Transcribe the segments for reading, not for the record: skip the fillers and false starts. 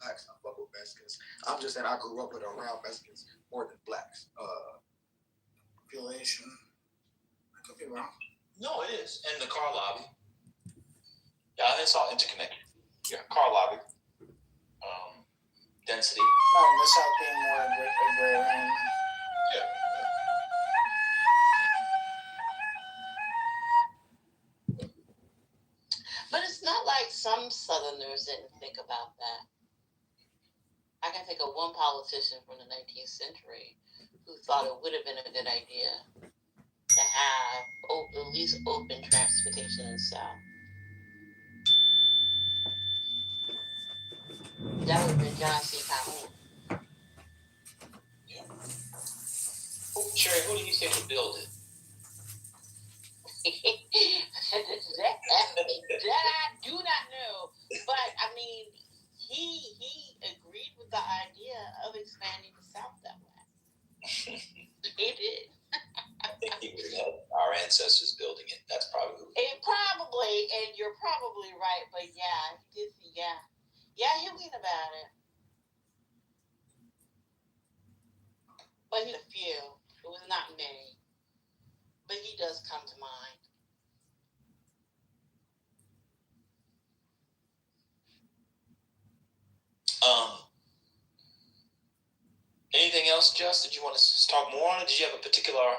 blacks. I fuck with Mexicans. I'm just saying I grew up with around Mexicans more than blacks. Population. I could be wrong. No, it is. And the car lobby. Yeah, it's all interconnected. Yeah, car lobby. Density. No, the South being more agrarian. Yeah. But it's not like some Southerners didn't think about that. I can think of one politician from the 19th century who thought it would have been a good idea to have at least open transportation in the South. That would have been John C. Calhoun. Yeah. Sherry, who do you think would build it? That I do not know. But, I mean, he agreed with the idea of expanding the South that way. He did. I think he would have our ancestors building it. That's probably who. And you're probably right. But, yeah, he did. Yeah, he went about it. But he's a few. It was not many. But he does come to mind. Anything else, Just? Did you want to talk more on it? Did you have a particular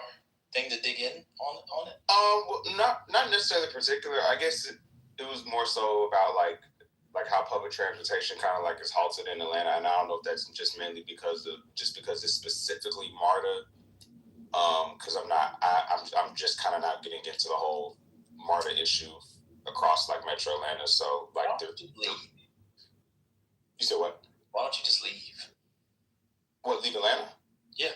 thing to dig in on it? Well, not necessarily particular. I guess it was more so about like how public transportation kind of like is halted in Atlanta, and I don't know if that's just mainly because it's specifically MARTA. Because I'm just kind of not getting into the whole MARTA issue across like Metro Atlanta. So like, why don't you leave? You said what? Why don't you just leave? What, leave Atlanta? Yeah.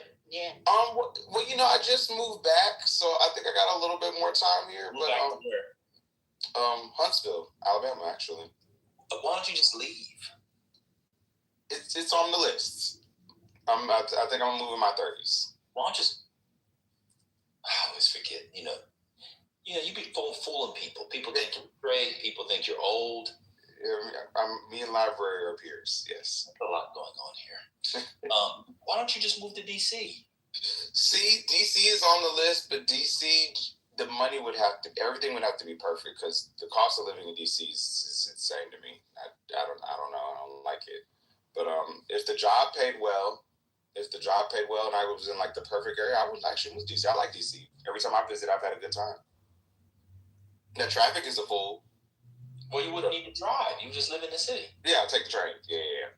Well, I just moved back, so I think I got a little bit more time here. Move back to where? Huntsville, Alabama, actually. But why don't you just leave? It's on the list. I think I'm moving my 30s. Why don't you just? I always forget. You be fooling people. People think you're great. People think you're old. Yeah, me and Library are peers. Yes. There's a lot going on here. Why don't you just move to DC? See, DC is on the list, but DC, everything would have to be perfect because the cost of living in DC is insane to me. I don't know. I don't like it. But if the job paid well, and I was in like the perfect area, I would actually move to DC. I like DC. Every time I visit, I've had a good time. The traffic is a fool. Well, you wouldn't need to drive. You just live in the city. Yeah, I'll take the train. Yeah.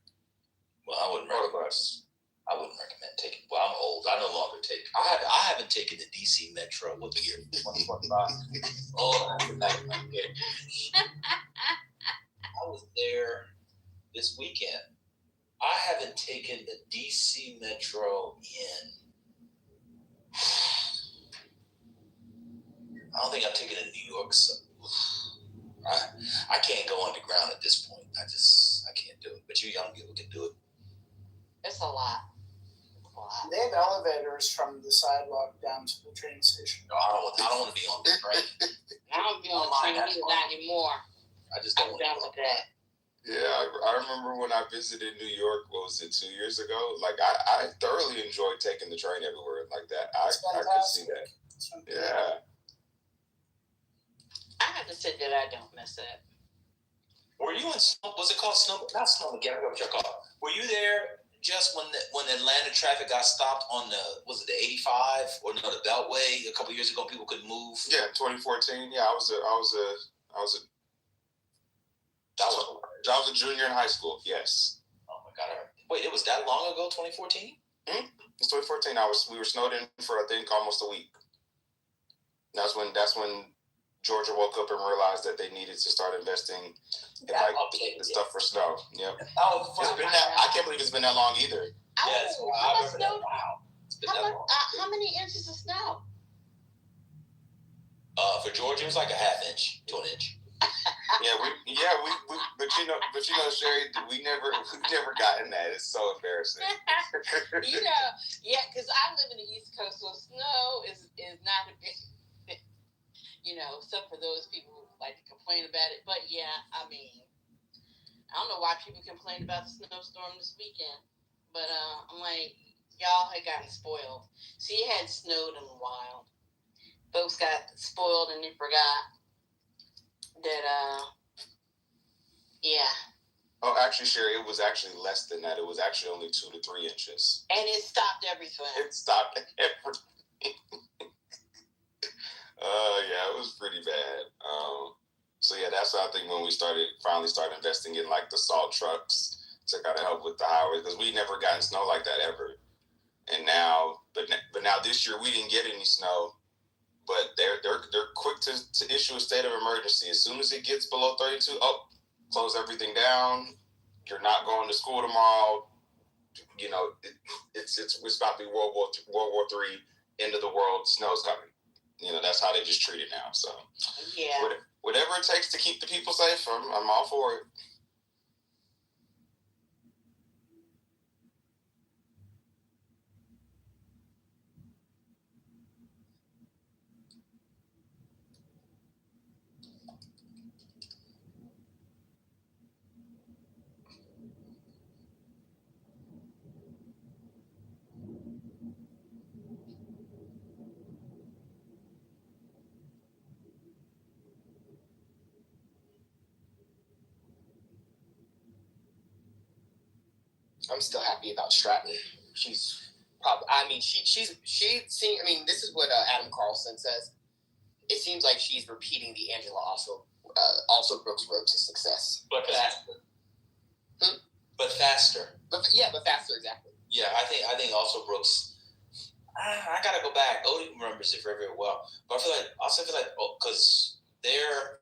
Well, I wouldn't recommend the bus. I wouldn't recommend taking. Well, I'm old. I no longer take. I haven't taken the DC Metro. What year? 2025. Oh, I was there this weekend. I haven't taken the DC Metro in. I don't think I've taken it in New York. So I can't go underground at this point. I can't do it. But you young people can do it. It's a lot. They have elevators from the sidewalk down to the train station. No, I don't want to be on the train. I don't be on the train anymore. I just don't want to be on that. Yeah, I remember when I visited New York, what was it, 2 years ago? Like, I thoroughly enjoyed taking the train everywhere like that. I could see that. Yeah. I have to say that I don't miss it. Were you in, was it called Snow? Not Snowmageddon, I forgot what you call it. Were you there just when Atlanta traffic got stopped on was it the 85 or no, the Beltway a couple years ago? People couldn't move. Yeah, 2014. Yeah, I was a junior in high school. Yes. Oh my God! Wait, it was that long ago? 2014. It's 2014. We were snowed in for I think almost a week. That's when Georgia woke up and realized that they needed to start investing in the stuff for snow. Yep. I can't believe it's been that long either. Yes. How much snow? How many inches of snow? For Georgia, it was like a half inch to an inch. But Sherry, we never gotten that. It's so embarrassing. Because I live in the East Coast, so snow is not a big. Except for those people who like to complain about it. But yeah, I mean, I don't know why people complained about the snowstorm this weekend, but I'm like, y'all had gotten spoiled. See, it had snowed in a while. Folks got spoiled and they forgot that, yeah. Oh, actually, Sherry, it was actually less than that. It was actually only 2 to 3 inches. And it stopped everything. It stopped everything. Yeah, it was pretty bad. So yeah, that's what I think when we finally started investing in like the salt trucks to kind of help with the highways, because we never gotten snow like that ever. And now, but now this year we didn't get any snow, but they're quick to issue a state of emergency as soon as it gets below 32. Oh, close everything down. You're not going to school tomorrow. You know, it's about to be World War III, end of the world. Snow's coming. You know, that's how they just treat it now. So yeah, whatever it takes to keep the people safe, I'm all for it. I'm still happy about Stratton. She's probably. I mean, she's. I mean, this is what Adam Carlson says. It seems like she's repeating the Angela also Brooks road to success. But faster. But faster. But faster, exactly. Yeah, I think also Brooks. I gotta go back. Odie remembers it very, very well. But I feel like because their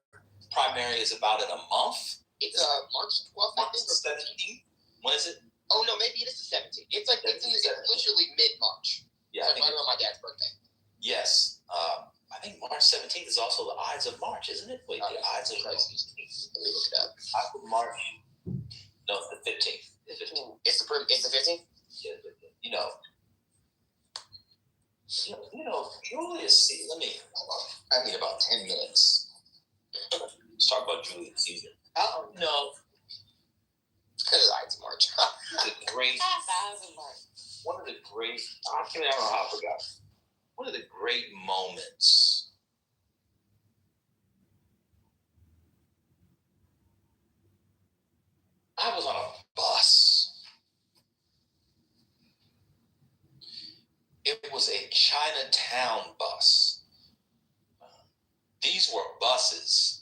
primary is about in a month. It's March 12th, I think. 17th. When is it? Oh no, maybe it is the 17th. It's literally mid-March. Yeah, it's right around my dad's birthday. Yes. I think March 17th is also the Ides of March, isn't it? Wait, the Ides of March. Let me look it up. Ides of March. No, it's the 15th. It's the 15th? Yeah, you know, Julius Caesar. I need about 10 minutes. Let's talk about Julius Caesar. Oh no. Ides of March. The great. One of the great. I don't know how I forgot. One of the great moments. I was on a bus. It was a Chinatown bus. These were buses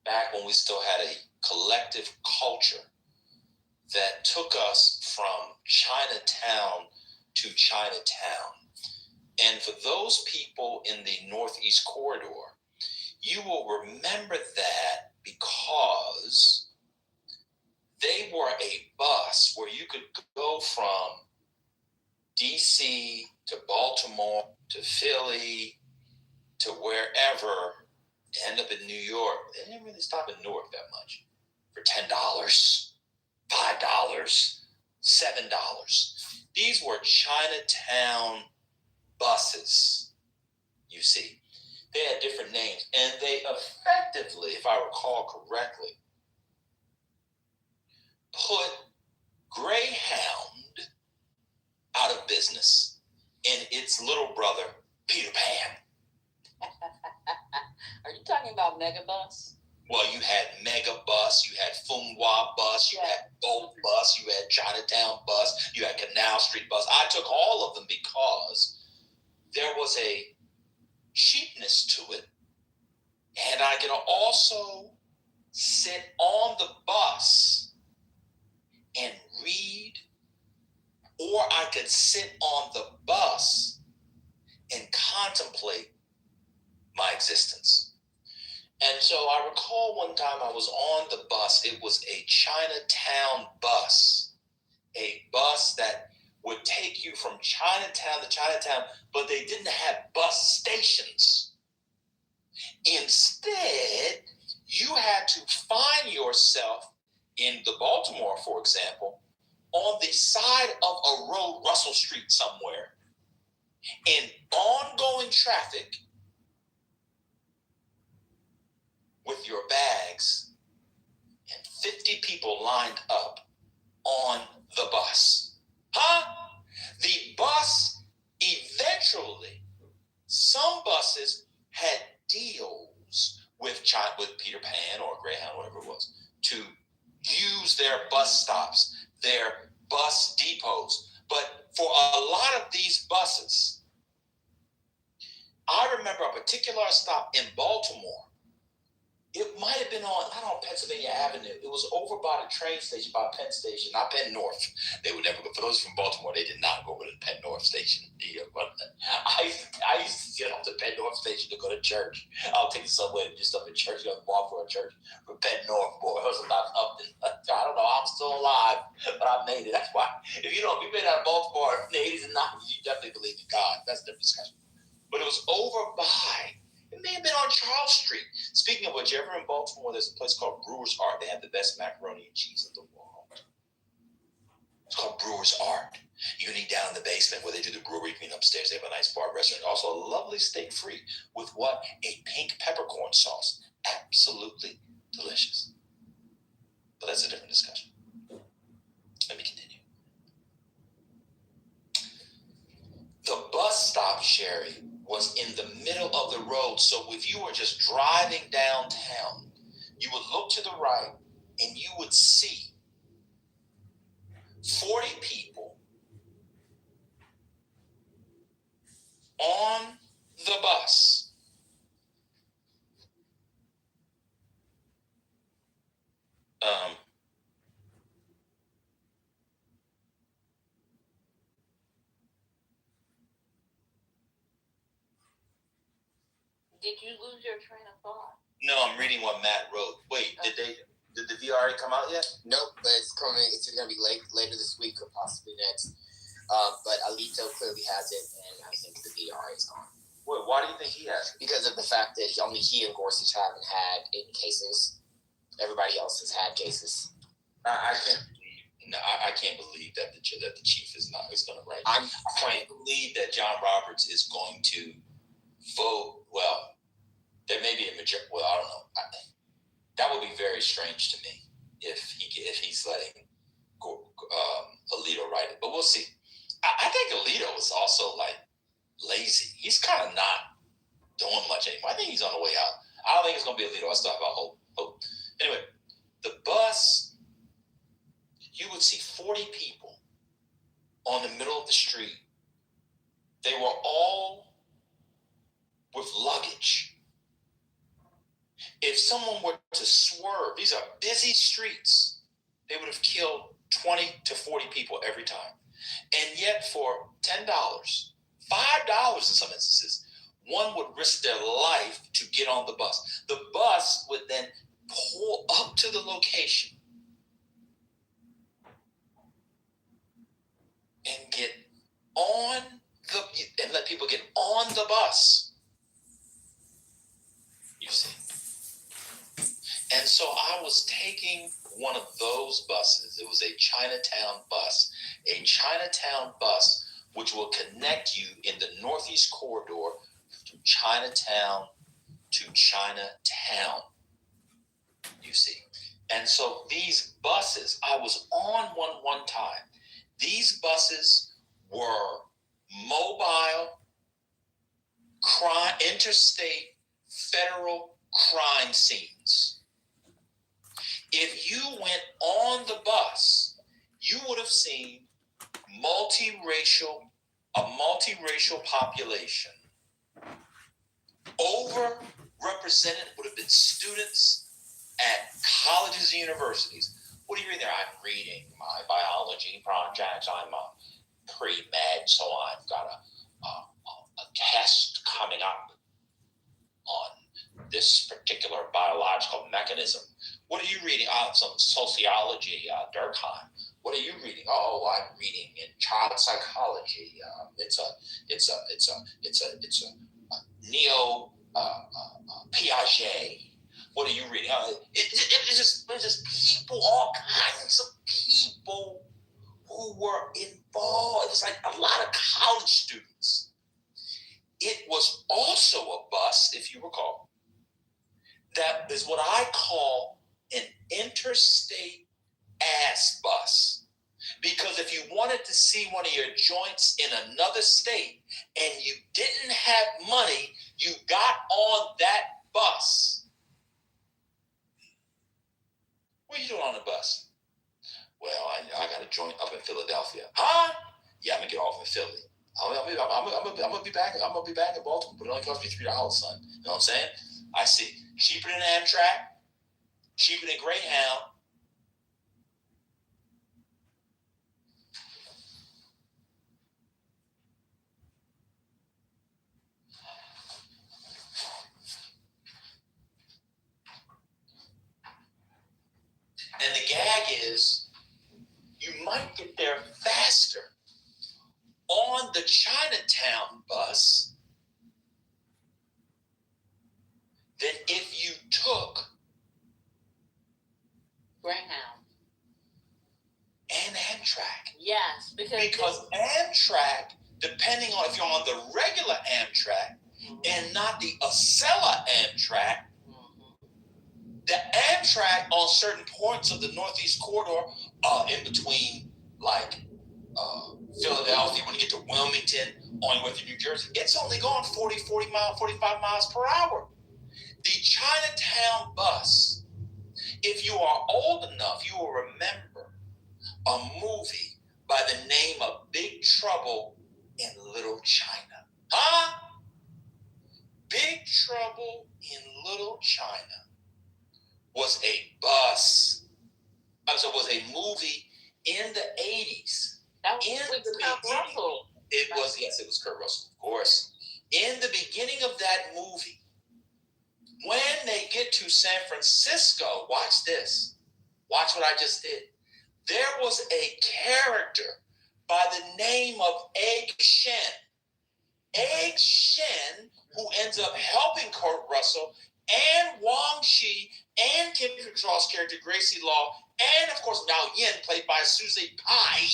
back when we still had a collective culture that took us from Chinatown to Chinatown. And for those people in the Northeast Corridor, you will remember that because they were a bus where you could go from DC to Baltimore to Philly to wherever, end up in New York. They didn't really stop in Newark that much. For $10, $5, $7. These were Chinatown buses, you see. They had different names, and they effectively, if I recall correctly, put Greyhound out of business and its little brother, Peter Pan. Are you talking about Megabus? Well, you had Megabus, you had Funghua Bus, you had Bolt Bus, you had Chinatown Bus, you had Canal Street Bus. I took all of them because there was a cheapness to it, and I could also sit on the bus and read, or I could sit on the bus and contemplate my existence. And so I recall one time I was on the bus. It was a Chinatown bus, a bus that would take you from Chinatown to Chinatown, but they didn't have bus stations. Instead, you had to find yourself in the Baltimore, for example, on the side of a road, Russell Street somewhere, in ongoing traffic with your bags and 50 people lined up on the bus. Huh? The bus eventually, some buses had deals with Peter Pan or Greyhound, whatever it was, to use their bus stops, their bus depots. But for a lot of these buses, I remember a particular stop in Baltimore. It might have been on Pennsylvania Avenue. It was over by the train station, by Penn Station, not Penn North. They would never go. For those from Baltimore, they did not go over to the Penn North Station. But I used to get off the Penn North Station to go to church. I'll take the subway and just up at church, go to Baltimore church from Penn North. Boy, it was about up. I don't know. I'm still alive, but I made it. That's why. If you made out of Baltimore in the 80s and 90s, you definitely believe in God. That's a different discussion. But it was over by. It may have been on Charles Street. Speaking of which, ever in Baltimore, there's a place called Brewer's Art. They have the best macaroni and cheese in the world. It's called Brewer's Art. You can eat down in the basement where they do the brewery. You can eat upstairs. They have a nice bar restaurant. Also a lovely steak free with what? A pink peppercorn sauce. Absolutely delicious. But that's a different discussion. Let me continue. The bus stop, Sherry, was in the middle of the road. So if you were just driving downtown, you would look to the right and you would see 40 people on the bus. Did you lose your train of thought? No, I'm reading what Matt wrote. Wait, did the VRA come out yet? Nope, but it's coming. It's going to be later this week or possibly next. But Alito clearly has it, and I think the VRA is gone. Wait, why do you think he has it? Because of the fact that only he and Gorsuch haven't had any cases. Everybody else has had cases. I can't believe. No, I can't believe that the chief is going to write. I can't believe that John Roberts is going to vote. Well, there may be a majority. Well, I don't know. That would be very strange to me if he's letting Alito write it. But we'll see. I think Alito is also lazy. He's kind of not doing much anymore. I think he's on the way out. I don't think it's going to be Alito. I still have hope. Anyway, the bus, you would see 40 people on the middle of the street. They were all with luggage. If someone were to swerve, these are busy streets, they would have killed 20 to 40 people every time. And yet for $10, $5 in some instances, one would risk their life to get on the bus. The bus would then pull up to the location and get on and let people get on the bus. You see. And so I was taking one of those buses. It was a Chinatown bus, which will connect you in the Northeast Corridor from Chinatown to Chinatown. You see. And so these buses, I was on one time. These buses were mobile, interstate, federal crime scenes. If you went on the bus, you would have seen a multiracial population. Overrepresented would have been students at colleges and universities. What are you reading there? I'm reading my biology projects. I'm a pre-med, so I've got a test coming up on this particular biological mechanism. What are you reading? Some sociology, Durkheim. What are you reading? Oh, I'm reading in child psychology. It's a neo Piaget. What are you reading? It's just people, all kinds of people who were involved. It was like a lot of college students. It was also a bus, if you recall, that is what I call an interstate ass bus. Because if you wanted to see one of your joints in another state and you didn't have money, you got on that bus. What are you doing on the bus? Well, I got a joint up in Philadelphia. Huh? Yeah, I'm gonna get off in Philly. I'm gonna be back. I'm gonna be back in Baltimore, but it only cost me $3, son. You know what I'm saying? I see. Cheaper than Amtrak, cheaper than Greyhound. And the gag is, you might get there faster on the Chinatown bus than if you took Greyhound. an Amtrak. Yes, Because Amtrak, depending on if you're on the regular Amtrak and not the Acela Amtrak, the Amtrak on certain points of the Northeast Corridor, in between like Philadelphia, when you get to Wilmington, on your way through New Jersey, it's only going 45 miles per hour. The Chinatown bus, if you are old enough, you will remember a movie by the name of Big Trouble in Little China. Huh? Big Trouble in Little China was a bus. Was a movie in the 80s. That was with Kurt Russell. It was Kurt Russell, of course. In the beginning of that movie, when they get to San Francisco, watch this. Watch what I just did. There was a character by the name of Egg Shen. Egg Shen, who ends up helping Kurt Russell and Wang Shi and Kim Cattrall's character Gracie Law, and of course Mao Yin, played by Suzy Pai,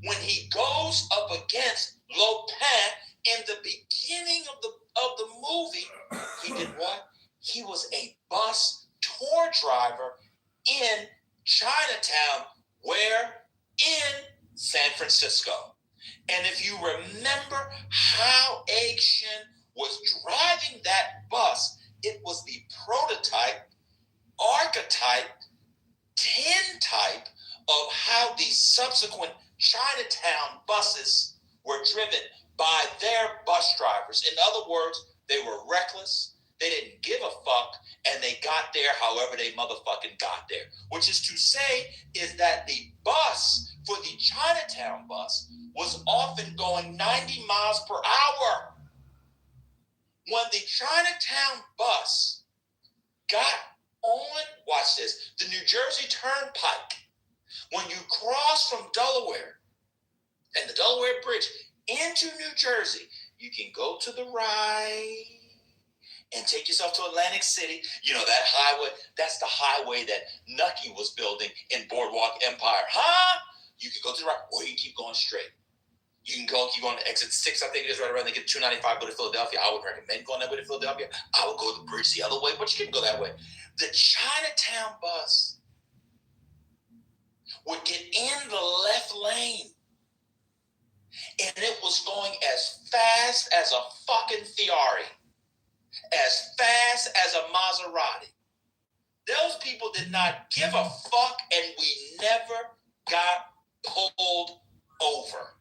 when he goes up against Lo Pan in the beginning of the movie, he did what? He was a bus tour driver in Chinatown, where? In San Francisco. And if you remember how Egg Shen was driving that bus, it was the prototype, archetype, tintype of how the subsequent Chinatown buses were driven by their bus drivers. In other words, they were reckless, they didn't give a fuck, and they got there however they motherfucking got there. Which is to say is that the bus for the Chinatown bus was often going 90 miles per hour. When the Chinatown bus got on, watch this, the New Jersey Turnpike, when you cross from Delaware and the Delaware Bridge into New Jersey, you can go to the right and take yourself to Atlantic City. You know, that highway, that's the highway that Nucky was building in Boardwalk Empire. Huh? You can go to the right, or you can keep going straight. You can keep going to exit 6, I think it is, right around they get 295, go to Philadelphia. I would recommend going that way to Philadelphia. I would go to the bridge the other way, but you can go that way. The Chinatown bus would get in the left lane, and it was going as fast as a fucking Ferrari, as fast as a Maserati. Those people did not give a fuck, and we never got pulled over.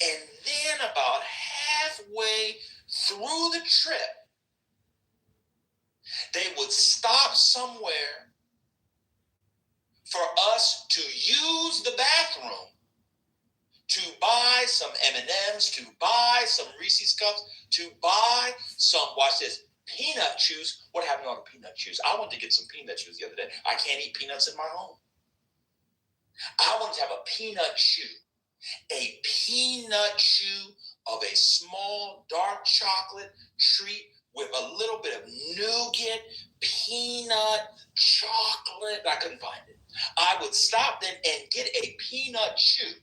And then about halfway through the trip, they would stop somewhere for us to use the bathroom, to buy some M&Ms, to buy some Reese's Cups, to buy some, watch this, peanut chews. What happened on the peanut chews? I wanted to get some peanut chews the other day. I can't eat peanuts in my home. I wanted to have a peanut chew. A peanut chew of a small dark chocolate treat with a little bit of nougat, peanut, chocolate. I couldn't find it. I would stop then and get a peanut chew.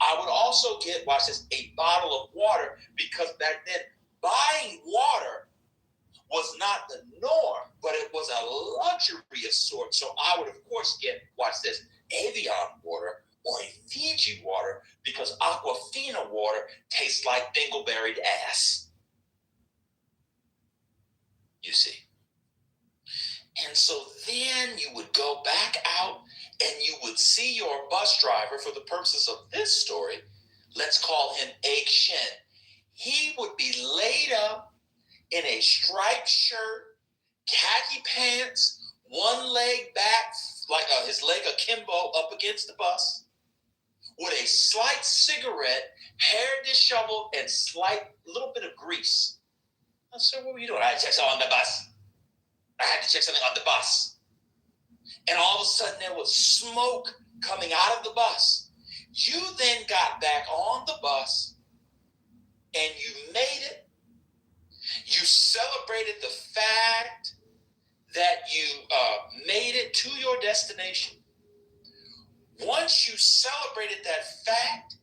I would also get, watch this, a bottle of water, because back then buying water was not the norm, but it was a luxury of sorts. So I would, of course, get, watch this, Evian water or a Fiji water because Aquafina water tastes like dingleberried ass. You see. And so then you would go back out and you would see your bus driver, for the purposes of this story, let's call him Egg Shen. He would be laid up in a striped shirt, khaki pants, one leg back, like his leg akimbo up against the bus, with a slight cigarette, hair disheveled, and slight little bit of grease. I said, what were you doing? I had to check something on the bus. I had to check something on the bus. And all of a sudden there was smoke coming out of the bus. You then got back on the bus and you made it. You celebrated the fact that you made it to your destination. Once you celebrated that fact,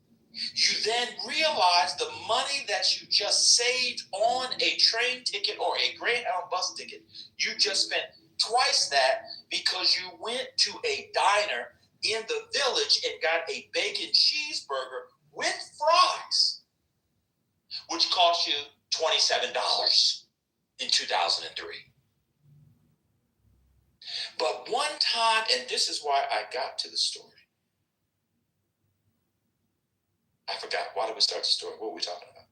you then realized the money that you just saved on a train ticket or a Greyhound bus ticket, you just spent twice that because you went to a diner in the village and got a bacon cheeseburger with fries, which cost you $27 in 2003. But one time, and this is why I got to the story. I forgot. Why did we start the story? What were we talking about?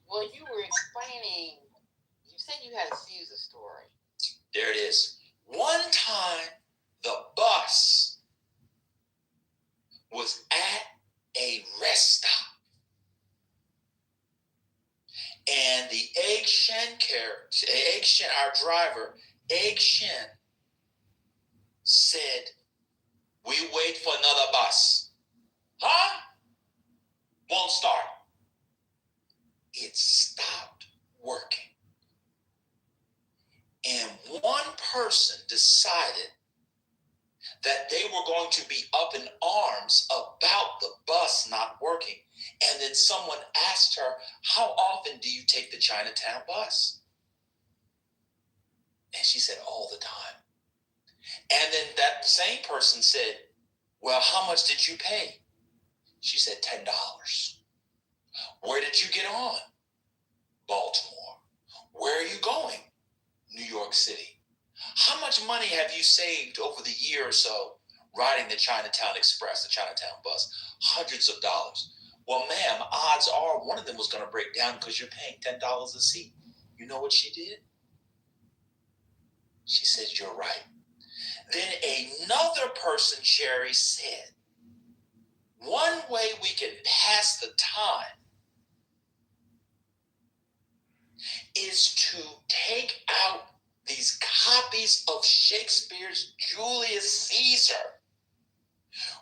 Well, you were explaining, you said you had a Caesar story. There it is. One time, the bus was at a rest stop. And the Egg Shen, our driver, Egg Shen, said, we wait for another bus. Huh? Won't start. It stopped working. And one person decided that they were going to be up in arms about the bus not working. And then someone asked her, how often do you take the Chinatown bus? And she said, all the time. And then that same person said, well, how much did you pay? She said, $10. Where did you get on? Baltimore. Where are you going? New York City. How much money have you saved over the year or so riding the Chinatown Express, the Chinatown bus? Hundreds of dollars. Well, ma'am, odds are one of them was going to break down because you're paying $10 a seat. You know what she did? She said, you're right. Then another person, Sherry, said, one way we can pass the time is to take out these copies of Shakespeare's Julius Caesar.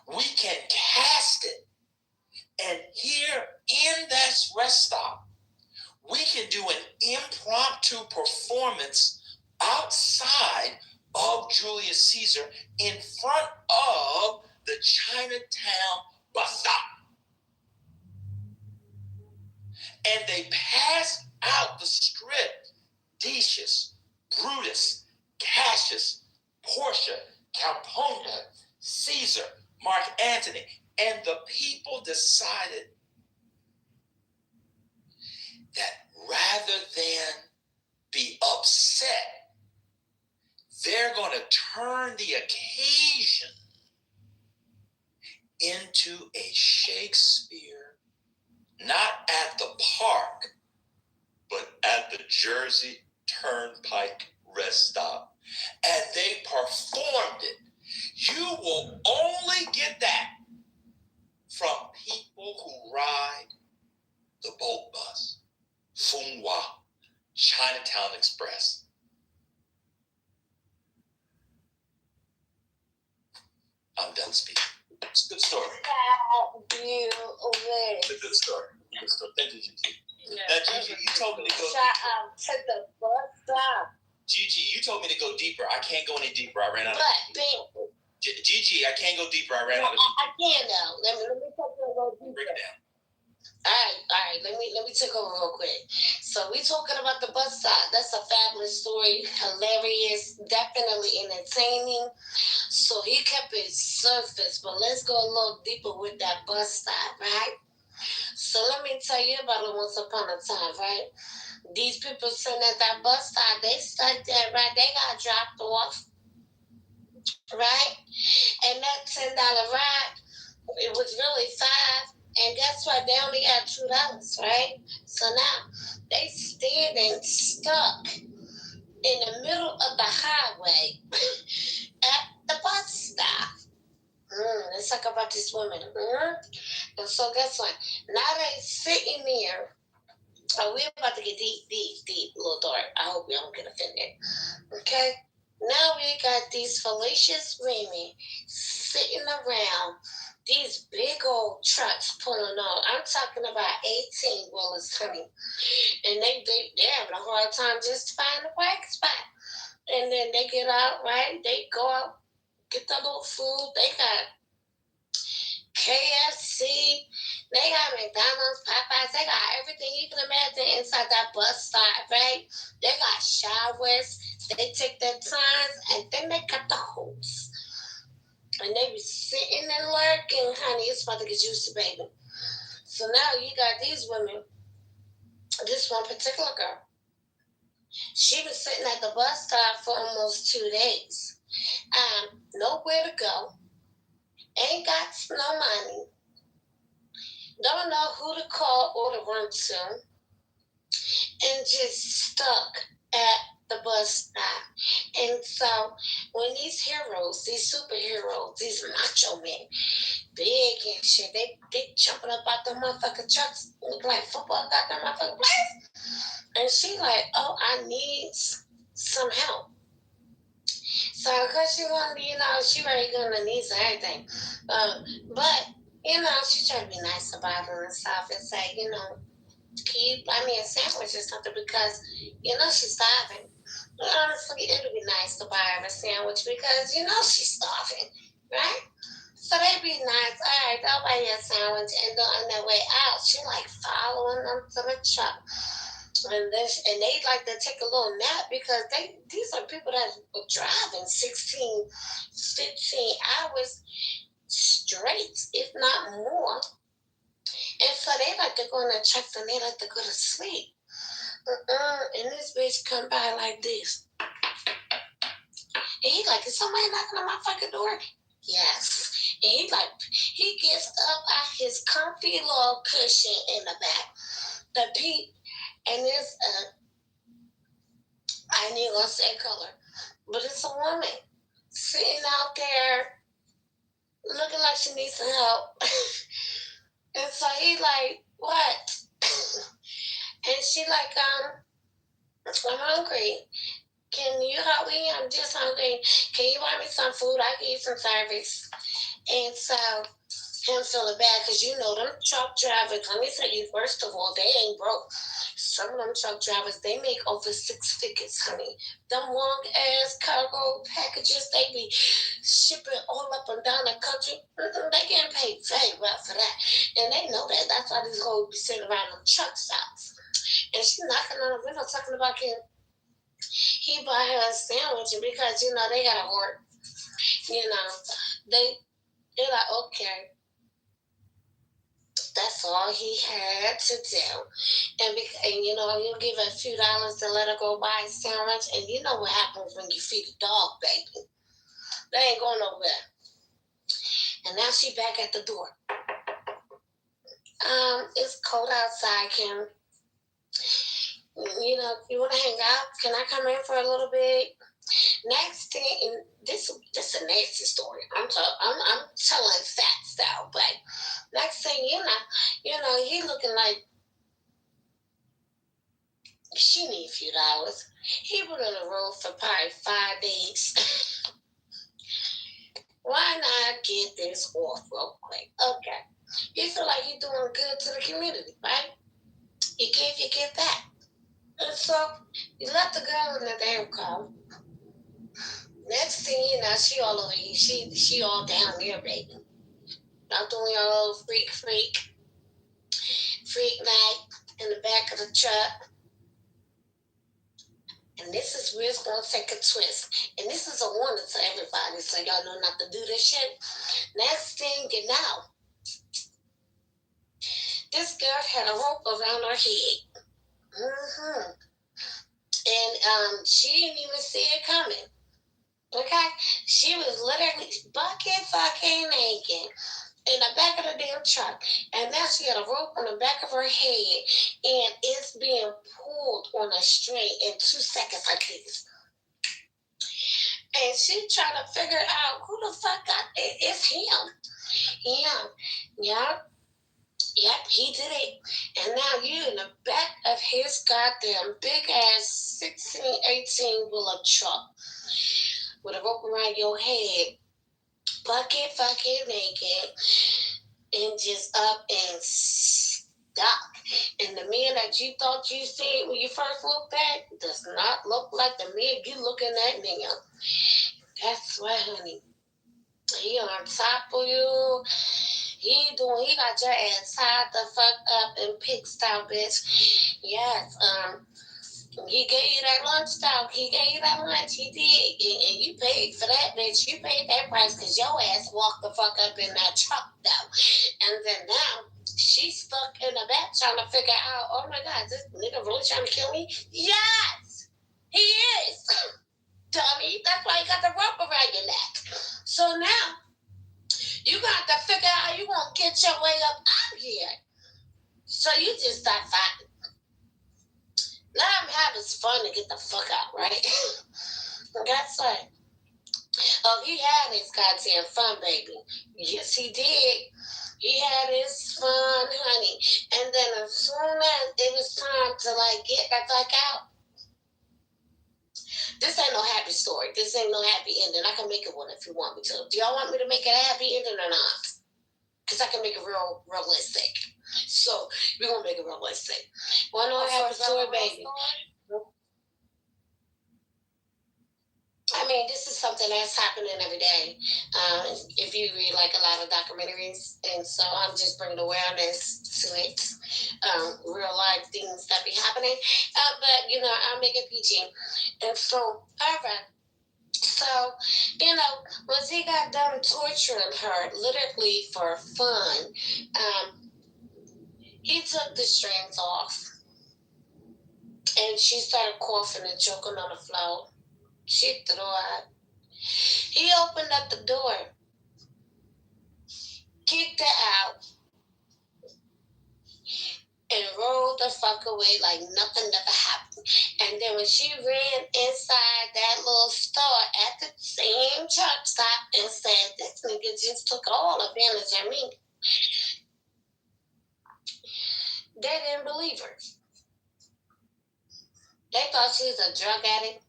We can cast it, and here in that rest stop, we can do an impromptu performance outside of Julius Caesar in front of the Chinatown bus stop. And they pass out the script. Decius, Brutus, Cassius, Portia, Camponia, Caesar, Mark Antony, and the people decided that rather than be upset, they're going to turn the occasion into a Shakespeare, not at the park, but at the Jersey Turnpike rest stop. And they performed it. You will only get that from people who ride the boat bus, Funghua, Chinatown Express. I'm done speaking. It's a good story. It's a good story. Good story. Thank you, Gigi. Now, Gigi, you told me to go deeper. To the bus stop. Gigi, you told me to go deeper. I can't go any deeper. I ran out of But, Gigi, I can't go deeper. I ran out of I can though. Let me take you a little deeper. Break it down. All right. right. Let me take over real quick. So we talking about the bus stop. That's a fabulous story, hilarious, definitely entertaining. So he kept it surface, but let's go a little deeper with that bus stop, right? So let me tell you about it once upon a time, right? These people sitting at that bus stop, they stuck there, right? They got dropped off, right? And that $10 ride, it was really $5. And guess what? They only got $2, right? So now they standing stuck in the middle of the highway at the bus stop. Let's talk about this woman. And so guess what? Now they sitting there. Oh, we're about to get deep, little dark. I hope we don't get offended. Okay? Now we got these fallacious women sitting around these big old trucks pulling on. I'm talking about 18-wheelers, honey. And they're having a hard time just to find a parking spot. And then they get out, right? They go out, get their little food. They got KFC, they got McDonald's, Popeyes, they got everything you can imagine inside that bus stop, right? They got showers, they take their time, and then they cut the hose. And they be sitting and lurking, honey, it's about to get juicy, baby. So now you got these women, this one particular girl, she was sitting at the bus stop for almost 2 days. Nowhere to go, ain't got no money, don't know who to call or to run to, and just stuck at the bus stop. And so when these heroes, these superheroes, these macho men, big and shit, they jumping up out the motherfucking trucks, look like football got them motherfucking place. And she like, oh, I need some help. So because she wanted, she really gonna need everything. But she tried to be nice about her and stuff and say, can you buy me a sandwich or something because, she's starving. Honestly, it would be nice to buy her a sandwich because, she's starving, right? So they'd be nice. All right, they'll buy you a sandwich. And then on their way out, she like following them to the truck. And they like to take a little nap because these are people that were driving 16, 15 hours straight, if not more. And so they like to go in the trucks and they like to go to sleep. And this bitch come by like this. And he like, is somebody knocking on my fucking door? Yes. And he gets up out his comfy little cushion in the back. The peep, and it's I ain't gonna say color, but it's a woman sitting out there looking like she needs some help. And so he like, what? And she like, I'm hungry. Can you help me? I'm just hungry. Can you buy me some food? I give you some service. And so him feeling bad because them truck drivers, let me tell you, first of all, they ain't broke. Some of them truck drivers, they make over 6 figures, honey. Them long ass cargo packages, they be shipping all up and down the country. They getting paid very well for that. And they know that. That's why these hoes be sitting around them truck stops. And she knocking on the window talking about he buy her a sandwich because, they gotta work. They're like, okay. That's all he had to do. And you give her a few dollars to let her go buy a sandwich. And you know what happens when you feed a dog, baby. They ain't going nowhere. And now she back at the door. It's cold outside, Kim. You want to hang out? Can I come in for a little bit? Next thing, this is a nasty story. I'm telling facts now, but next thing he looking like she need a few dollars. He been on the road for probably 5 days. Why not get this off real quick? Okay. You feel like you're doing good to the community, right? You give, you get back. And so you let the girl in the damn car. Next thing you know, she all over you. She all down there, baby. Not doing your little freak. freak night in the back of the truck. And this is where it's going to take a twist. And this is a warning to everybody, so y'all know not to do this shit. Next thing you know, this girl had a rope around her head. Mm-hmm. And she didn't even see it coming. Okay? She was literally bucket fucking naked in the back of the damn truck. And now she got a rope on the back of her head, and it's being pulled on a string in 2 seconds like this. And she trying to figure out who the fuck got it. It's him. Yep, he did it. And now you in the back of his goddamn big ass 16, 18 wheeler truck with a rope around your head, bucket fucking naked, and just up and stuck. And the man that you thought you seen when you first looked at does not look like the man you looking at now. That's right, honey. He on top of you. He got your ass tied the fuck up and pigsty, bitch. Yes, he gave you that lunch dog. He gave you that lunch. He did. And you paid for that, bitch. You paid that price because your ass walked the fuck up in that truck, though. And then now, she's stuck in the back trying to figure out, oh my God, this nigga really trying to kill me? Yes! He is! Dummy. That's why you got the rope around your neck. So now, you got to figure out how you going to get your way up out of here. So you just start fighting. Let him have his fun and get the fuck out, right? That's right. Oh, he had his goddamn fun, baby. Yes, he did. He had his fun, honey. And then as soon as it was time to, like, get the fuck out, this ain't no happy story. This ain't no happy ending. I can make it one if you want me to. Do y'all want me to make it a happy ending or not? Because I can make it real realistic. So, we're going to make it realistic. Want to know a happy story, baby? I mean, this is something that's happening every day. If you read like a lot of documentaries, and so I'm just bringing awareness to it. Real life things that be happening, but you know, I'll make it PG. And so, all right. So, you know, once he got done torturing her, literally for fun, he took the strings off, and she started coughing and choking on the floor. She threw up. He opened up the door, kicked her out, and rolled the fuck away like nothing ever happened. And then when she ran inside that little store at the same truck stop and said, this nigga just took all advantage of me, they didn't believe her. They thought she was a drug addict.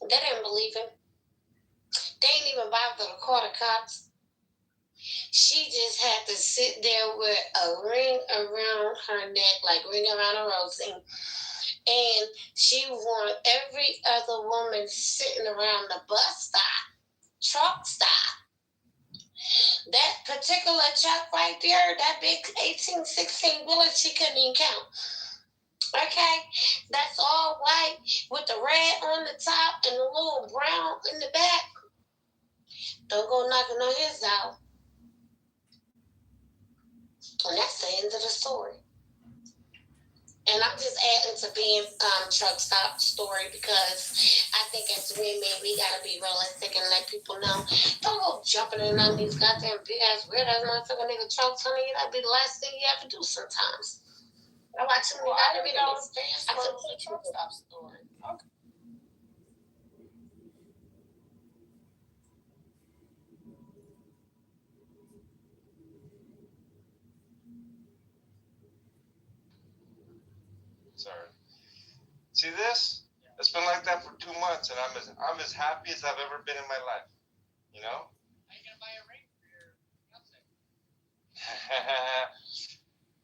They didn't believe him. They didn't even bother to call the cops. She just had to sit there with a ring around her neck, like ring around a rosy. And she warned every other woman sitting around the bus stop, truck stop. That particular truck right there, that big 1816 wheeler, she couldn't even count. Okay? That's all white with the red on the top and the little brown in the back. Don't go knocking on his out. And that's the end of the story. And I'm just adding to being truck stop story because I think as women we gotta be realistic and let people know. Don't go jumping in on these goddamn big ass weird ass motherfucking nigga trucks, honey. That'd be the last thing you have to do sometimes. I watch too many documentaries. I could teach you a truck stop story. Okay. Sorry. See this? It's been like that for 2 months, and I'm as happy as I've ever been in my life. You know? Are you gonna buy a ring for your fiance?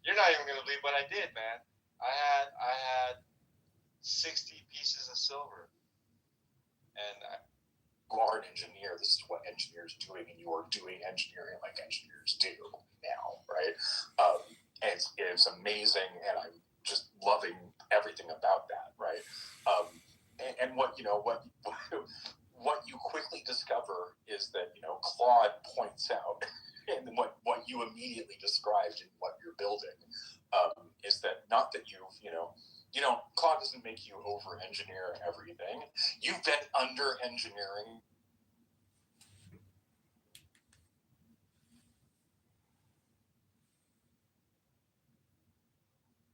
You're not even gonna believe what I did, man. I had 60 pieces of silver, and You are an engineer. This is what engineers doing, and you are doing engineering like engineers do now, right? And if it's amazing, and I'm just loving everything about that, right? And what you quickly discover is that Claude points out, and what you immediately described in what you're building, is that not that Claude doesn't make you over-engineer everything. You've been under-engineering.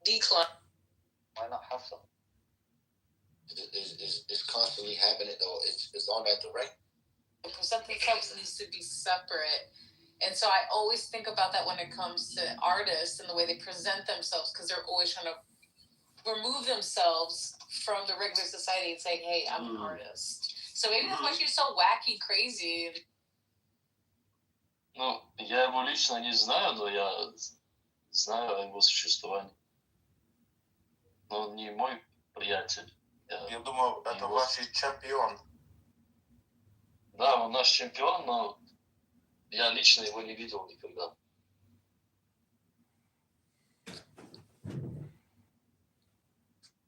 Decline. Why not have some? It's constantly happening though. It's on that direct. Something else needs to be separate. And so I always think about that when it comes to artists and the way they present themselves, because they're always trying to remove themselves from the regular society and saying, hey, I'm an artist. So maybe that's why she's so wacky, crazy. Ну, я его лично не знаю, но я знаю о его существовании. Но он не мой приятель. Я думал, это ваш чемпион. Да, он наш чемпион, но я лично его не видел никогда.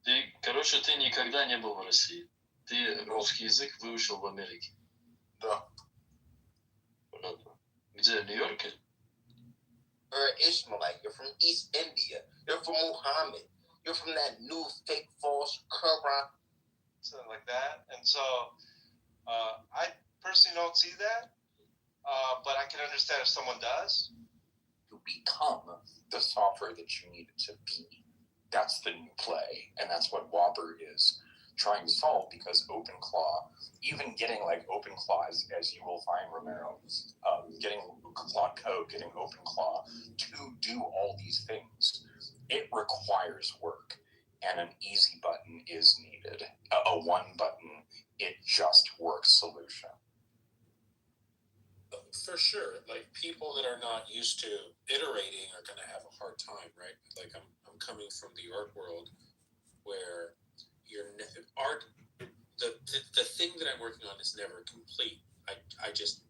Ты никогда не был в России. Ты русский язык выучил в Америке. Да. Понятно. Где, в Нью-Йорке? You're an Ishmaelite. You're from East India. You're from Muhammad. You're from that new fake false Quran. Something like that. And so I personally don't see that, but I can understand if someone does. You become the software that you need it to be. That's the new play, and that's what Whopper is trying to solve, because OpenClaw, even getting like OpenClaw, as you will find, Romero, getting Claude Code, getting OpenClaw to do all these things, it requires work, and an easy button is needed. A one button, it just works solution. For sure, like people that are not used to iterating are going to have a hard time, right? Like I'm coming from the art world, where art, the thing that I'm working on is never complete. I just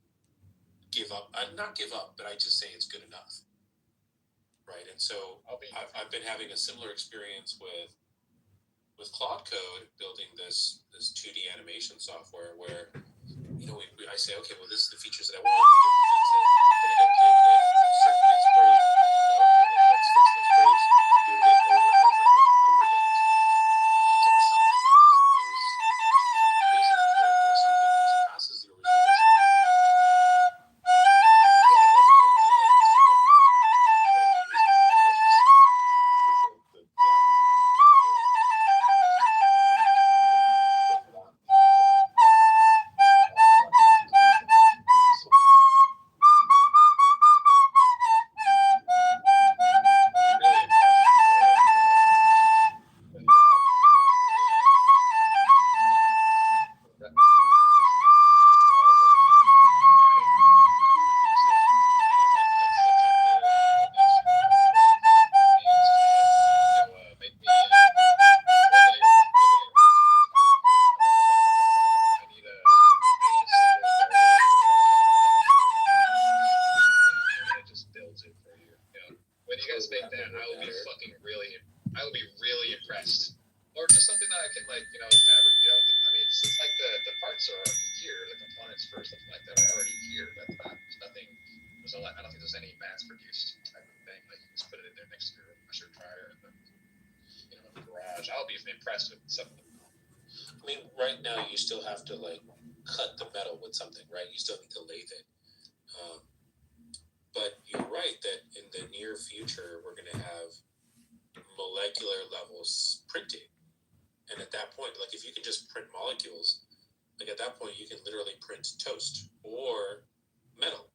give up. I not give up, but I just say it's good enough, right? And so I've been having a similar experience with Claude Code, building this 2D animation software where I say, okay, well, this is the features that I want. Then I go play with it. Certain things break. Okay, well, let's fix those breaks. Do it again over and over and over and over again. You get something or something that surpasses the original vision. You still have to cut the metal with something, right? You still need to lathe it. But you're right that in the near future, we're going to have molecular levels printing. And at that point, if you can just print molecules, at that point, you can literally print toast or metal,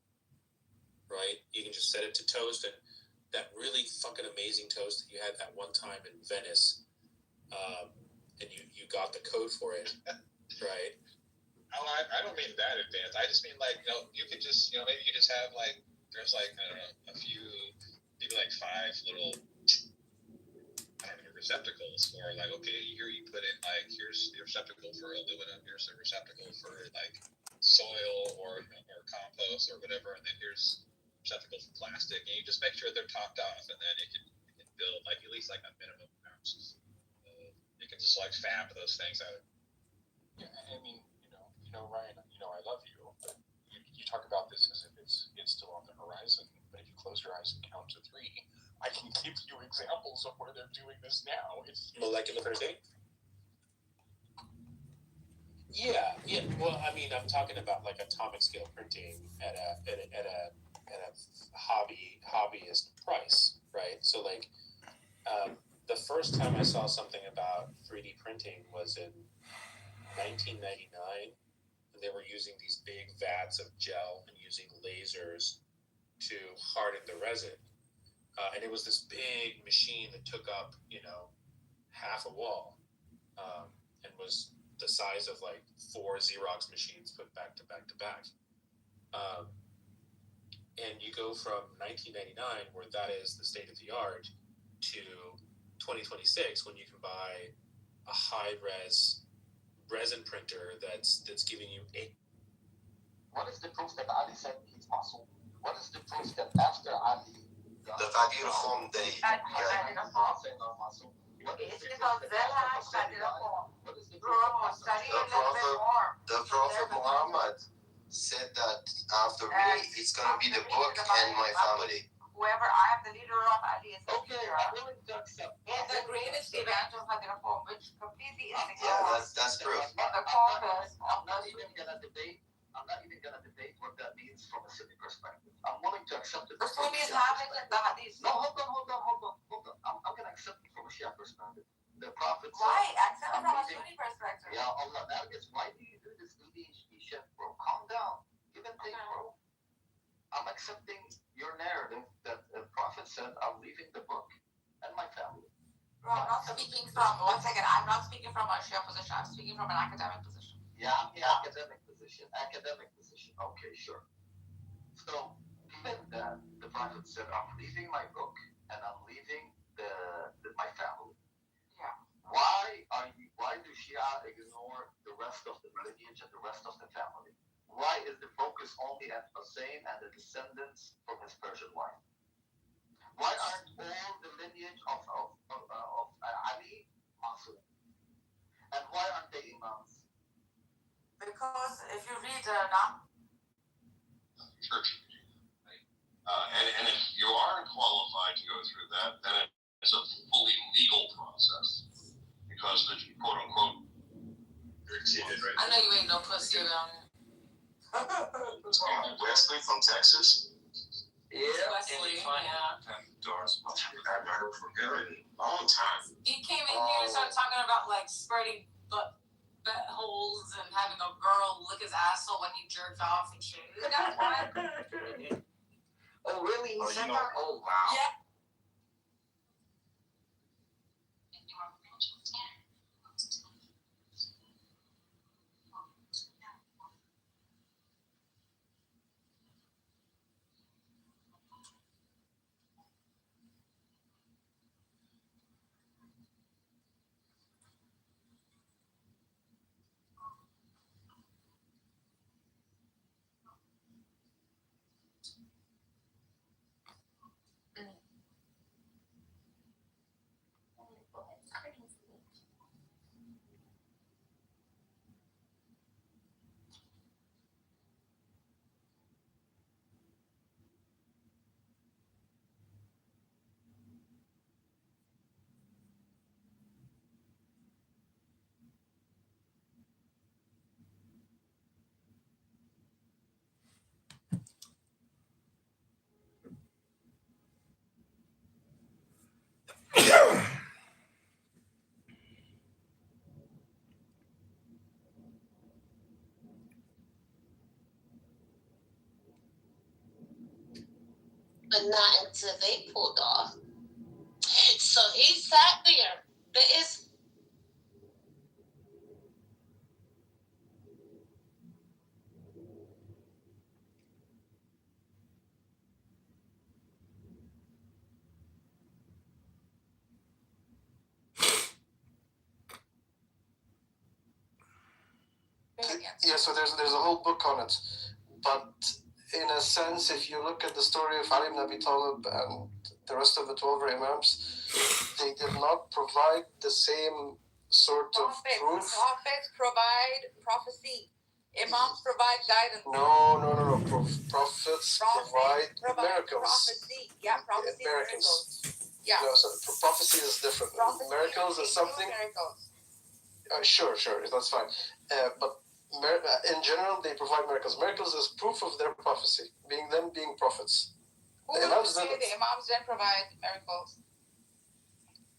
right? You can just set it to toast, and that really fucking amazing toast that you had that one time in Venice, and you got the code for it. Right. Oh, I don't mean that advanced. I just mean you could just maybe you just have there's I don't know, a few, maybe 5 little receptacles for okay, here you put in here's the receptacle for aluminum, here's the receptacle for soil or compost or whatever, and then here's receptacle for plastic, and you just make sure they're topped off, and then build like at least like a minimum amount. You can just like fab those things out. Yeah, I mean, Ryan, I love you, but you talk about this as if it's still on the horizon. But if you close your eyes and count to 3, I can give you examples of where they're doing this now. It's molecular printing. Yeah. Well, I mean, I'm talking about like atomic scale printing at a hobbyist price, right? So like, the first time I saw something about 3D printing was in 1999. They were using these big vats of gel and using lasers to harden the resin. And it was this big machine that took up, half a wall, and was the size of like 4 Xerox machines put back to back to back. And you go from 1999, where that is the state of the art, to 2026, when you can buy a high-res resin printer that's giving you What is the proof that Ali said he's muscle? What is the proof that after Ali that I did home day. The Prophet Muhammad said that after me, it's going to be the book and my family. Whoever I am the leader of Ali is okay. I'm willing to accept. In the greatest event of Hadirapom, which completely is that's proof. And the caucus. I'm not even gonna debate what that means from a Sunni perspective. I'm willing to accept it. The Sunnis have it in the Hadith. No, hold on. I'm gonna accept it from a Shia perspective. The Prophet said, why? Accept it from a Sunni perspective. Yeah, Allah, that is why do you do this ADHD shit, bro? Calm down. Give and take, bro. I'm accepting your narrative that the Prophet said, I'm leaving the book and my family. Bro, I'm not speaking from, one second, I'm not speaking from a Shia position, I'm speaking from an academic position. Yeah, academic position. Okay, sure. So, given that the Prophet said, I'm leaving my book and I'm leaving my family. Yeah. Why do Shia ignore the rest of the lineage and the rest of the family? Why is the focus only at Hussein and the descendants from his Persian wife? Why aren't all the lineage of Ali Masul? And why aren't they imams? Because if you read now, church, right? And if you aren't qualified to go through that, then it's a fully legal process because the quote unquote You're exceeded, right? I know you ain't no pussy. Wesley from Texas. Yeah, Wesley, yeah. Doris, I've heard from him in a long time. He came in here and started talking about like spreading butt holes and having a girl lick his asshole when he jerked off and shit. Oh, really? He said that? Oh, wow. Yeah. But not until they pulled off. So he sat there. But it's yeah, so there's a whole book on it, but in a sense, if you look at the story of Ali ibn Abi Talib and the rest of the 12 imams, they did not provide the same sort of proof. Prophets provide prophecy. Imams provide guidance. No. Prophets provide miracles. Prophecy. Yeah, prophecy and miracles. Yeah. No, so prophecy is different. Miracles is something. Miracles. Sure, that's fine. But in general, they provide miracles. Miracles is proof of their prophecy, being prophets. Who would say the imams didn't provide miracles?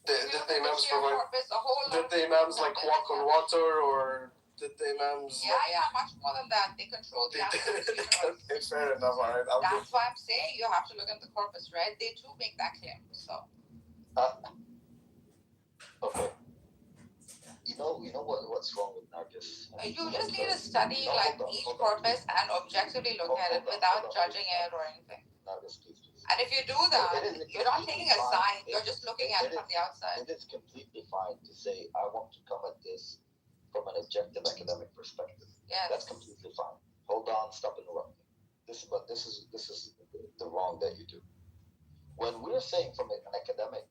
Did the imams provide? Did the imams like walk on water, or did the imams? Yeah, much more than that. They control the universe. Fair enough. All right. That's why I'm saying you have to look at the corpus, right? They too make that claim. So. Okay. You know what's wrong with Nargis? You just need to study each corpus and objectively look at it without judging it or anything. Nargis, please. And if you do that, you're not taking a side. You're just looking at it from the outside. It is completely fine to say I want to come at this from an objective academic perspective. Yes. That's completely fine. Hold on, stop interrupting. This is the wrong that you do. When we're saying from an academic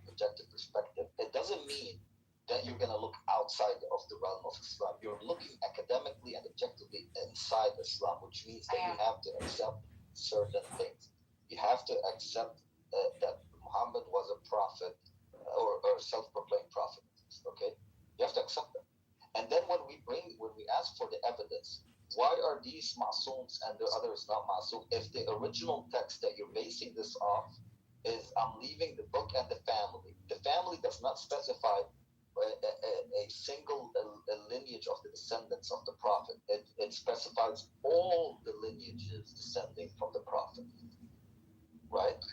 objective perspective, it doesn't mean that you're going to look outside of the realm of Islam. You're looking academically and objectively inside Islam, which means that you have to accept certain things. You have to accept that Muhammad was a prophet or self-proclaimed prophet. Okay, you have to accept that. And then when we ask for the evidence, why are these masooms and the others not masoom? If the original text that you're basing this off is I'm leaving the book and the family does not specify a single lineage of the descendants of the prophet. It specifies all the lineages descending from the prophet. Right?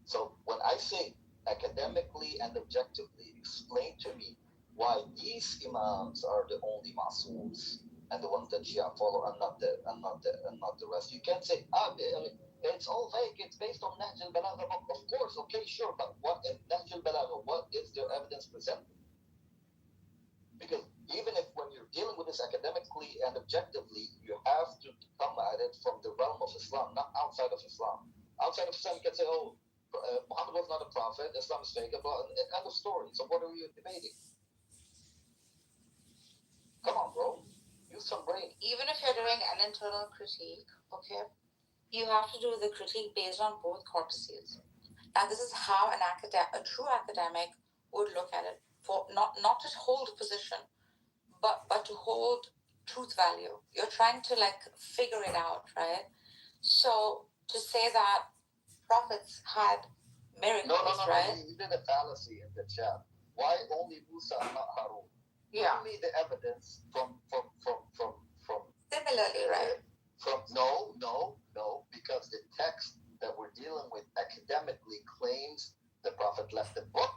So when I say academically and objectively, explain to me why these imams are the only masooms and the ones that Shia follow and not the rest. You can't say, it's all fake, it's based on Nahj al-Balagha. Of course, okay, sure, but what in Nahj al-Balagha, what is their evidence presented? Because even if when you're dealing with this academically and objectively, you have to come at it from the realm of Islam, not outside of Islam. Outside of Islam, you can say, Muhammad was not a prophet, Islam is fake, end of story. So what are you debating? Come on, bro. Use some brain. Even if you're doing an internal critique, okay, you have to do the critique based on both corpuses. And this is how a true academic would look at it. For not to hold position, but to hold truth value. You're trying to figure it out, right? So to say that prophets had miracles, right? No, you did a fallacy in the chat. Why only Musa and not Harun? Yeah. Give me the evidence from similarly, right? No, because the text that we're dealing with academically claims the prophet left the book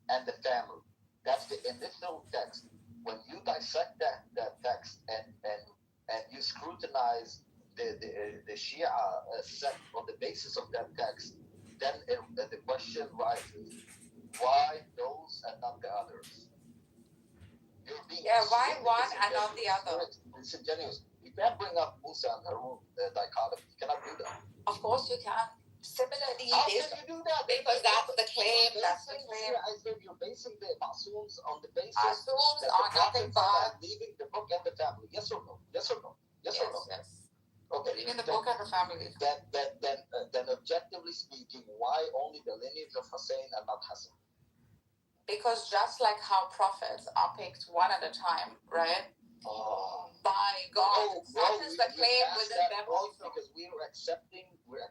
and the family. That's the initial text. When you dissect that text and you scrutinize the Shia sect on the basis of that text, then the question rises: why those and not the others? Why one and not the other? Disingenuous. You can't bring up Musa and Harun dichotomy. You cannot do that. Of course you can. Similarly, how can you do that? Because that's the claim. That's the claim. I said you're basing the masooms on the basis masooms that are nothing but leaving the book and the family. Yes or no? Yes or no? Yes or no? Yes. Okay. Leaving the book and the family. Then objectively speaking, why only the lineage of Hussein and not Hassan? Because just like how prophets are picked one at a time, right? By God, that is the claim within them also. Because we're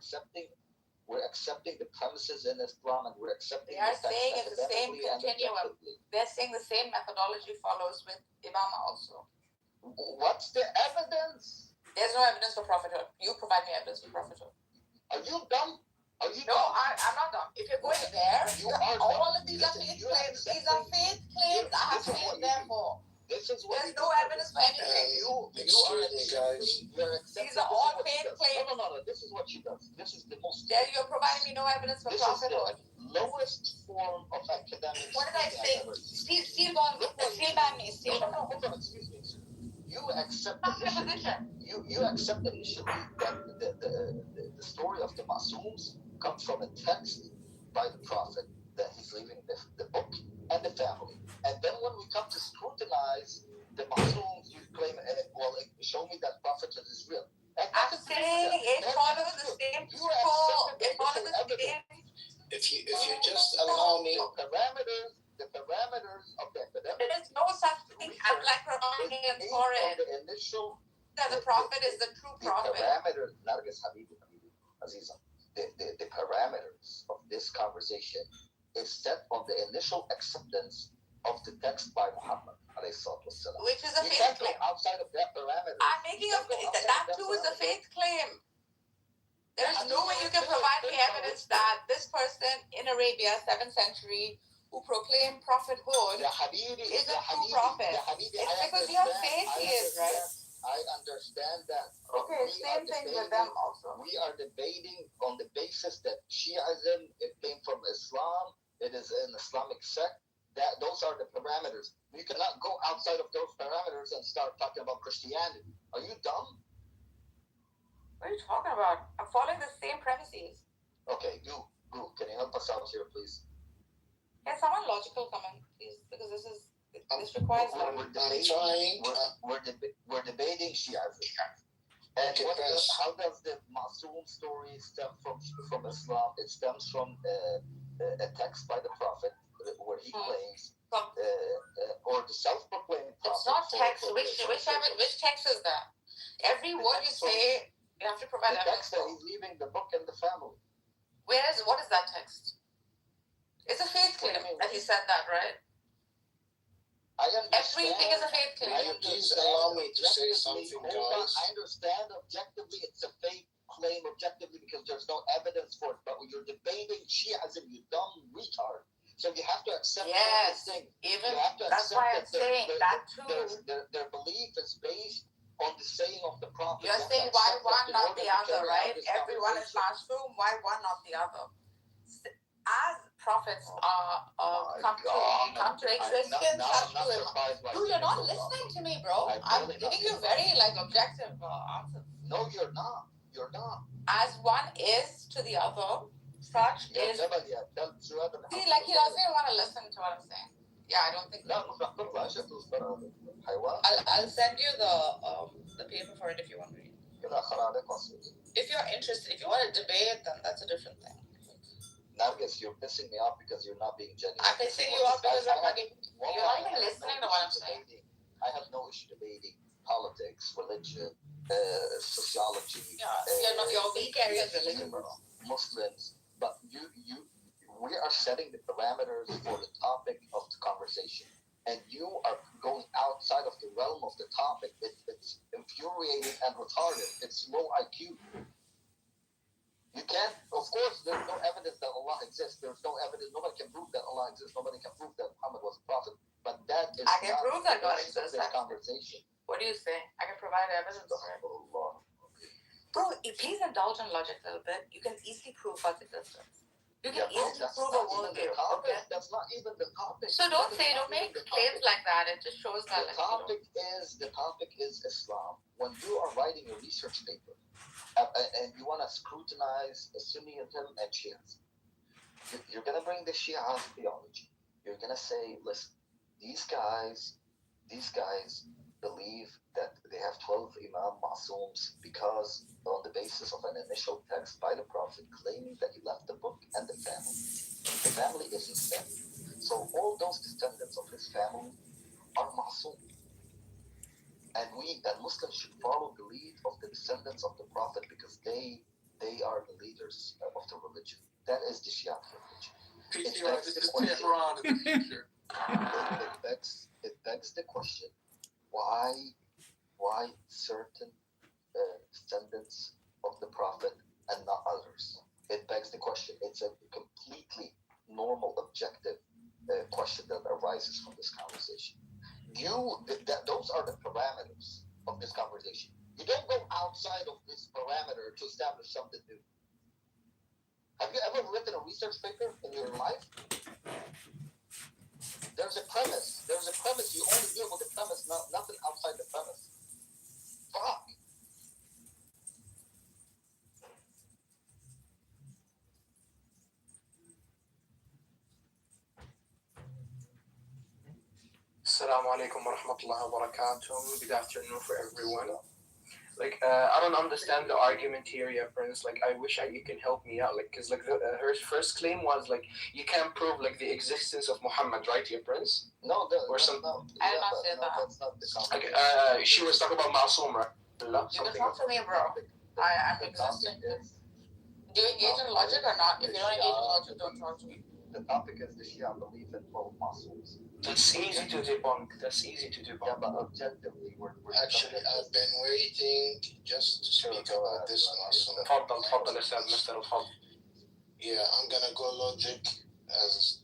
accepting the premises in Islam, and we're accepting. They are saying it's the same continuum. They're saying the same methodology follows with Imam also. What's the evidence? There's no evidence for prophethood. You provide me evidence for prophethood. Are you dumb? No, I'm not dumb. If you're going there, all of these are faith claims. These are faith claims. I have faith therefore. There's no evidence for anything. These are all faith claims. No. This is what she does. This is the most. There you're providing me no evidence for prophethood. Lowest form of academic. What did I say? Steal by me. No, hold on. Excuse me. You accepted initially that the story of the masooms comes from a text by the Prophet that he's leaving the book and the family. And then when we come to scrutinize the Muslims, you claim, show me that Prophet is real. And I'm saying it follows the same principle. It follows the same. If you just allow me the parameters of the academic. There is no such thing as like Quranians for it. The initial that the prophet is the true prophet. The parameters, Nargis Habibi, Aziza, the parameters of this conversation is set on the initial acceptance of the text by Muhammad, which is a you faith can't claim. go outside of that parameter. I'm making that too is a faith claim. There is no way you can provide me evidence that this person in Arabia, 7th century, who proclaimed prophethood, is a true prophet. It's because you have faith he is, right? I understand that. Okay, same thing with them also. We are debating on the basis that Shi'ism, it came from Islam, it is an Islamic sect. Those are the parameters. You cannot go outside of those parameters and start talking about Christianity. Are you dumb? What are you talking about? I'm following the same premises. Okay, Goo, can you help us out here, please? Can someone logical come in, please? Because this requires. We're debating Shi'ism. And how does the Masoom story stem from Islam? It stems from a text by the Prophet where he claims, or the self-proclaimed prophet. It's not text. Which text is that? Every word you say, you have to provide evidence. The text that he's leaving the book and the family. What is that text? It's a faith claim that he said that, right? Everything is a faith claim. Please allow me to say something, guys. I understand objectively it's a faith claim objectively because there's no evidence for it, but when you're debating Shi'ism, you dumb retard. So you have to accept yes, thing. Even that's why I'm saying that too. Their belief is based on the saying of the Prophet. You're saying why one, not the other, right? Everyone is Masoom, why one, not the other? As prophets come to existence, dude, you're not listening to me, bro. I'm giving you very objective answers. No, you're not. You're not. As one is to the other, such is. See, like he doesn't even want to listen to what I'm saying. Yeah, I don't think. I'll send you the paper for it if you want to read. If you're interested, if you want to debate, then that's a different thing. Nargis, you're pissing me off because you're not being genuine. I'm pissing you off because you're not even listening to what I'm saying. I have no issue debating politics, religion, sociology. Yeah, your weak area is religion, bro. Muslims, but we are setting the parameters for the topic of the conversation, and you are going outside of the realm of the topic. It's infuriating and retarded. It's low IQ. You can't, of course, there's no evidence that Allah exists. There's no evidence. Nobody can prove that Allah exists. Nobody can prove that Muhammad was a prophet. But that is I can prove that God exists. This conversation. What do you say? I can provide evidence for it. Bro, please indulge in logic a little bit. You can easily prove God's existence. You can easily prove a worldview. Okay? That's not even the topic. So don't make claims like that. It just shows that. The topic is Islam. When you are writing a research paper, and you want to scrutinize Sunniism and Shiism, you're going to bring the Shia theology. You're going to say, listen, these guys believe that they have 12 Imam Masooms because on the basis of an initial text by the Prophet claiming that he left the book and the family. The family is his family. So all those descendants of his family are Masoom. And Muslims should follow the lead of the descendants of the Prophet because they are the leaders of the religion. That is the Shia religion. It begs the question, why certain descendants of the Prophet and not others? It begs the question. It's a completely normal, objective question that arises from this conversation. Those are the parameters of this conversation. You don't go outside of this parameter to establish something new. Have you ever written a research paper in your life? There's a premise. You only deal with the premise, nothing outside the premise. Fuck. Assalamu alaikum wa rahmatullahi wa barakatuh. Good afternoon for everyone. Like, I don't understand the argument here, yeah, Prince. Like, I wish you can help me out. Like, cause like her first claim was like you can't prove like the existence of Muhammad, right, yeah, Prince? No, or some. no, I did not say that. that's not the Okay, conversation. she was talking about Masoom, right? You can talk to me, bro. I'm existing. Do you engage in logic or not? If you don't engage in logic, don't talk to me. The topic is the Shia belief in 12 Muslims. That's easy to debunk. That's easy to debunk. Yeah, but objectively, we're Actually, I've been waiting just to speak about this Muslim. تفضل أستاذ مستر تفضل. Yeah, I'm gonna go logic as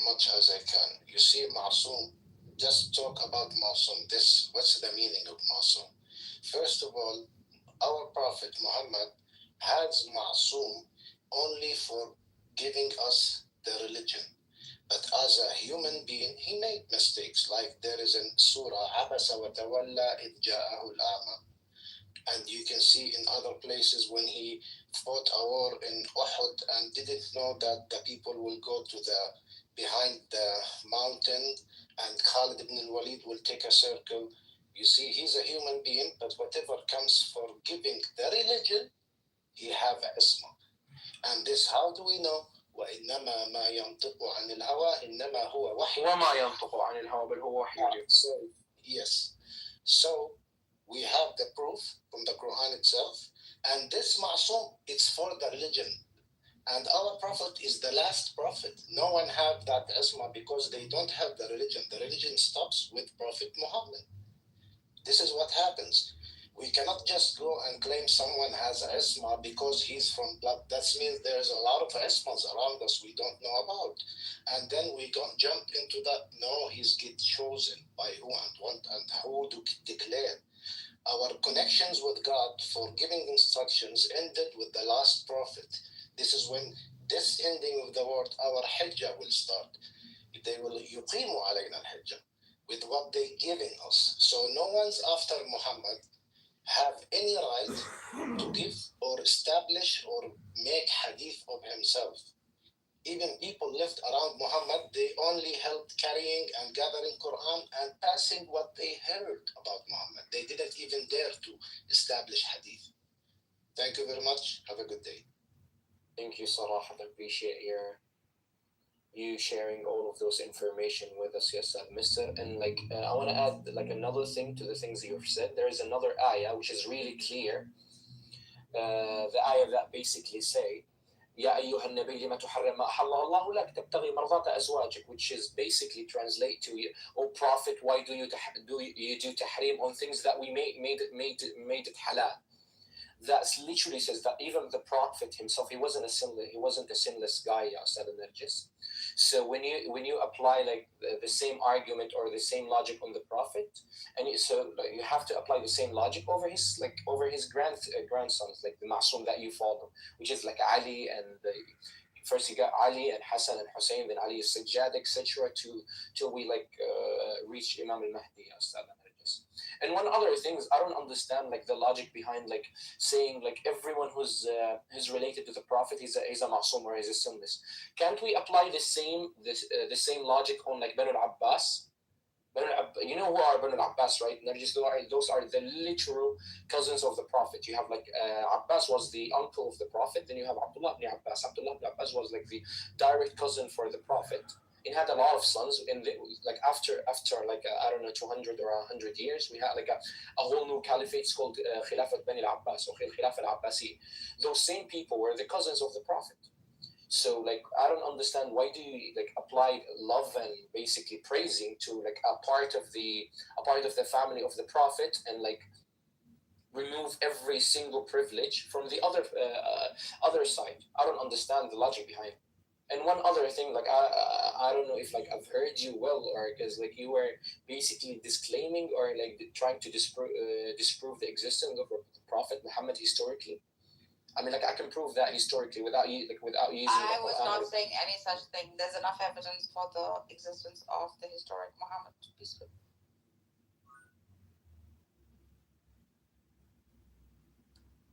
much as I can. You see, Masoom, just talk about Masoom. What's the meaning of Masoom? First of all, our Prophet Muhammad has Masoom only for giving us the religion. But as a human being, he made mistakes. Like there is in Surah, Abasa wa tawalla id ja'ahu al-a'ma. And you can see in other places when he fought a war in Uhud and didn't know that the people will go to behind the mountain and Khalid ibn al-Walid will take a circle. You see, he's a human being, but whatever comes for giving the religion, he have isma. And this, how do we know? وإنما ما ينطق عن الهوى إنما هو وحي وما ينطق عن الهوى بل هو وحي. So, yes. So, we have the proof from the Quran itself. And this Ma'soom, it's for the religion. And our Prophet is the last Prophet. No one have that isma because they don't have the religion. The religion stops with Prophet Muhammad. This is what happens. We cannot just go and claim someone has isma because he's from blood. That means there's a lot of ismas around us we don't know about. And then we don't jump into that. No, he's get chosen by who and what and who to declare. Our connections with God for giving instructions ended with the last prophet. This is when this ending of the word, our hijjah will start. They will yuqimu alayna al-hijjah with what they're giving us. So no one's after Muhammad have any right to give or establish or make hadith of himself. Even people lived around Muhammad, they only helped carrying and gathering Quran and passing what they heard about Muhammad. They didn't even dare to establish hadith. Thank you very much. Have a good day. Thank you, Sarah. I appreciate you sharing all of those information with us, yes, Mister. And like, I want to add like another thing to the things you've said. There is another ayah which is really clear. The ayah that basically say, يا أيها النبي لما تحرم ما أحل الله لك تبتغي مرضات أزواجك, which is basically translate to, "O Prophet, why do you do tahrim on things that we made it halal?" That literally says that even the Prophet himself, he wasn't a sinless guy, Ustad Narjis. So when you apply like the same argument or the same logic on the Prophet, and you have to apply the same logic over his grandsons, like the Ma'soom that you follow, which is like Ali and first you got Ali and Hassan and Hussein, then Ali is Sajjad, etc. till we reach Imam al-Mahdi, Ustad Narjis. And one other thing is I don't understand like the logic behind like saying like everyone who's related to the Prophet he's a Ma'soom or he's a sinless. Can't we apply the same logic on like Banu al-Abbas? You know who are Banu al-Abbas, right? Those are the literal cousins of the Prophet. You have like Abbas was the uncle of the Prophet. Then you have Abdullah ibn Abbas. Abdullah ibn Abbas was like the direct cousin for the Prophet. It had a lot of sons. After like I don't know 200 or 100 years, we had like a whole new caliphate called Khilafat Bani al-Abbas or Khilafat al-Abbasi. Those same people were the cousins of the Prophet. So like I don't understand why do you like apply love and basically praising to like a part of the family of the Prophet and like remove every single privilege from the other side. I don't understand the logic behind it. And one other thing, like I don't know if like I've heard you well or because like you were basically disclaiming or like trying to disprove the existence of the Prophet Muhammad historically. I mean, like I can prove that historically without using. I was not saying any such thing. There's enough evidence for the existence of the historic Muhammad. Peaceful.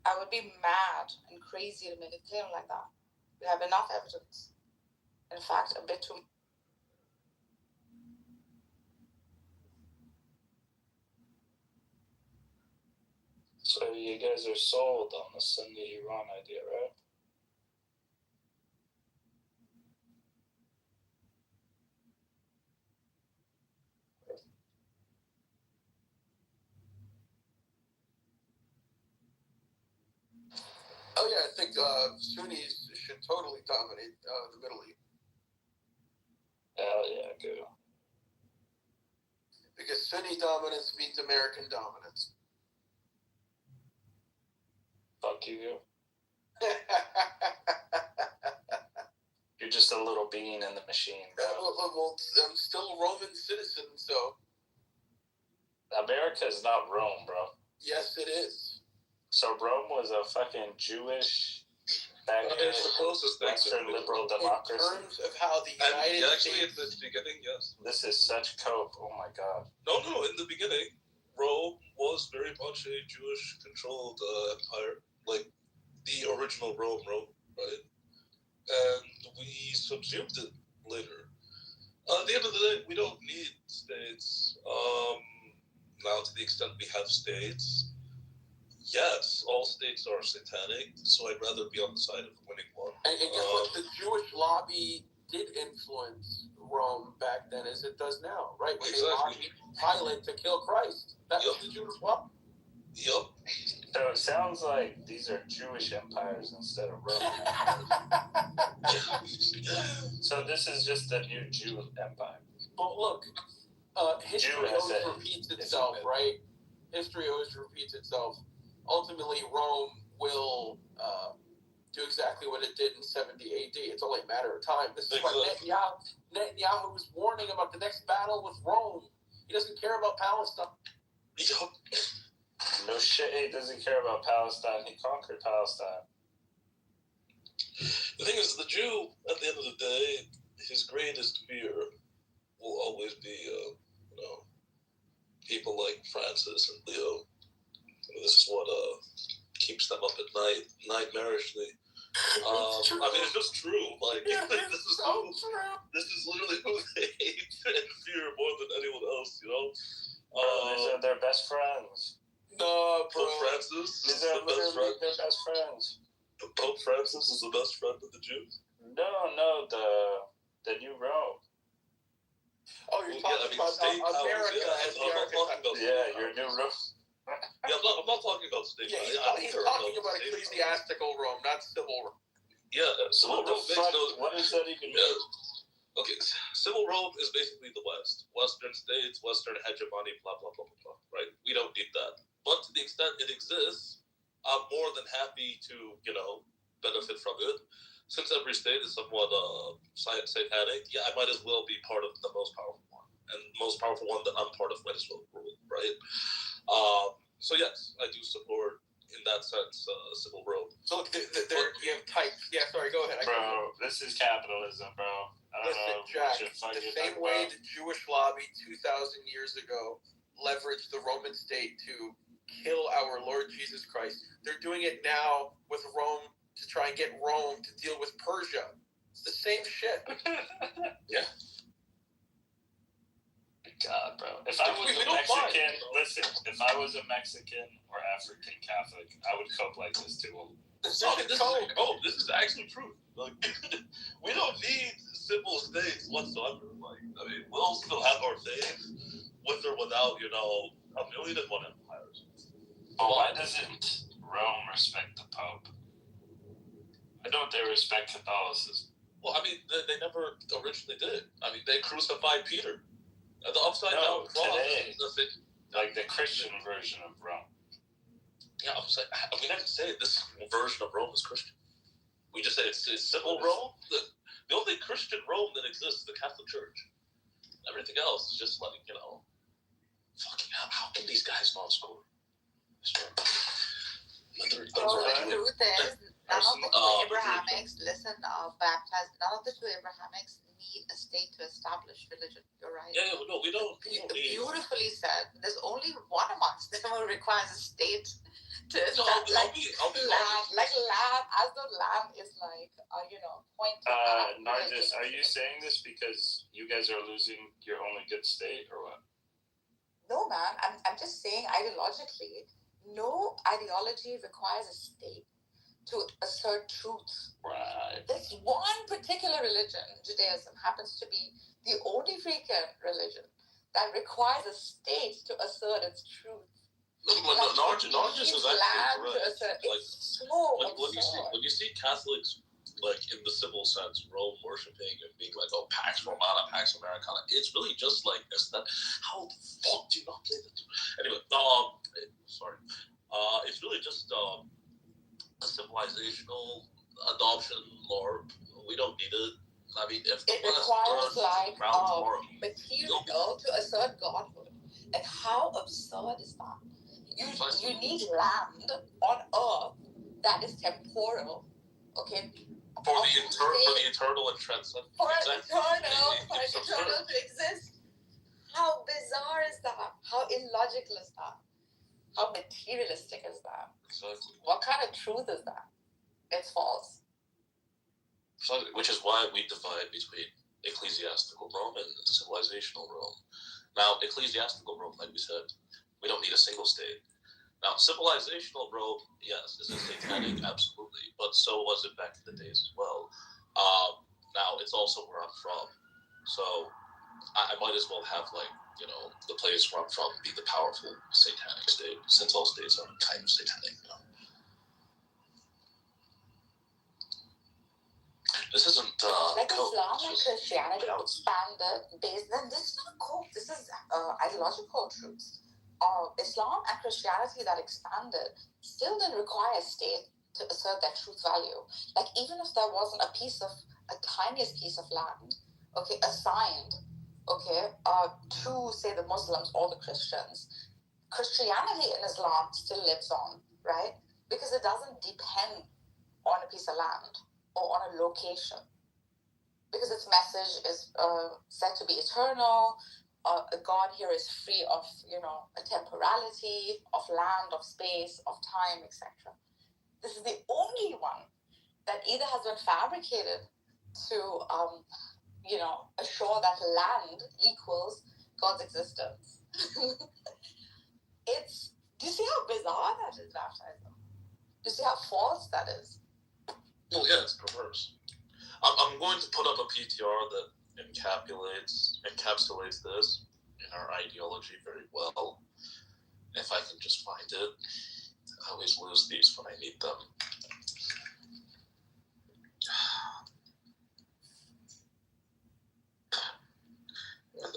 I would be mad and crazy to make a claim like that. We have enough evidence. In fact, a bit too. So you guys are sold on the Sunni Iran idea, right? Oh yeah, I think Sunnis should totally dominate the Middle East. Hell yeah, go. Because Sunni dominance means American dominance. Fuck you. You're just a little bean in the machine, bro. Well, I'm still a Roman citizen, so. America is not Rome, bro. Yes, it is. So Rome was a fucking Jewish, It's the closest thing. Western liberal democracy. In terms of how the United actually, States. at the beginning, yes. This is such cope. Oh my god. No. In the beginning, Rome was very much a Jewish-controlled empire, like the original Rome, right? And we subsumed it later. At the end of the day, we don't need states. Now, to the extent we have states, yes, all states are satanic, so I'd rather be on the side of the winning one. And guess what? The Jewish lobby did influence Rome back then as it does now, right? When they lobbied Pilate to kill Christ. That was the Jewish lobby. Yep. So it sounds like these are Jewish empires instead of Roman. So this is just the new Jew empire. But look, history always repeats itself, right? History always repeats itself. Ultimately, Rome will do exactly what it did in 70 AD. It's only a matter of time. This is why Netanyahu was warning about the next battle with Rome. He doesn't care about Palestine. No shit, he doesn't care about Palestine. He conquered Palestine. The thing is, the Jew, at the end of the day, his greatest fear will always be, people like Francis and Leo. This is what keeps them up at night, nightmarishly. I mean, it's just true. Like, this is so true. This is literally who they hate and fear more than anyone else. These are their best friends. No, bro. Pope Francis These is are the best friend. their best friends. Pope Francis is the best friend of the Jews. No, the new Rome. Oh, you're talking about America. Your new Rome. Yeah, I'm not talking about state. Yeah, he's talking about ecclesiastical Rome, not civil Rome. Yeah, civil Rome makes no. What does that even mean? Okay, civil Rome is basically the West. Western states, Western hegemony, blah, blah, blah, blah, blah, right? We don't need that. But to the extent it exists, I'm more than happy to, benefit from it. Since every state is somewhat satanic, yeah, I might as well be part of the most powerful one. And the most powerful one that I'm part of might as well rule, right? So yes, I do support, in that sense, civil Rome. So look, you have types. Yeah, sorry, go ahead. Bro, this is capitalism, bro. Listen, Jack, the same way the Jewish lobby 2,000 years ago leveraged the Roman state to kill our Lord Jesus Christ, they're doing it now with Rome to try and get Rome to deal with Persia. It's the same shit. Yeah. God, bro. If I was a Mexican, listen, if I was a Mexican or African Catholic, I would cope like this too. This is actually true. Like, we don't need simple states whatsoever. Like, I mean, we'll still have our faith, with or without, a million and one empires. But why doesn't Rome respect the Pope? Why don't they respect Catholicism? Well, I mean, they never originally did. I mean, they crucified Peter. The upside down cross. Today, like the Christian version of Rome. Yeah, we never say this version of Rome is Christian. We just say it's civil Rome. The only Christian Rome that exists is the Catholic Church. Everything else is just like, fucking how can these guys not score? The truth is, none of the two Abrahamics, none of the two Abrahamics need a state to establish religion. You're right. Yeah, no, we don't. Beautifully said. There's only one amongst them who requires a state to establish, like lamb, as though lamb is like, point. Nargis, are you saying this because you guys are losing your only good state, or what? No, man. I'm just saying ideologically, no ideology requires a state to assert truth. Right. This one particular religion, Judaism, happens to be the only freaking religion that requires a state to assert its truth. Nargis is actually correct. Like, so when you see Catholics like in the civil sense, Rome worshiping and being like, oh, Pax Romana, Pax Americana, it's really just like that. How the fuck do you not play that? Anyway, sorry. It's really just a civilizational adoption, or we don't need it. I mean, if it requires like material to assert godhood. Like, how absurd is that? You need land on earth that is temporal, okay? For the eternal and transcendent. For an eternal to exist. How bizarre is that? How illogical is that? How materialistic is that? Exactly. What kind of truth is that? It's false. Which is why we divide between ecclesiastical Rome and civilizational Rome. Now, ecclesiastical Rome, like we said, we don't need a single state. Now, civilizational Rome, yes, is it satanic? Absolutely. But so was it back in the days as well. Now, it's also where I'm from. So I might as well have, like, you know, the place where I'm from be the powerful satanic state, since all states are kind of satanic, you know. This isn't like Islam and Christianity expanded based on this is not cool. This is ideological truths. Islam and Christianity that expanded still didn't require a state to assert their truth value. Like, even if there wasn't a tiniest piece of land, okay, assigned, okay, to say the Muslims or the Christians, Christianity in Islam still lives on, right? Because it doesn't depend on a piece of land or on a location. Because its message is said to be eternal. God here is free of, you know, a temporality, of land, of space, of time, etc. This is the only one that either has been fabricated to, you know, assure that land equals God's existence. Do you see how bizarre that is, baptism? Do you see how false that is? Well, yeah, it's perverse. I'm going to put up a PTR that encapsulates this in our ideology very well. If I can just find it. I always lose these when I need them.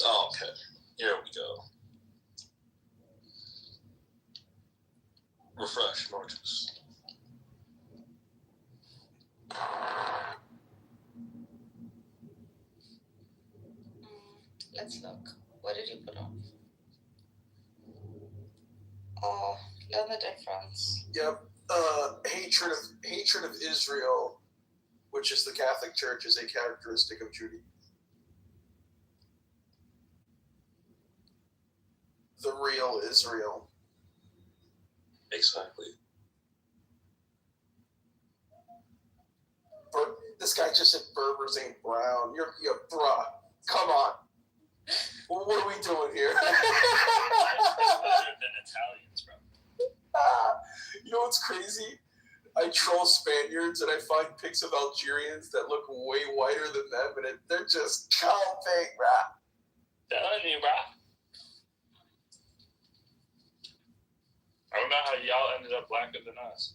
Oh, okay. Here we go. Refresh, Marcus. Let's look. What did you put on? Learn the difference. Yep. Hatred of Israel, which is the Catholic Church, is a characteristic of Judaism. The real Israel. Exactly. This guy just said Berbers ain't brown. You're bruh. Come on. Well, what are we doing here? Better than Italians, bro. You know what's crazy? I troll Spaniards and I find pics of Algerians that look way whiter than them, and they're just chomping, bruh. Telling you, bro. I don't know how y'all ended up blacker than us.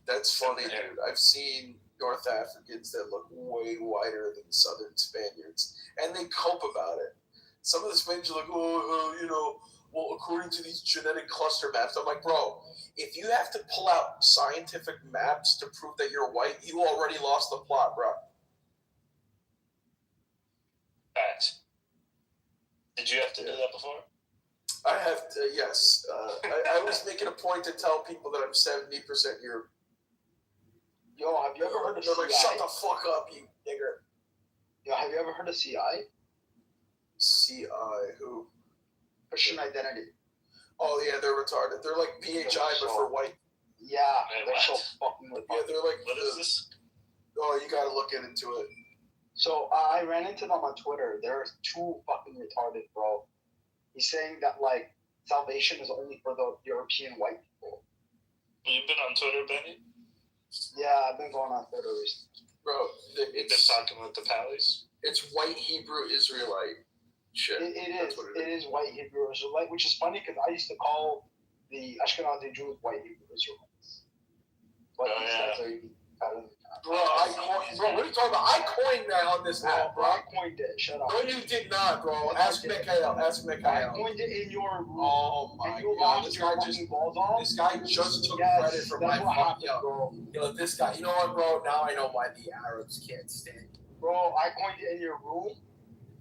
That's funny, dude. I've seen North Africans that look way whiter than Southern Spaniards, and they cope about it. Some of the Spaniards are like, you know, well, according to these genetic cluster maps. I'm like, bro, if you have to pull out scientific maps to prove that you're white, you already lost the plot, bro. Facts. Did you have to do that before? I have to, yes. I was making a point to tell people that I'm 70% Europe. Yo, have you ever heard of CI? They're like, shut the fuck up, you nigger. Yo, have you ever heard of CI? CI, who? Christian Identity. Oh, yeah, they're retarded. They're like PHI, but for white. Yeah, they're so fucking retarded. Yeah, they're like... What is this? Oh, you gotta look into it. So, I ran into them on Twitter. They're too fucking retarded, bro. He's saying that, like, salvation is only for the European white people. You've been on Twitter, Benny? Yeah, I've been going on Twitter recently. Bro, You've been talking with the Pallies? it's white Hebrew Israelite shit. It is white Hebrew Israelite, which is funny because I used to call the Ashkenazi Jews white Hebrew Israelites. But these guys are even better than that. Bro, what are you talking about? I coined that on this app, bro. I coined it. Shut up. No, you did not, bro. Ask Mikhail. I coined it in your room. Oh my god, this guy just took credit for my fucking yo, this guy. You know what, bro? Now I know why the Arabs can't stand you. Bro, I coined it in your room,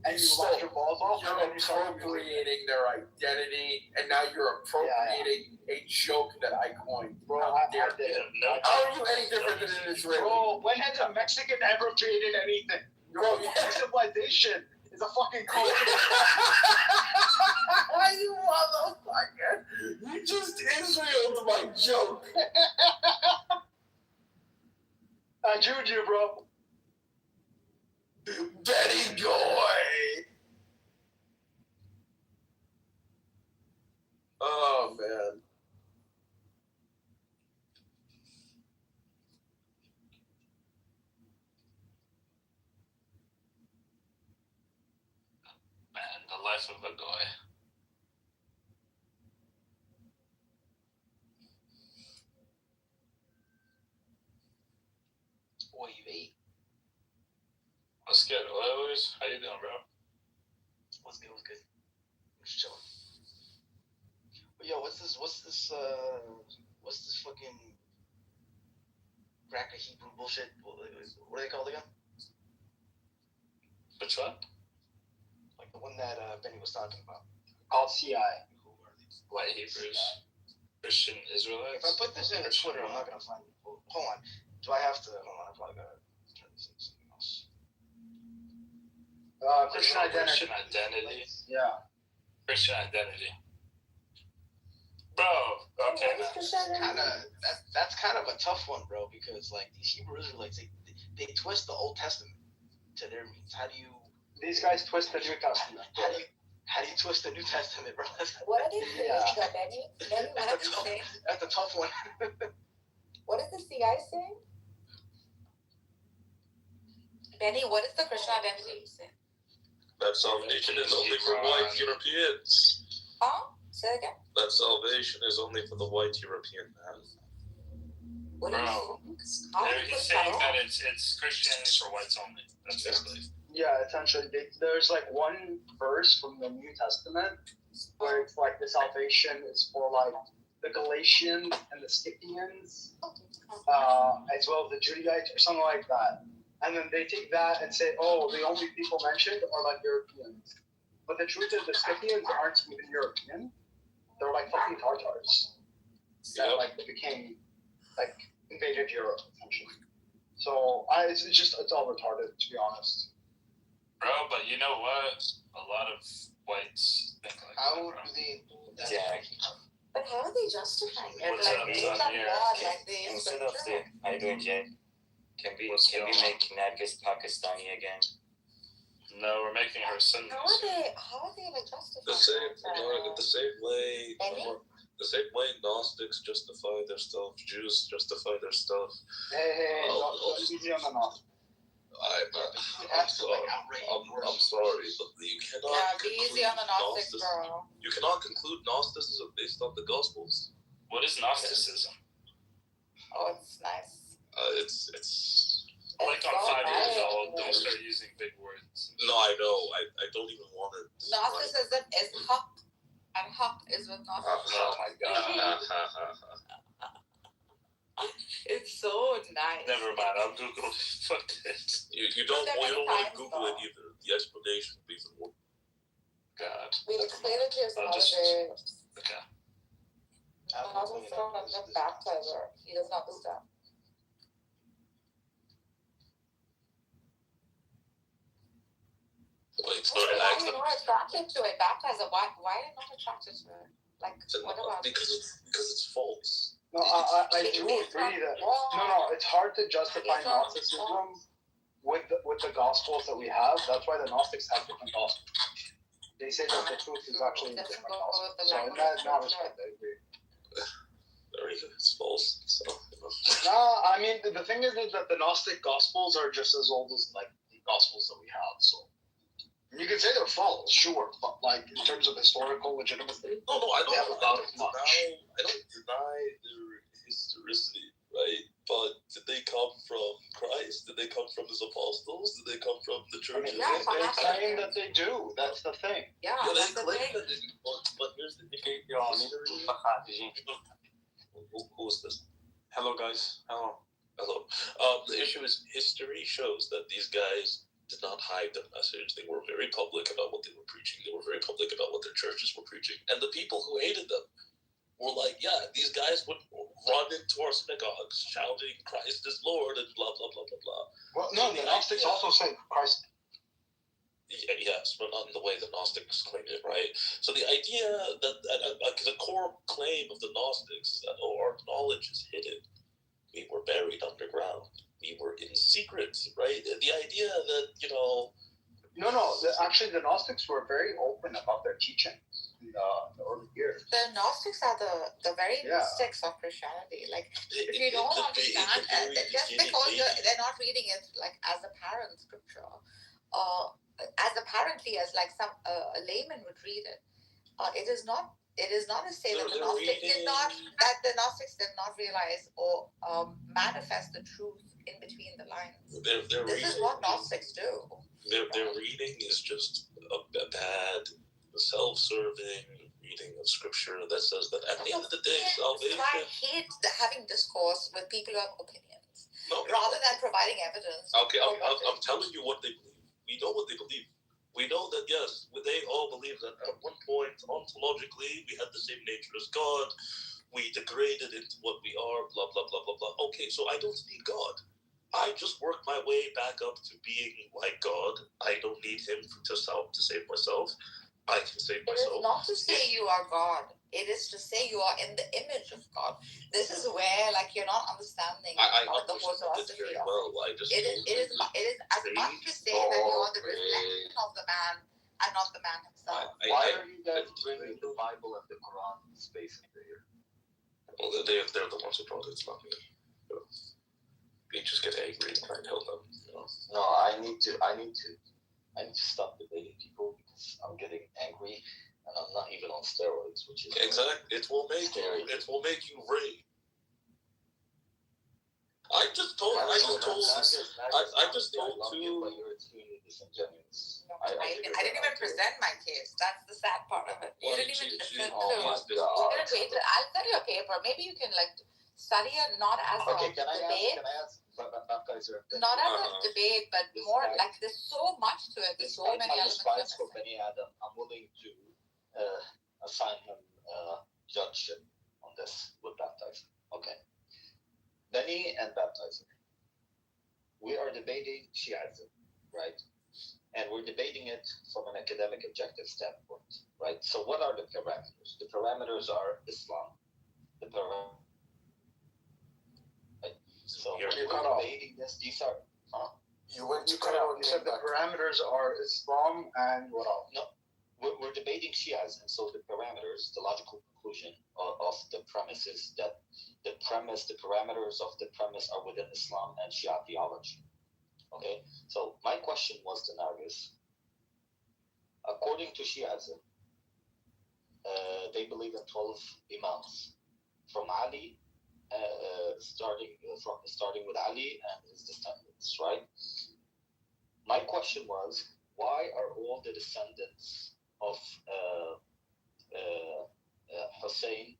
and you lost your balls off. You're appropriating their identity, and now you're appropriating a joke that I coined. Bro, how are you any different than an Israeli? Bro, when has a Mexican ever created anything? Bro, civilization is a fucking culture. You motherfucker! You just Israeled my joke. I jewed you, bro. Betty Goy. Oh man. Man, the life of a guy. What you ate? What's good? Oilers? How you doing, bro? What's good? I'm just chilling. But yo, what's this fucking cracker Hebrew bullshit? What are they called again? Which one? Like the one that Benny was talking about. Called CI. White Hebrews. Christian Israelites. If I put this in Twitter, I'm not gonna find it. Hold on. Do I have to? Hold on. I probably gotta turn this into something else. Christian identity. Yeah. Christian identity. Bro, okay. That's kind of a tough one, bro, because like these Hebrew Israelites, they twist the Old Testament to their means. How do you? These guys twist the New Testament. How do you twist the New Testament, bro? What are they saying, Benny? Benny, what are they saying? That's a tough one. What is the CI saying? Benny, what is the Christian identity saying? That salvation is only for white Europeans. Huh? Say it again. That salvation is only for the white European man. What Bro, he's saying that it's Christianity for whites only. That's basically. Yeah, essentially, there's like one verse from the New Testament where it's like the salvation is for like the Galatians and the Scythians, as well as the Judahites or something like that. And then they take that and say, oh, the only people mentioned are like Europeans. But the truth is the Scythians aren't even European. They're like fucking Tartars that like became like invaded Europe essentially. So it's all retarded, to be honest. Bro, but you know what? A lot of whites think like how that, do they? But how are they justifying it? What's Like up, they son? love Yeah. God, like they Instead of the, how you doing, Jay? Can we make Nargis Pakistani again? No, we're making her Sunnis. How are they like justifying The same way Gnostics justify their stuff, Jews justify their stuff. Hey, easy on the mouth. I'm sorry, but you cannot. Yeah, be easy on the Gnostics, bro. You cannot conclude Gnosticism based on the Gospels. What is Gnosticism? Oh, it's nice. It's like I'm 5 years old. Don't start using big words. No, I know. I don't even want it. Gnosticism is haq, and haq is with Gnosticism. Oh my god. It's so nice. Never mind. I'll Google it. Fuck this. You don't want to Google it either. The explanation will be even more. God. We'll explain it to you some other day. Okay. Husband from the baptizer. He doesn't understand. Like, Why are you not attracted to it? Baptizer. Why are you not attracted to it? Like, what about it? Because it's false. No, I do agree that it's hard to justify Gnosticism with the Gospels that we have. That's why the Gnostics have different Gospels. they say that the truth is actually in a different gospel. the So in that respect, I agree. Very good. It's false. So, No, I mean the thing is that the Gnostic Gospels are just as old as like the Gospels that we have. So you can say they're false, sure, but like in terms of historical legitimacy, no, I they have about as much. I don't deny their historicity, right? But did they come from Christ? Did they come from his apostles? Did they come from the churches? They claim that they do. That's the thing. Yeah, they claim that they do. But here's the thing. Who is this? Hello, guys. Hello. The issue is history shows that these guys did not hide their message. They were very public about what they were preaching. They were very public about what their churches were preaching. And the people who hated them were like, yeah, these guys would run into our synagogues shouting, Christ is Lord, and blah, blah, blah, blah, blah. Well, no, the Gnostics also say Christ. Yes, but not in the way the Gnostics claim it, right? So the idea that the core claim of the Gnostics is that, our knowledge is hidden. We were buried underground. We were in secret, right? The idea that, Actually, the Gnostics were very open about their teachings in the early years. The Gnostics are the very mystics of Christianity. Like, if you don't understand, just because they're not reading it like as apparent scripture, as apparently as like some a layman would read it, it is not to say that the Gnostics did not realize or manifest the truth in between the lines. This is what Gnostics do. Their reading is just a bad, self-serving reading of scripture that says that at the end of the day, salvation. I hate having discourse with people who have opinions, rather than providing evidence. Okay, I'm telling you what they believe. We know what they believe. We know that, yes, they all believe that at one point, ontologically, we had the same nature as God. We degraded into what we are, blah, blah, blah, blah, blah. Okay, so I don't need God. I just worked my way back up to being like God. I don't need him to save myself. I can save myself. It is not to say you are God. It is to say you are in the image of God. This is where, like, you're not understanding the whole philosophy of it. It is as much to say that you are the reflection of the man and not the man himself. Why are you guys bringing the Bible and the Quran in space into here? Well, they're the ones who brought it. It's not me. You just get angry and try and help them. No, I need to stop debating people because I'm getting angry and I'm not even on steroids, which is exactly. It will make you rage. I just told you. But you're extremely disingenuous. I didn't even present my case. That's the sad part of it. You didn't even listen to. I'll send you a paper. Maybe you can like study it not as a debate. Can I ask not as a debate, but more like there's so much to it. There's so many elements. Despite for Bani Adam, I'm willing to assign him judgeship on this with baptizing. Okay. Bani and baptizing. We are debating Shiism, right? And we're debating it from an academic objective standpoint, right? So what are the parameters? The parameters are Islam. So when we're debating this, these are... You cut out. You said the parameters are Islam and what else? No. We're debating Shiism, so the parameters, the logical conclusion of the premise is that the parameters of the premise are within Islam and Shia theology. Okay? So my question was to Nargis, according to Shiism, they believe in 12 imams, from Ali, starting with Ali and his descendants, right? My question was, why are all the descendants of Hussein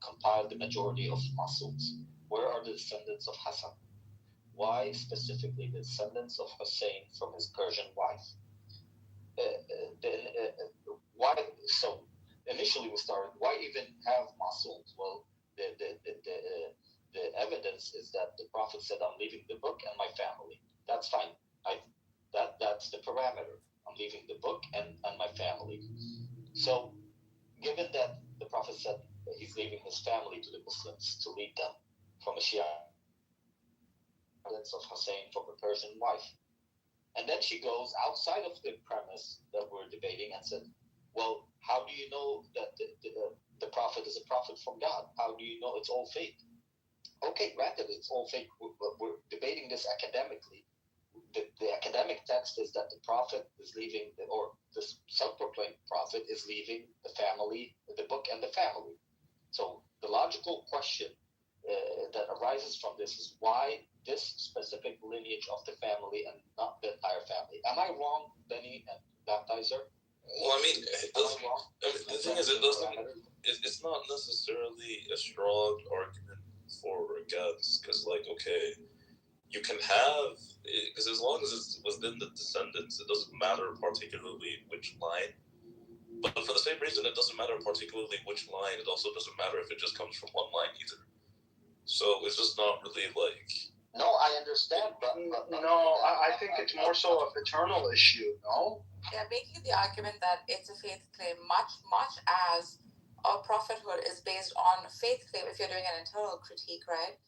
compiled the majority of Muslims? Where are the descendants of Hassan? Why specifically the descendants of Hussein from his Persian wife? Why? So initially we started, why even have Muslims? Well, the evidence is that the Prophet said, I'm leaving the book and my family. That's fine. That's the parameter. I'm leaving the book and my family. So given that the Prophet said that he's leaving his family to the Muslims to lead them from a Shia of Hussein from a Persian wife, And then she goes outside of the premise that we're debating and said, well, how do you know that the prophet is a prophet from God? How do you know it's all fake? Okay, granted, it's all fake. We're debating this academically. The academic text is that the prophet is leaving, or the self-proclaimed prophet is leaving the family, the book and the family. So the logical question that arises from this is why this specific lineage of the family and not the entire family? Am I wrong, Benny and Baptizer? Well, I mean, the thing is, it's not necessarily a strong argument for or against, because, like, okay, you can have, because as long as it's within the descendants, it doesn't matter particularly which line. But for the same reason, it doesn't matter particularly which line. It also doesn't matter if it just comes from one line either. So it's just not really like. No, I understand, but no, I think it's more so a paternal issue. No. They're making the argument that it's a faith claim, much as a prophethood is based on faith claim. If you're doing an internal critique, right?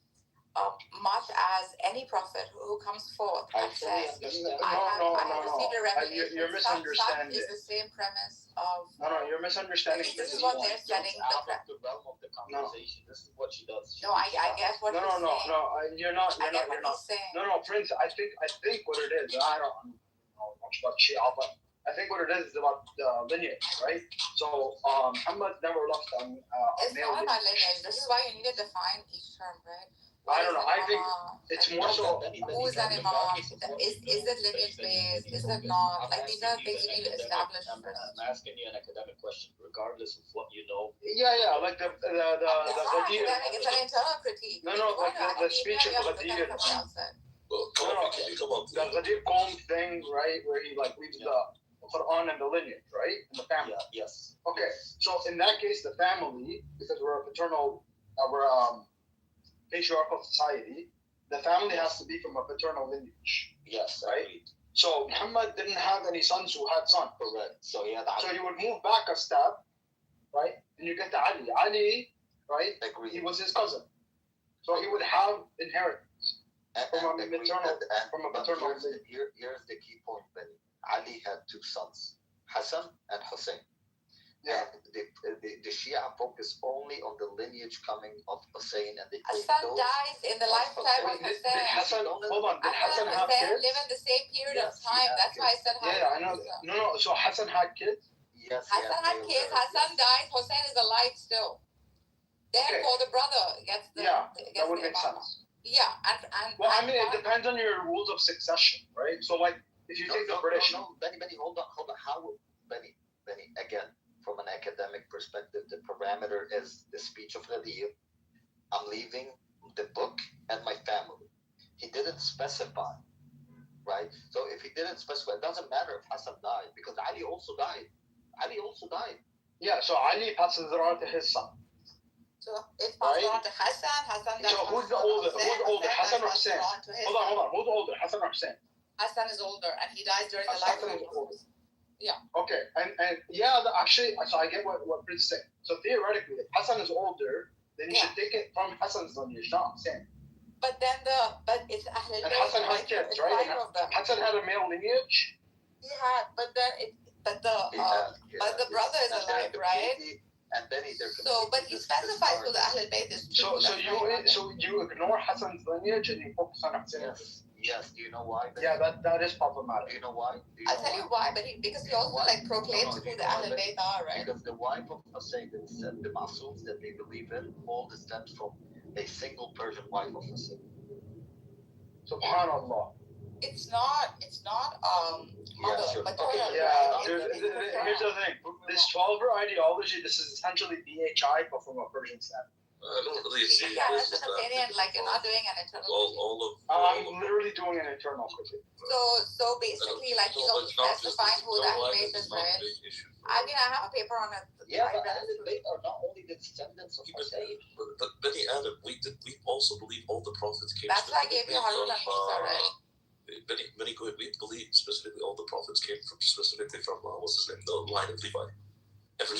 Much as any prophet who comes forth and says, I have received a revelation. You're misunderstanding. Is the same premise of. No, you're misunderstanding. This is what they're setting out of the realm of the conversation. No. This is what she does. No, I guess what you're saying. No, you're not. I get what he's saying. No, Prince. I think what it is. I don't know much about Shia, but I think what it is about the lineage, right? So Muhammad never left on it's not about lineage. This is why you need to define each term, right? I don't know. I think it's more so. Who is an imam? Is it lineage based? Is it not? Like these are things you need to establish first. I'm asking you an academic question, regardless of what you know. Yeah, like the it's not academic. It's an internal critique. No, like the speech of Ghadir. The Ghadir Qom thing, right, where he like reads the Quran and the lineage, right, and the family. Yeah, yes. Okay, so in that case, the family, because we're a paternal, patriarchal society, the family has to be from a paternal lineage. Yes, right. So Muhammad didn't have any sons who had sons. Correct. So he would move back a step, right, and you get to Ali. Ali, right? Agreed. He was his cousin, so he would have inheritance from a paternal lineage. Here's the key point, Benny. Ali had two sons, Hassan and Hussein. Yeah. The Shia focus only on the lineage coming of Hussein, and they Hassan dies in the lifetime of Hussein. Hold on, did Hassan have kids? live in the same period of time. That's why I said Hassan. Yeah, I know. No. So Hassan had kids. Yes. Hassan had kids. Hassan dies. Hussein is alive still. Therefore, the brother gets the. That would make sense. Yeah, and. Well, I mean, it depends on your rules of succession, right? So, like, if you take the British. Benny, hold on. How would Benny, again? From an academic perspective, the parameter is the speech of Ghadir. I'm leaving the book and my family. He didn't specify, right? So if he didn't specify, it doesn't matter if Hassan died, because Ali also died. Yeah, so Ali passes it on to his son. So it's passed on to Hassan. Hassan dies. So who's the older? Hassan or Hussein? Hold on. Who's older, Hassan or Hussein? Hassan is older, and he dies during the lifetime of Hussein. Yeah. Okay, and actually, so I get what Prince said. So theoretically, if Hassan is older, then you should take it from Hassan's lineage, not Hussein. But it's Ahlul And Hassan had kids, right? Hassan had a male lineage. He had, but the brother is alive, right? And then but he specifies who the Ahlul Bayt is. So you ignore Hassan's lineage and you focus on Hussein. Yes. Do you know why? Yeah, that is problematic. Do you know why? I'll tell you why, because he also proclaims who the Ahlul Bayt are, right? Because the wife of Hussein, the Masums that they believe in, all stems from a single Persian wife of Hussein. Subhanallah. It's not mother, paternal. Yeah, here's the thing. This 12er ideology, this is essentially BHI, but from a Persian standpoint. I don't really see. Yeah, that's an opinion. Like you're not doing an internal. I'm literally doing an internal critique. So basically, like he's also specifying who the Ahlul Bayt is, right? I mean, I have a paper on it. Yeah, but Ahlul Bayt are not only the descendants of Hussein. But Benny Adam, we also believe all the prophets came. That's why I gave you Harun and Musa, right? Benny, we believe specifically all the prophets came specifically from what's his name, the line of Levi.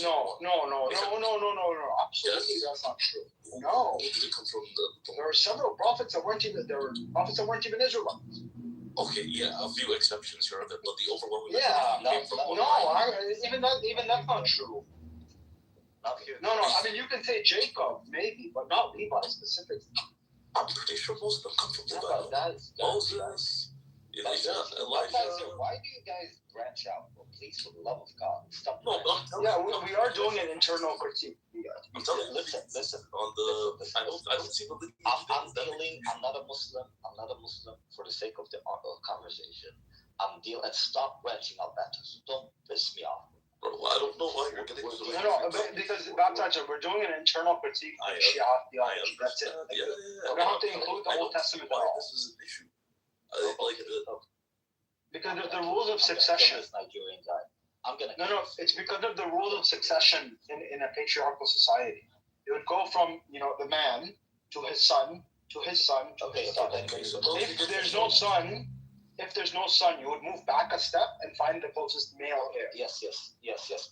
No. Absolutely, that's not true. No. Did it come from there were several prophets that weren't even Israelites. Okay, yeah, a few exceptions here, but the overwhelming Yeah, majority came from one no, line. even that's not true. No, I mean, you can say Jacob, maybe, but not Levi specifically. I'm pretty sure most of them come from Levi. Moses, Elijah. Why do you guys branch out? Well, please, for the love of God, stop. No, Yeah, we are doing an internal critique. I'm telling you, Listen. On the, I don't see the lineage. I'm not a Muslim. For the sake of the conversation. And stop branching out matters. Don't piss me off. Bro, I don't know why you're getting to the No, because baptizer, we're doing an internal critique of Shia theology. That's it. We don't have to include the Old Testament at all. This is an issue. Because of the rules of succession. Nigerian guy. No, it's because of the rules of succession in a patriarchal society. It would go from the man to his son to his son to his son. If there's no son, you would move back a step and find the closest male heir. Yes.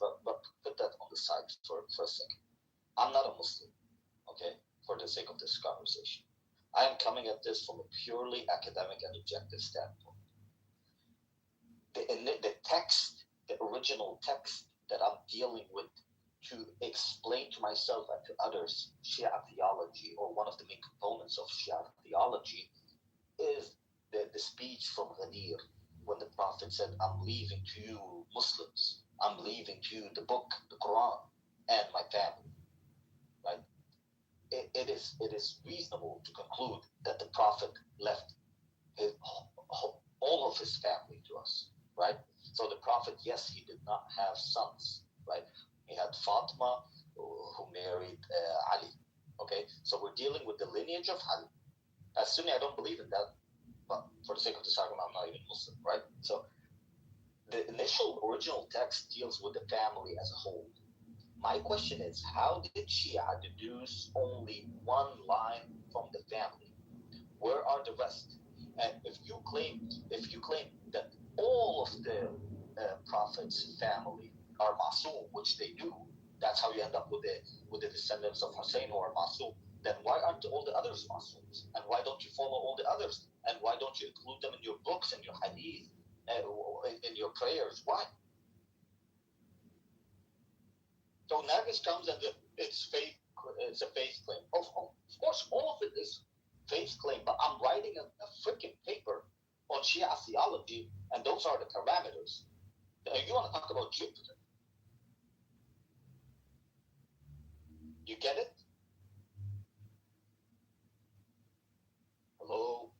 But put that on the side for a second. I'm not a Muslim, okay? For the sake of this conversation, I am coming at this from a purely academic and objective standpoint. The text, the original text that I'm dealing with to explain to myself and to others Shia theology, or one of the main components of Shia theology, is the speech from Ghadir when the Prophet said, I'm leaving to you Muslims, I'm leaving to you the book, the Quran, and my family. Right? It is reasonable to conclude that the Prophet left all of his family to us. Right? So the Prophet, yes, he did not have sons. Right? He had Fatima, who married Ali. Okay? So we're dealing with the lineage of Ali. As Sunni, I don't believe in that. But for the sake of this argument, I'm not even Muslim, right? So the initial original text deals with the family as a whole. My question is, how did Shia deduce only one line from the family? Where are the rest? And if you claim that all of the Prophet's family are Masoom, which they do, that's how you end up with the descendants of Hussein who are Masoom. Then why aren't all the others Masooms? And why don't you follow all the others? And why don't you include them in your books and your hadith, in your prayers? Why? So Nagus comes and it's faith. It's a faith claim. Of course, all of it is faith claim. But I'm writing a freaking paper on Shia theology, and those are the parameters. You want to talk about Jupiter? You get it? Hello.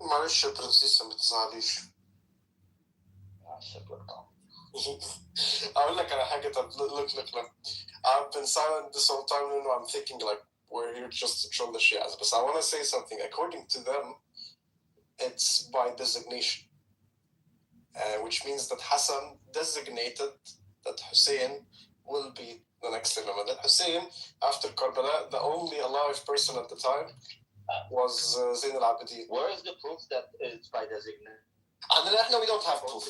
معلش يا برنسيسة ما تزعليش. أقول لك على حاجة. طب look. I've been silent this whole time and I'm thinking like we're here just to troll the Shias. But I want to say something. According to them, it's by designation, which means that Hassan designated that Hussein will be the next Imam. And that Hussein, after Karbala, the only alive person at the time was Zain al-Abidin. Where is the proof that it's by designation? We don't have proof.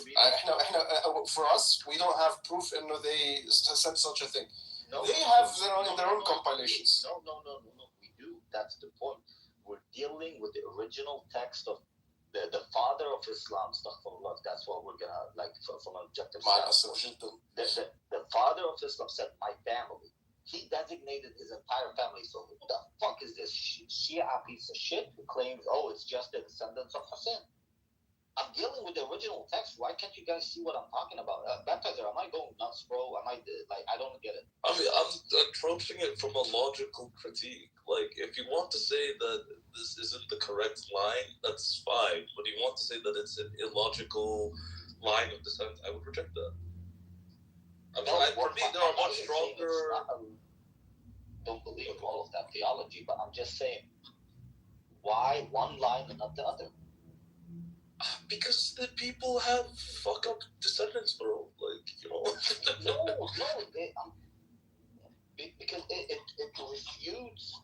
For us, we don't have proof in they said such a thing. No, they have their own compilations. No. We do. That's the point. We're dealing with the original text of the father of Islam. That's what we're gonna from an objective standpoint. The father of Islam said, "My family." He designated his entire family. So who the fuck is this Shia piece of shit who claims, it's just the descendants of Hussein? I'm dealing with the original text. Why can't you guys see what I'm talking about? Baptizer, am I going nuts, bro? Am I I don't get it. I mean, I'm approaching it from a logical critique. Like, if you want to say that this isn't the correct line, that's fine. But if you want to say that it's an illogical line of descent, I would reject that. For me, there are much stronger. Don't believe all of that theology, but I'm just saying, why one line and not the other? Because the people have fuck up descendants, bro. No, because it refutes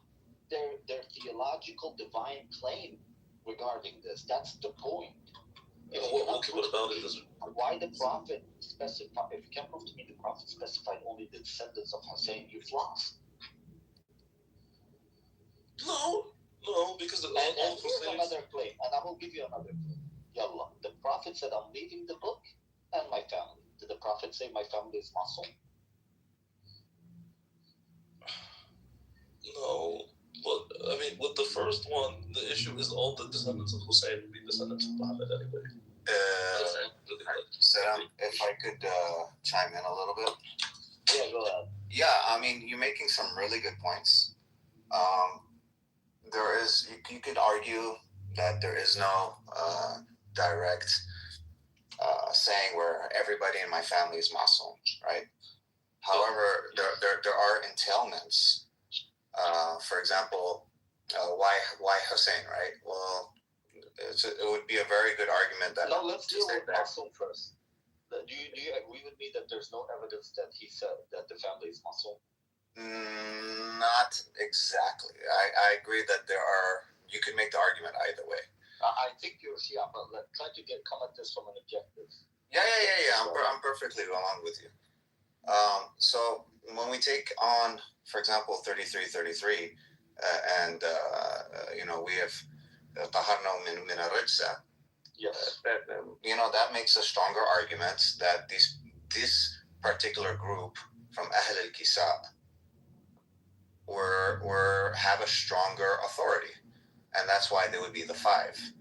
their theological divine claim regarding this. That's the point. What about it? Why the Prophet specified? If you can't prove to me the Prophet specified only the descendants of Hussein, you've lost. No, because here's another claim. give you another clue. Yallah. The Prophet said, I'm leaving the book and my family. Did the Prophet say my family is Muslim? No. But, I mean, with the first one, the issue is all the descendants of Hussein will be descendants of Muhammad anyway. Sam, if I could chime in a little bit. Yeah, go ahead. Yeah, I mean, you're making some really good points. There is, you could argue that there is no direct saying where everybody in my family is Muslim, right? However, there are entailments. For example, why Hussein, right? Well, it would be a very good argument that. No, let's deal with Muslim first. Do you agree with me that there's no evidence that he said that the family is Muslim? Not exactly. I agree that there are. You could make the argument either way. I think you're Shia, but try to come at this from an objective. Yeah. I'm perfectly along with you. So when we take on, for example, 33:33, and we have taharna min al-rijsa. Yes. That makes a stronger argument that this particular group from Ahl al-Kisab have a stronger authority, and that's why they would be the 5,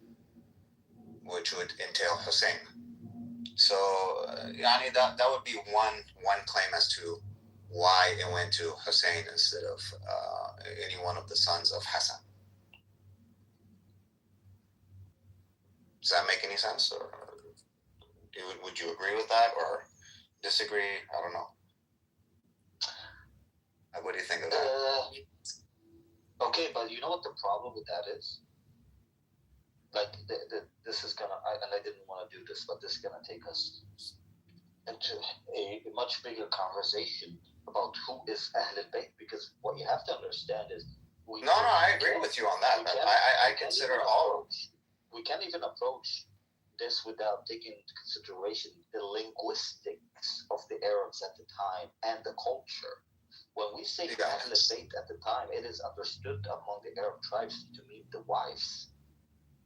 which would entail Hussein. So, that would be one claim as to why it went to Hussein instead of any one of the sons of Hassan. Does that make any sense, or would you agree with that, or disagree? I don't know. What do you think of that? Okay, but you know what the problem with that is? Like, this is gonna, and I didn't want to do this, but this is gonna take us into a much bigger conversation about who is Ahl al-Bayt, because what you have to understand is I agree with you on that. I consider all. We can't even approach this without taking into consideration the linguistics of the Arabs at the time and the culture. When we say Ahl al-Bayt at the time, it is understood among the Arab tribes to mean the wives.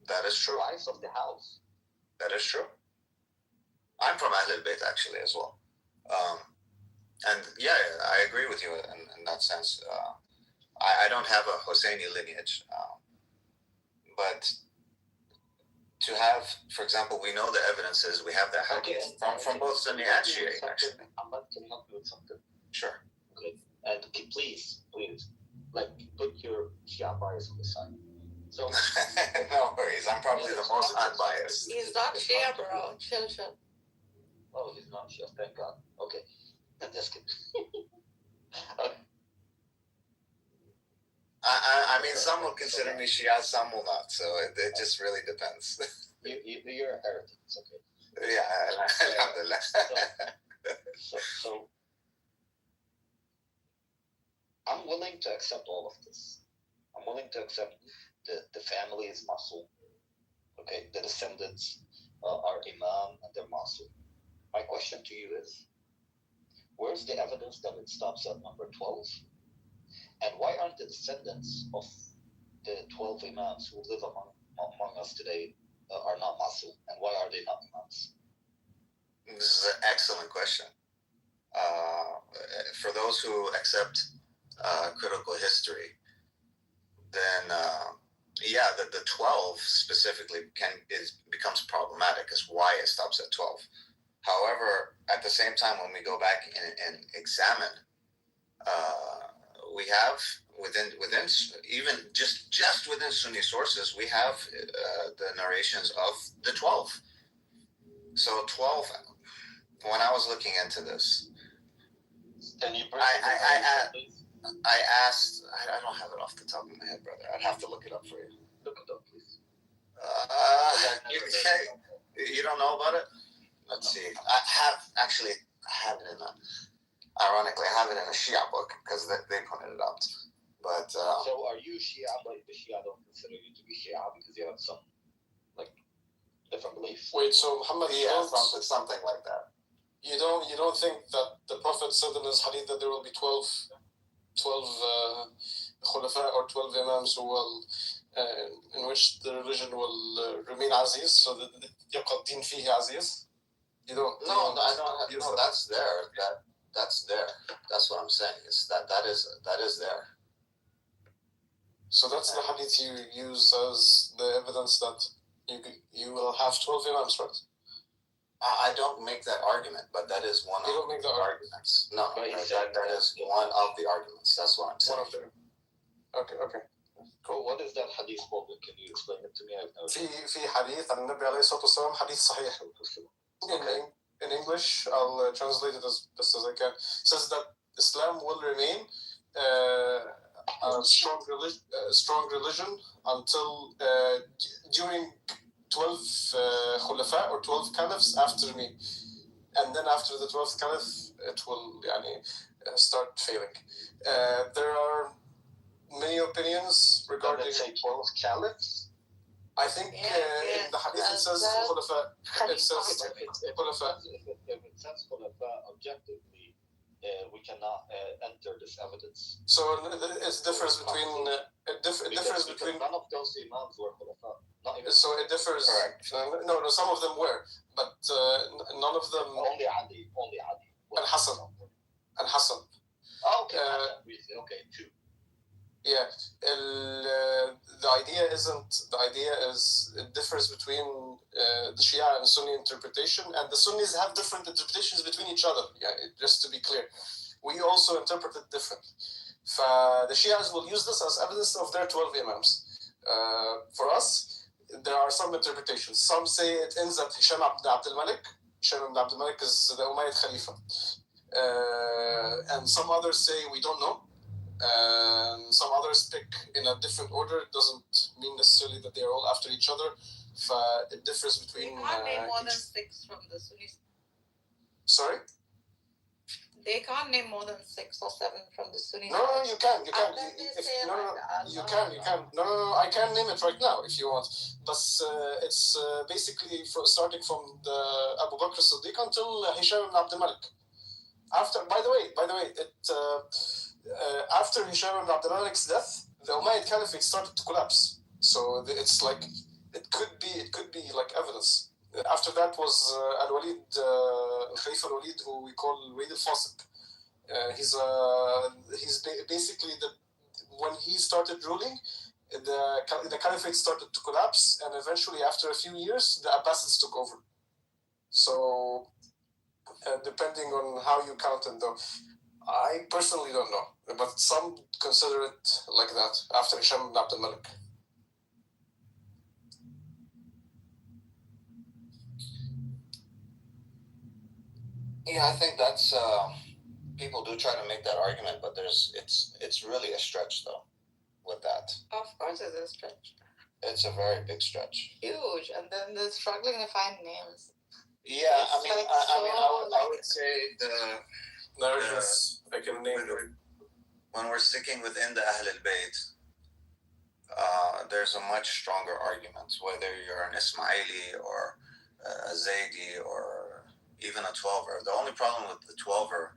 That is true. The wives of the house. That is true. I'm from Ahl al-Bayt actually as well. And yeah, I agree with you in that sense. I don't have a Hosseini lineage, but to have, for example, we know the evidences, we have the hadith from both Sunni and Shia, actually. Ahmad, can you help me with something? Sure. Okay. And please, like, put your Shia bias on the side. So, no worries, I'm probably the most unbiased. He's not Shia, bro. Chill. Oh, he's not Shia, thank God. Okay. I'm just kidding. Okay. I mean, some will consider me Shia, some will not. So it just really depends. You're a heretic. It's okay. Yeah, alhamdulillah. So I'm willing to accept all of this. I'm willing to accept the family is Muslim. Okay, the descendants are Imam and they're Muslim. My question to you is, where's the evidence that it stops at number 12? And why aren't the descendants of the 12 Imams who live among us today are not Muslim? And why are they not Imams? This is an excellent question. For those who accept critical history, then the 12 specifically becomes problematic as why it stops at 12. However, at the same time, when we go back and examine, we have within even just within Sunni sources, we have the narrations of the 12. So 12. When I was looking into this, can you I asked. I don't have it off the top of my head, brother. I'd have to look it up for you. Look it up, please. You don't know about it? Let's see. I have it in a. Ironically, I have it in a Shia book because they pointed it out. But so are you Shia, but the Shia don't consider you to be Shia because you have some different beliefs? Wait, so Muhammad, something like that. You don't think that the Prophet said in his hadith that there will be 12 khulafa or 12 imams who will in which the religion will remain aziz, so that يبقى الدين فيه aziz. You don't. No, I don't. No, that's there. That's there. That's what I'm saying. It's that is there. So that's the hadith you use as the evidence that you will have 12 imams, right? I don't make that argument, but that is one of the arguments. No, that is one of the arguments. That's what I'm saying. One of them. Okay. Cool. What is that hadith called? Can you explain it to me? I've never. في حديث عن النبي عليه الصلاة والسلام حديث صحيح. In English, I'll translate it as best as I can. It says that Islam will remain a strong religion until during 12 khulafa or 12 caliphs after me, and then after the 12th caliph it will start failing. There are many opinions regarding. Let's say 12 caliphs. I think in the hadith it says khulafa. It says khulafa. If it says khulafa objectively, we cannot enter this evidence. So it differs between none of those imams were khulafa. So it differs. Correct. No, some of them were, but none of them. Only Ali. And Hassan. Okay, two. Yeah, the idea is it differs between the Shia and Sunni interpretation, and the Sunnis have different interpretations between each other. Yeah, just to be clear, we also interpret it differently. The Shias will use this as evidence of their 12 imams. For us, there are some interpretations. Some say it ends at Hisham ibn Abdul Malik. Hisham ibn Abdul Malik is the Umayyad Khalifa, and some others say we don't know. Some others pick in a different order. It doesn't mean necessarily that they are all after each other. It differs between. They can't name more than 6 from the Sunnis. Sorry? They can't name more than 6 or 7 from the Sunnis. No, you can. You can. No, I can name it right now if you want. But it's basically starting from the Abu Bakr Siddiq until Hisham ibn Abdul Malik. By the way, after Hisham ibn Abdul Malik's death, the Umayyad Caliphate started to collapse. So it's like it could be like evidence. After that was Al-Walid, Khalifa Al-Walid, who we call Walid al-Fasiq. He's basically when he started ruling, the Caliphate started to collapse, and eventually, after a few years, the Abbasids took over. So, depending on how you count it, though, I personally don't know, but some consider it like that after Hisham ibn Abdul Malik. Yeah, I think that's people do try to make that argument, but it's really a stretch though with that. Of course, it's a stretch. It's a very big stretch. Huge, and then they're struggling to find names. Yeah, I would say I can name them. When we're sticking within the Ahl al-Bayt, there's a much stronger argument, whether you're an Ismaili or a Zaydi or even a 12er. The only problem with the 12er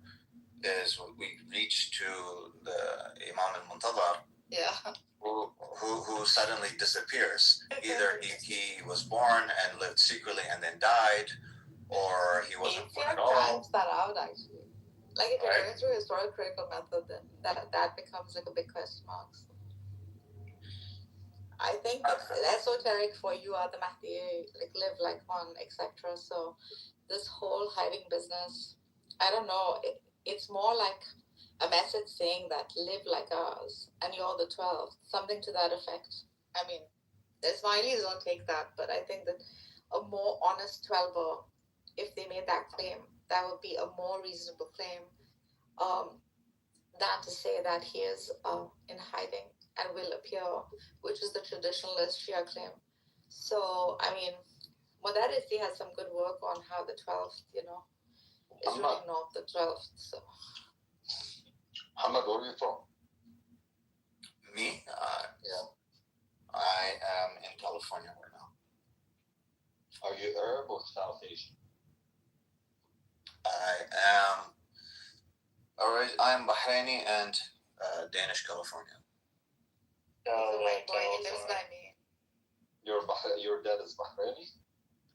is we reach to the Imam al-Muntadhar, who suddenly disappears. Either he was born and lived secretly and then died, or he wasn't born at all. Times that out actually. Like if you're going through a historical method, then that becomes like a big question mark. I think it's esoteric for you are the Mahdi, like live like one, etc. So this whole hiding business, I don't know. It's more like a message saying that live like us, and you're the 12, something to that effect. I mean, the Ismailis don't take that, but I think that a more honest 12er, if they made that claim, that would be a more reasonable claim than to say that he is in hiding and will appear, which is the traditionalist Shia claim. So, I mean, Modarisi has some good work on how the 12th, is really not the 12th. So. Muhammad, where are you from? Me? Yeah. I am in California right now. Are you Arab or South Asian? I am Bahraini and Danish Californian. white boy, he lives by me. Your dad is Bahraini?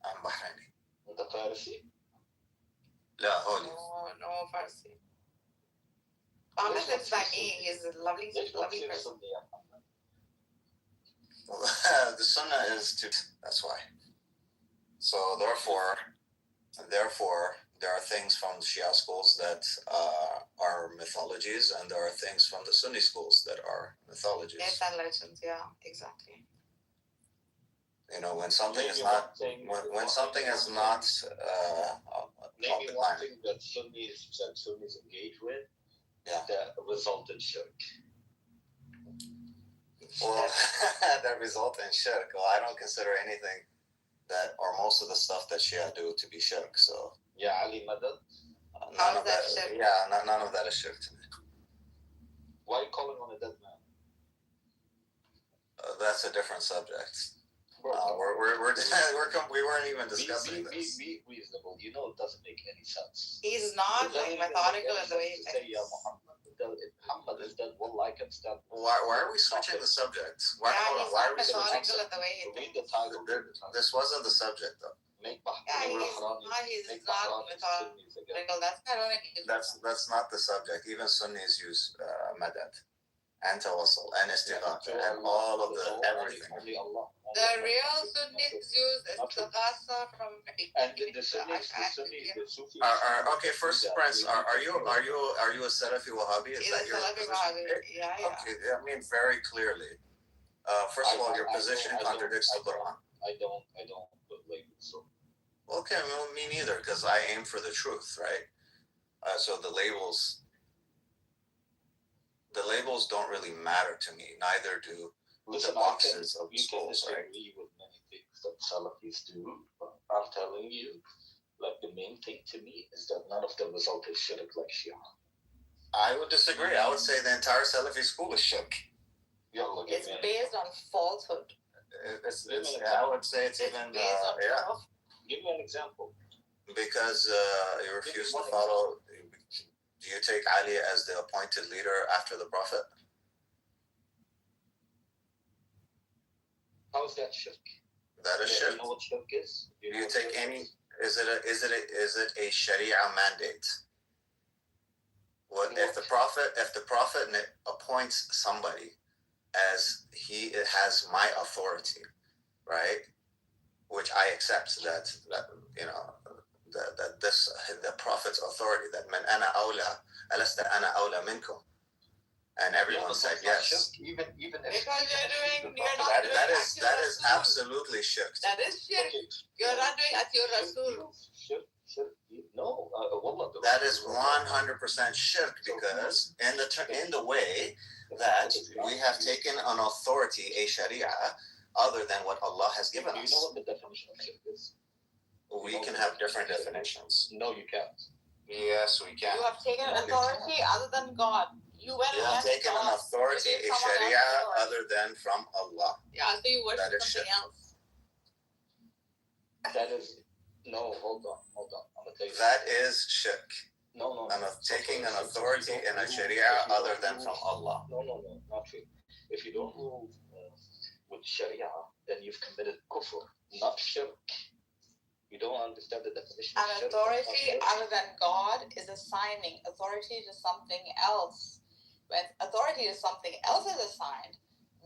I'm Bahraini. أنت فارسي؟ لا هولي. No Farsi. Muhammad lives by me. He's a lovely person. The Sunnah is to. That's why. So therefore, there are things from the Shia schools that are mythologies, and there are things from the Sunni schools that are mythologies. Myths and legends, yeah, exactly. You know, when something is not, when something is not. Maybe one thing that Sunnis engage with, that result in shirk. Well, that result in shirk. Well, I don't consider anything that, or most of the stuff that Shia do, to be shirk. So yeah, Ali Madad. None of that. Yeah, none of that is shirk to me. Why calling on a dead man? That's a different subject. We weren't even discussing this. Be reasonable. You know, it doesn't make any sense. He's not methodical in the way he thinks. Muhammad is dead. Wallah, I can stand. Why are we switching the subject? Why are we switching? Read the title. This wasn't the subject, though. He's not methodical. That's ironic. That's not the subject. Even Sunnis use madad and tawassul and istighatha and all of the everything. The real Sunnis use istighatha from and the Sunnis, the Sufis. Okay, first Prince, are you a Salafi Wahhabi? Is that your position? Yeah. Okay, I mean very clearly. First of all, your position contradicts the Quran. I don't label so. Okay, well, me neither, because I aim for the truth, right? So the labels don't really matter to me. Neither do the boxes of schools, right? I disagree with many things that Salafis do, but I'm telling you, like the main thing to me is that none of them result in shirk like Shia. I would disagree. I would say the entire Salafi school is shirk. It's based on falsehood. I would say it's even Give me an example. Because you refuse to follow. Do you take Ali as the appointed leader after the Prophet? How is that shirk? That is shirk. You know what shirk is? Do you take any? Is it a Sharia mandate? What if the Prophet appoints somebody as he has my authority, right? Which I accept that you know that this the Prophet's authority, that man ana awla alasta ana awla minkum, and everyone said yes. Even if that is absolutely shirk. That is shirk. You're not doing at your Rasul. No, that is 100% shirk, because in the way that we have taken an authority, a Sharia, other than what Allah has given us. Do you know what the definition of shirk is? We can have different definitions. No, you can't. Yes, we can. You have taken an authority other than God. You have taken an authority, a Sharia, other than from Allah. Yeah, so you worship something else. That is hold on. I'm gonna tell you. That is shirk. No. I'm taking an authority in a Sharia other than from Allah. No, not true. If you don't rule with Sharia, then you've committed kufr, not shirk. You don't understand the definition. An authority other than God is assigning authority to something else. When authority to something else is assigned,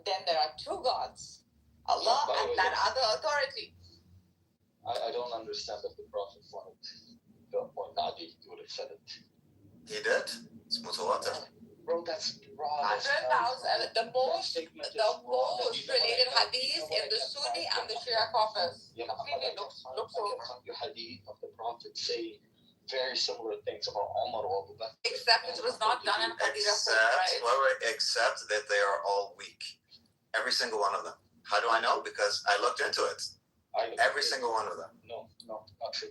then there are two gods, Allah and that other authority. I don't understand that the Prophet wanted to appoint Ali. He would have said it. He did? It's mutawatir. Bro, that's wrong. 100,000. The most related hadith in the Sunni and the Shia corpus. Completely looks over. Your hadith of the Prophet saying very similar things about Umar or Abu Bakr. Except it was not done in hadith. Except that they are all weak. Every single one of them. How do I know? Because I looked into it. Every single one of them. No, not true.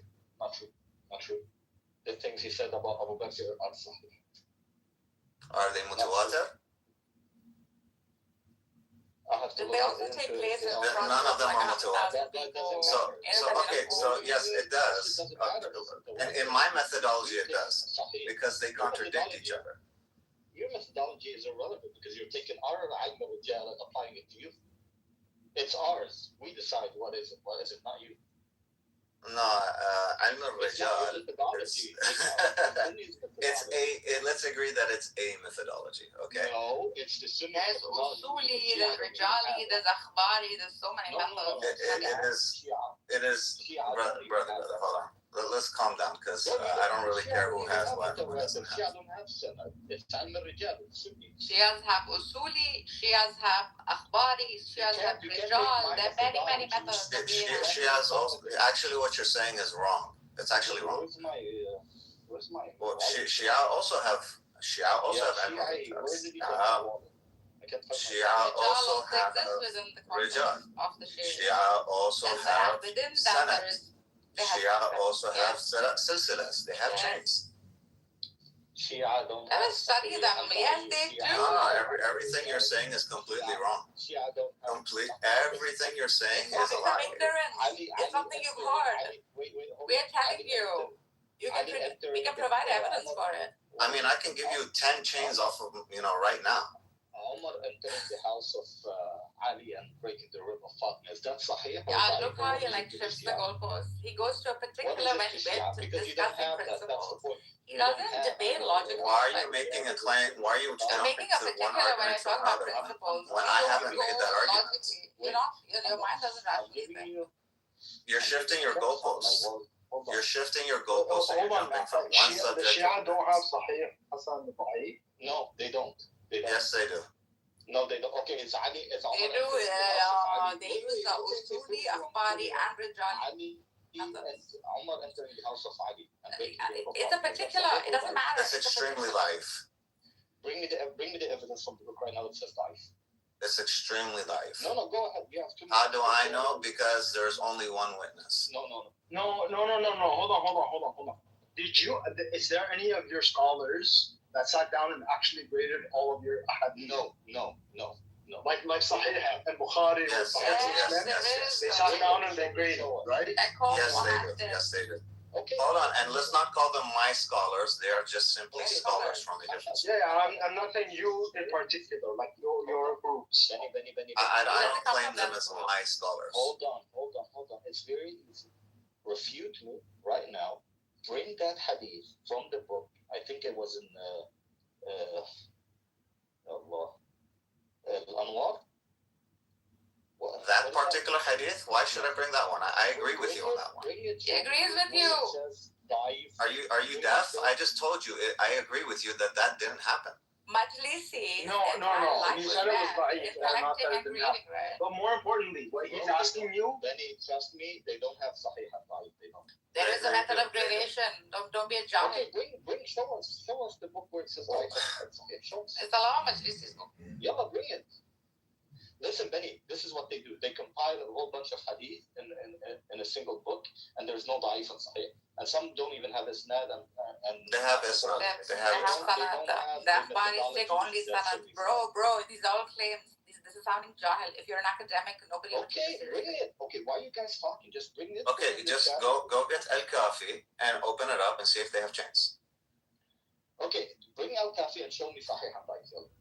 The things he said about Abu Bakr are sahih. Are they mutawatir? They also take place in front none of them are like mutawatir. So yes, it does. In my methodology, it does, because they contradict each other. your methodology is irrelevant because you're taking our ilm al-rijal and applying it to you. It's ours. We decide what is it, not you. No, ilm al-rijal. It's let's agree that it's a methodology, okay? No, it's the Sunni There's usuli, there's rijali, there's akhbari, there's so many methods. It is, brother, hold on. Let's calm down because I don't really care who has what and who doesn't have. It's ilm al-rijal, it's Sunni. Shias have usuli, Shias have akhbari, Shias have rijal. There are many methods. Shias also, actually what you're saying is wrong. It's actually wrong. Where's my Well, Shia also have ilm al-rijal. Shia also have rijal. Shia also have sanad. Shia also have silsilas. They have chains. Shia don't. Let us study them. Yes, they do. No, everything you're saying is completely wrong. Everything you're saying is a lie. Ignorance. It's something you've heard. We're telling you. We can provide evidence for it. I mean, I can give you 10 chains off of, right now. Umar entering the house of Ali and breaking the rib of Fatima. Is that sahih? Yeah, look how he shifts the goalposts. He goes to a particular method to discussing principles. He doesn't debate logic. Why are you making a claim? Why are you jumping to one argument to another one when I haven't made that argument? Your mind doesn't rationally think. You're shifting your goalposts. You're shifting your goalposts and you're jumping from one subject. The Shia don't have Sahih Hasan al-Da'if. No, they don't. Yes, they do. No, they don't. Okay, it's Ali. It's They do. They use the usuli, akhbari, and rijali. Umar entering the house of Ali. It's a particular. It doesn't matter. It's extremely live. Bring me the evidence from the book right now. It says live. It's extremely live. No, go ahead. You have to. How do I know? Because there's only one witness. No. Hold on. Is there any of your scholars that sat down and actually graded all of your ahadith? No. Like Sahih and Bukhari or Sahih Muslim? They sat down and they graded, right? Yes, they do. Okay. Hold on, and let's not call them my scholars. They are just simply scholars from the different schools. Yeah, I'm not saying you in particular, like your groups. I don't claim them as my scholars. Hold on. It's very easy. Refute me right now. Bring that hadith from the book. I think it was in Al-Anwar. That particular hadith? Why should I bring that one? I agree with you on that one. He agrees with you. Are you deaf? I just told you. I agree with you that didn't happen. Majlisi. No. You said it was da'if. But more importantly, what he's asking you. Benny, trust me, they don't have Sahih al-Da'if. They don't. There is a method of gradation. Don't be a jahil. Okay, bring, show us the book where it says Da'if. Show us. It's Allah Majlisi's book. Yalla, bring it. Listen, Benny, this is what they do. They compile a whole bunch of hadith in a single book, and there's no da'if and sahih. And some don't even have isnad and they have isnad. They have sanad. The akhbaris take only sanad. Bro, these are all claims. This is sounding jahil. If you're an academic, nobody would Okay, bring it. Okay, why are you guys talking? Just bring it. Okay, just go get Al-Kafi and open it up and see if they have chains. Okay, bring Al-Kafi and show me Sahih al-Da'if.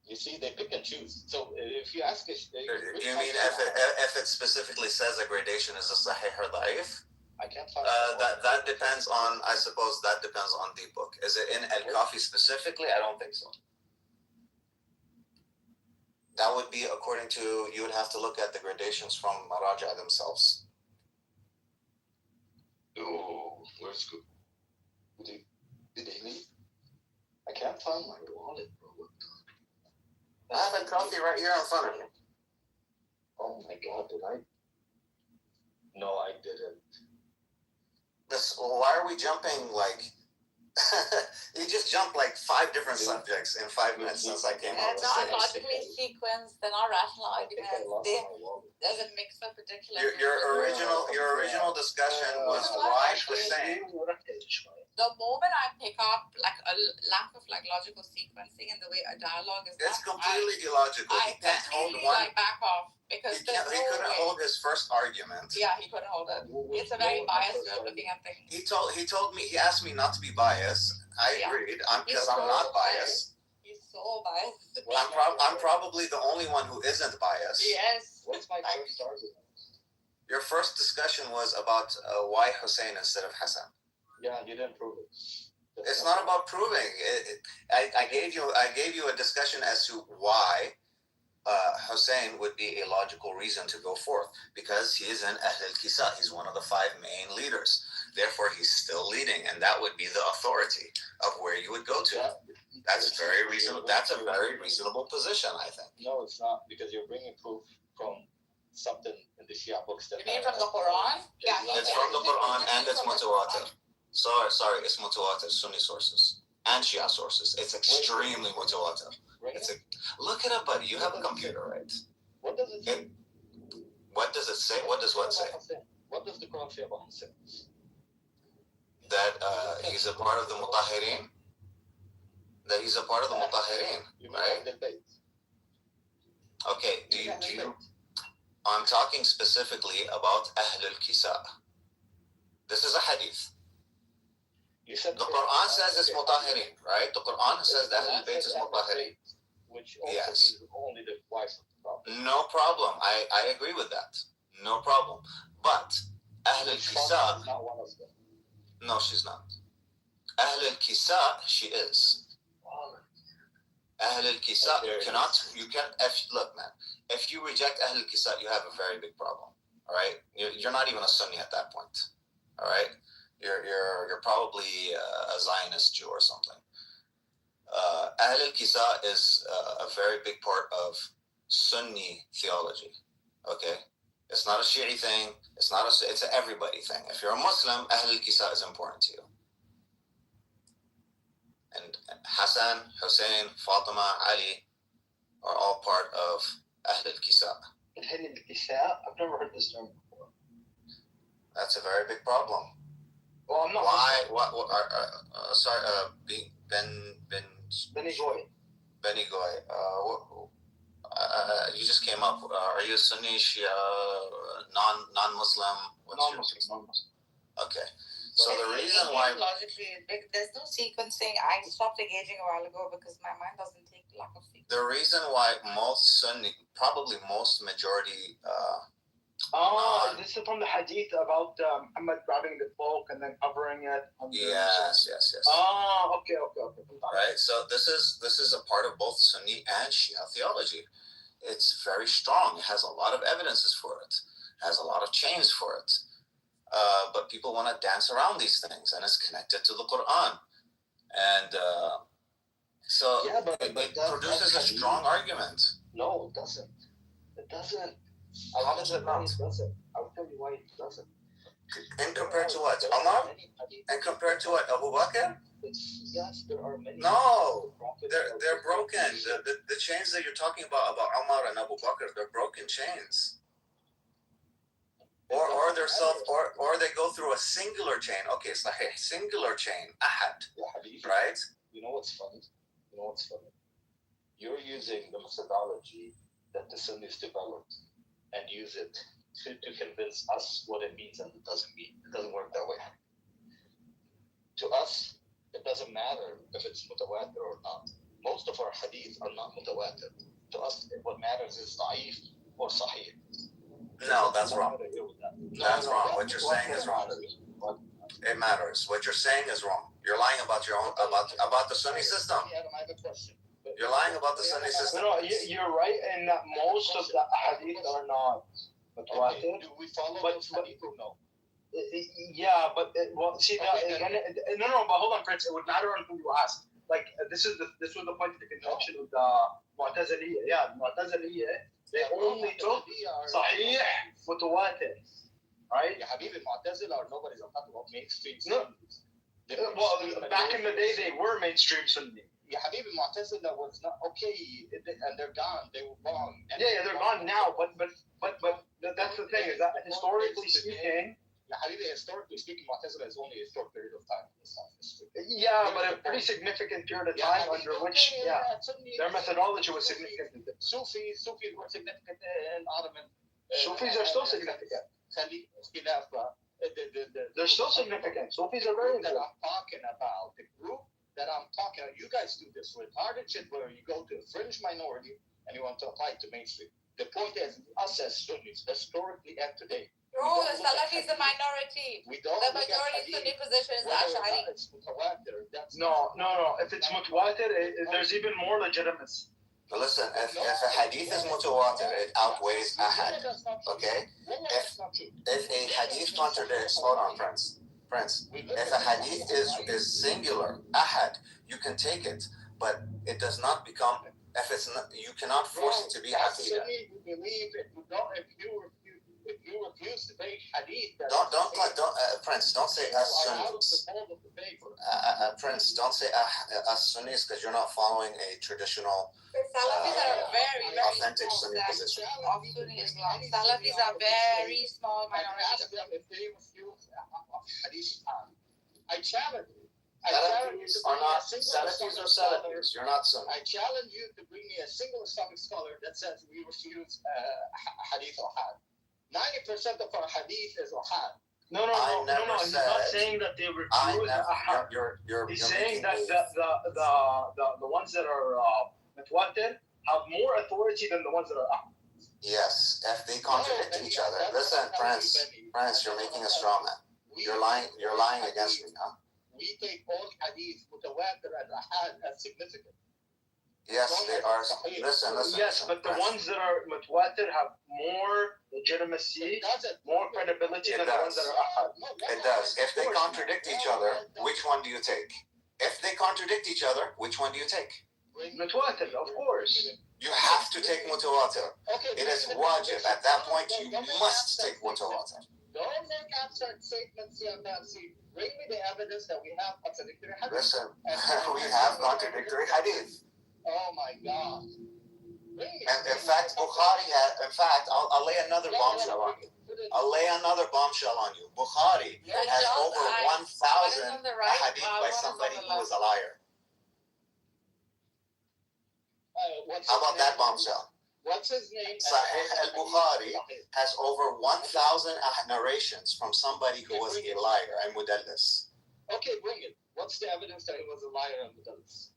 You see, they pick and choose. So if you ask us, you mean if it specifically says a gradation is a sahih or da'if? I can't find that depends on. I suppose that depends on the book. Is it in Al-Kafi specifically? I don't think so. That would be according to. You would have to look at the gradations from Maraja themselves. Oh, where's good? Did they leave? I can't find my wallet, bro. I have a copy right here in front of you. Oh my God, did I? No, I didn't. Why are we jumping like? You just jumped like 5 different subjects in 5 minutes since I came up. They're not logically sequenced. They're not rational arguments. There's a mix of particular. Your original discussion was why the same. The moment I pick up like a lack of logical sequencing and the way a dialogue is, it's completely illogical. I completely back off. Because he couldn't hold his first argument. Yeah, he couldn't hold it. It's a very biased way of looking at things. He told me, he asked me not to be biased. I agreed. Because I'm not biased. He's so biased. I'm probably the only one who isn't biased. Yes. What's my first argument? Your first discussion was about why Hussein instead of Hassan. Yeah, you didn't prove it. It's not about proving. I gave you a discussion as to why Hussein would be a logical reason to go forth, because he is in Ahl al-Kisa. He's one of the 5 main leaders. Therefore, he's still leading, and that would be the authority of where you would go to. That's very reasonable. That's a very reasonable position, I think. No, it's not, because you're bringing proof from something in the Shia books that. You mean from the Quran? Yeah, it's from the Quran and it's mutawatir. Sorry, it's mutawatir, Sunni sources and Shia sources. It's extremely mutawatir. Look it up, buddy. You have a computer, right? What does it say? What does it say? What does what say? What does the Quran say about Hussein? That he's a part of the mutahirin. That he's a part of the mutahirin, right? Okay. Do you? I'm talking specifically about Ahl al-Kisa. This is a hadith. You said the Quran says it's mutahirin, right? The Quran says that Ahl al-Bayt is mutahirin. Which also means only the wives of the Prophet. No problem. I agree with that. No problem. But Ahl al-Kisa, not one of them. No, she's not. Ahl al-Kisa, she is. Ahl al-Kisa, you can't, look, man, if you reject Ahl al-Kisa, you have a very big problem. All right? You're not even a Sunni at that point. All right? You're probably a Zionist Jew or something. Ahl al-Kisa is a very big part of Sunni theology. Okay? It's not a Shi'i thing. It's an everybody thing. If you're a Muslim, Ahl al-Kisa is important to you. And Hassan, Hussein, Fatima, Ali are all part of Ahl al-Kisa. Ahl al-Kisa? I've never heard this term before. That's a very big problem. Well, I'm not. Why? Sorry, Benny Goy. Benny Goy. You just came up. Are you Sunni, Shia, non-Muslim? Non-Muslim. Okay. So the reason why logically, there's no sequencing. I stopped engaging a while ago because my mind doesn't take lack of sequencing. the reason why most Sunni, probably most majority. This is from the hadith about Muhammad grabbing the cloak and then covering it. Yes. Okay. Right. So this is a part of both Sunni and Shia theology. It's very strong. It has a lot of evidences for it. It has a lot of chains for it. But people want to dance around these things, and it's connected to the Quran. And so it produces a strong argument. No, it doesn't. It doesn't. How does it not? It doesn't. I'll tell you why it doesn't. And compared to what? Umar? And compared to what? Abu Bakr? Yes, there are many. No, they're broken. The chains that you're talking about Umar and Abu Bakr, they're broken chains. Or they go through a singular chain. Okay, it's like a singular chain. Ahad. Right? You know what's funny? You're using the methodology that the Sunnis developed and use it to convince us what it means, and it doesn't mean. It doesn't work that way. To us, it doesn't matter if it's mutawatir or not. Most of our hadith are not mutawatir. To us, what matters is da'if or sahih. No, that's wrong. That's wrong. What you're saying is wrong. It matters. What you're saying is wrong. You're lying about your own about the Sunni system. I have a question. You're lying about the Sunni system. No, you're right in that most of the hadith are not mutawatir. Do we follow those hadith or no? Yeah, but but hold on, Prince. It would matter on who you ask. Like this was the point of the contention with the Mu'taziliyah. Yeah, Mu'taziliyah, they only took Sahih mutawatir, right? Ya Habibi, Mu'tazila or nobody's talking about mainstream. No. Well, back in the day, they were mainstream Sunni. Ya Habibi, Mu'tazila was not okay, and they're gone. They were wrong. Yeah, they're gone now. But that's the thing, is that historically speaking, historically speaking, Mu'tazila is only a short period of time in Islam history. Yeah, but a pretty significant period of time under which, their methodology was significant. Sufis were significant in Ottoman. Sufis are still significant. They're still significant. Sufis are very that important. I'm talking about, the group that I'm talking about, you guys do this retarded shit where you go to a fringe minority and you want to apply it to mainstream. The point is, us as Sunnis, historically and today, No, the Salafi is the minority. we don't The look at majority hadith, Sunni position is whether or Ash'ari. not it's mutawatir, that's No. If it's mutawatir, there's even more legitimacy. But listen, if a hadith is mutawatir, it outweighs ahad. Okay? If a hadith contradicts, hold on, Prince. If a hadith is singular, ahad, you can take it, but it does not become. If it's not, you cannot force it to be aqidah. If you refuse to take hadith, Prince, don't say us Sunnis. Prince, don't say us Sunnis because you're not following a traditional, Salafis are very authentic small Sunni sect position. of Sunni Islam. Salafis are very small minority. Ask them if they refuse hadith. I challenge you. Salafis are not Salafis or Salafis. You're not Sunni. I challenge you to bring me a single Islamic scholar that says we refuse hadith or had. 90% of our hadith is ahad. No. He's not saying that they refuse ahad. He's saying that the ones that are mutawatir have more authority than the ones that are ahad. Yes, if they contradict each other. Listen, Prince, you're making a straw man. You're lying against me, huh? We take all hadith mutawatir and ahad as significant. Yes, they are. Listen. Yes, but the ones that are mutawatir have more legitimacy, more credibility than the ones that are ahad. It does. If they contradict each other, which one do you take? If they contradict each other, which one do you take? Mutawatir, of course. You have to take mutawatir. It is wajib. At that point, you must take mutawatir. Don't make abstract statements here, Nancy. Bring me the evidence that we have contradictory hadith. Listen, we have contradictory hadith. Oh my God. And in fact, Bukhari had. In fact, I'll lay another bombshell on you. Bukhari has over 1,000 hadith by somebody who was a liar. How about that bombshell? What's his name? Sahih al-Bukhari has over 1,000 narrations from somebody who was a liar and mudallis. Okay, bring it. What's the evidence that he was a liar and mudallis?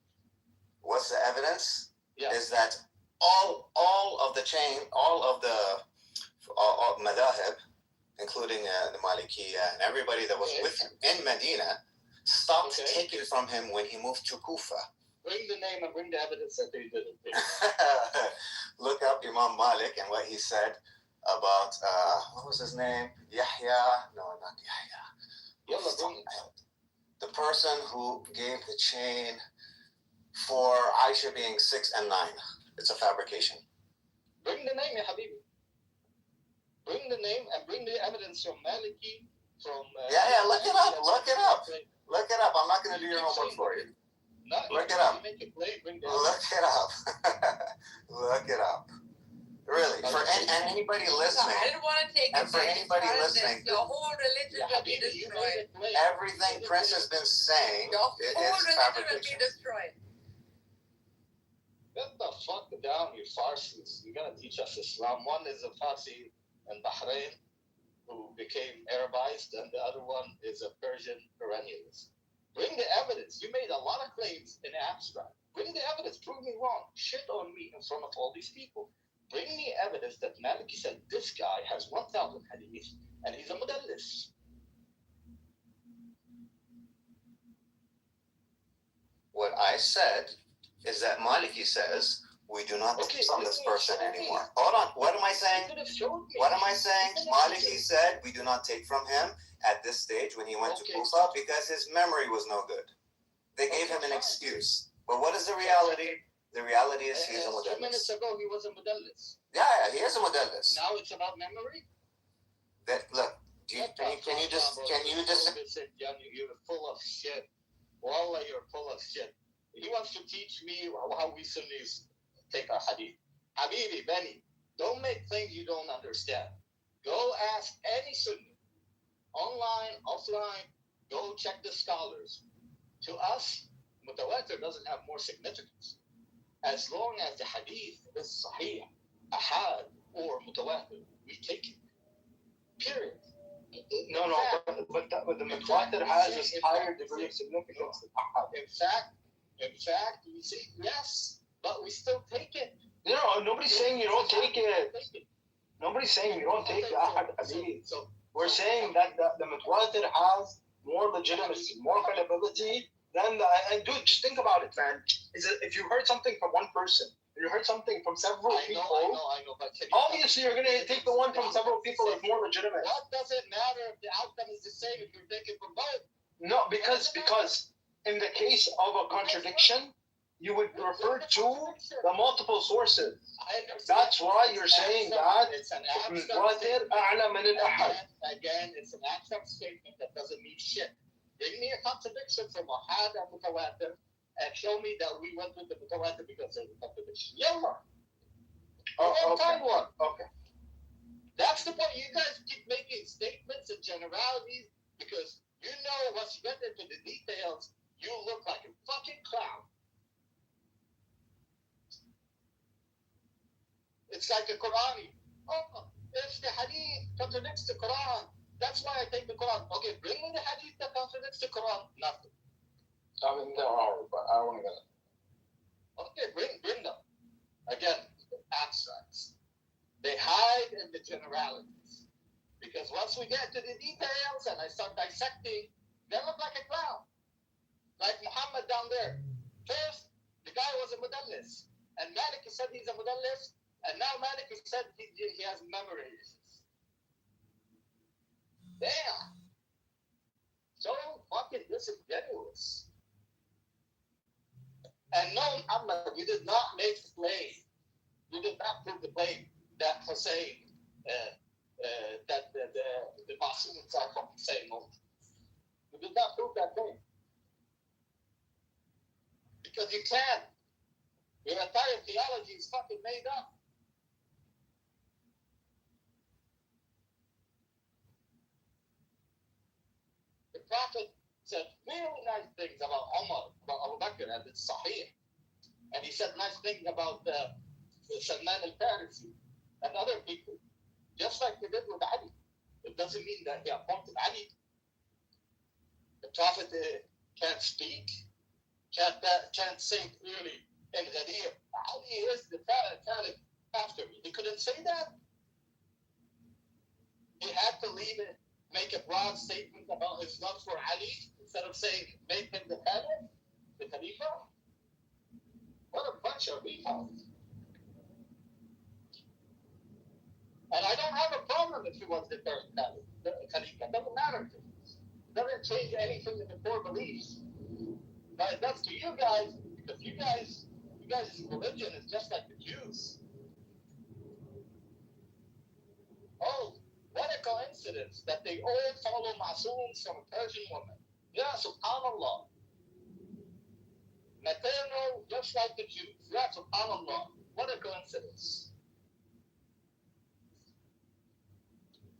What's the evidence? Is that all of the chain, all of the madahib, including the Malikiya and everybody that was with him in Medina, stopped taking from him when he moved to Kufa. Bring the name and bring the evidence that they did it. Look up Imam Malik and what he said about, what was his name? Yahya? No, not Yahya. The person who gave the chain for Aisha being 6 and 9. It's a fabrication. Bring the name, ya Habibi. Bring the name and bring the evidence from Maliki, from... Look it up. Look it up. I'm not going to do your homework for you. Look it up. Look it up. Really. And anybody listening. I didn't want to take and for anybody listening. Your whole religion will be destroyed. Everything Prince has been saying is fabrication. Destroyed. Get the fuck down, you Farsis. You're gonna teach us Islam. One is a Farsi in Bahrain who became Arabized, and the other one is a Persian perennialist. Bring the evidence. You made a lot of claims in abstract. Bring the evidence. Prove me wrong. Shit on me in front of all these people. Bring me evidence that Maliki said this guy has 1,000 hadith and he's a mudallis. What I said is that Maliki says we do not take from this person anymore. Hold on. What am I saying? Maliki said we do not take from him at this stage when he went to Kufa because his memory was no good. They gave him an excuse. But what is the reality? The reality is he's a mudallis. 2 minutes ago he was a mudallis. Yeah, he is a mudallis. Now it's about memory? Look, can you just You're full of shit. Wallah, you're full of shit. He wants to teach me how we Sunnis take our hadith. Habibi, Benny, don't make things you don't understand. Go ask any Sunni online, offline, go check the scholars. To us, mutawatir doesn't have more significance. As long as the hadith is sahih, ahad, or mutawatir, we take it. Period. No, but the mutawatir has a higher degree of significance than ahad. In fact, we say yes, but we still take it. No, nobody's saying you don't take it. Nobody's saying you don't take the ahad hadith. We're saying that the mutawatir has more legitimacy, more credibility than the. And dude, just think about it, man. If you heard something from one person, and you heard something from several people, I know, but obviously you're gonna take the one from several people as more legitimate. What does it matter if the outcome is the same if you're taking from both? No, because in the case of a contradiction, you would refer to the multiple sources. That's why you're saying that mutawatir a'la min al-ahad. Again, it's an abstract statement that doesn't mean shit. Bring me a contradiction from ahad and mutawatir and show me that we went with the mutawatir because there's a contradiction. Yalla. Okay. That's the point. You guys keep making statements and generalities because you know once you get into the details, you look like a fucking clown. It's like a Qurani. Oh, if the hadith contradicts the Quran, that's why I take the Quran. Okay, bring me the hadith that contradicts the Quran. Nothing. I mean, there are, but I don't want to get it. Okay, bring them. Again, abstracts. They hide in the generalities. Because once we get to the details and I start dissecting, they look like a clown. Like Muhammad down there. First, the guy was a mudallis. And Malik said he's a mudallis. And now Malik said he has memory issues. Damn. So fucking disingenuous. And no, Muhammad, you did not make the claim. You did not prove the claim that Hussein, that the Masums are from Hussein. You did not prove that claim. Because you can't. Your entire theology is fucking made up. The Prophet said really nice things about Umar, about Abu Bakr, and it's Sahih. And he said nice things about Salman al-Farisi and other people, just like he did with Ali. It doesn't mean that he appointed Ali. The Prophet can't speak, can't say clearly in Ghadir, Ali is the Caliph after me. He couldn't say that. He had to leave it, make a broad statement about his love for Ali instead of saying, make him the Caliph, the Khalifa. What a bunch of people. And I don't have a problem if he was the third Caliph, the Khalifa. It doesn't matter to me. It doesn't change anything in the core beliefs. But that's to you guys, because you guys' religion is just like the Jews. Oh, what a coincidence that they all follow Masums from a Persian woman. Yeah, subhanallah. Maternal, just like the Jews. Yeah, subhanallah. What a coincidence.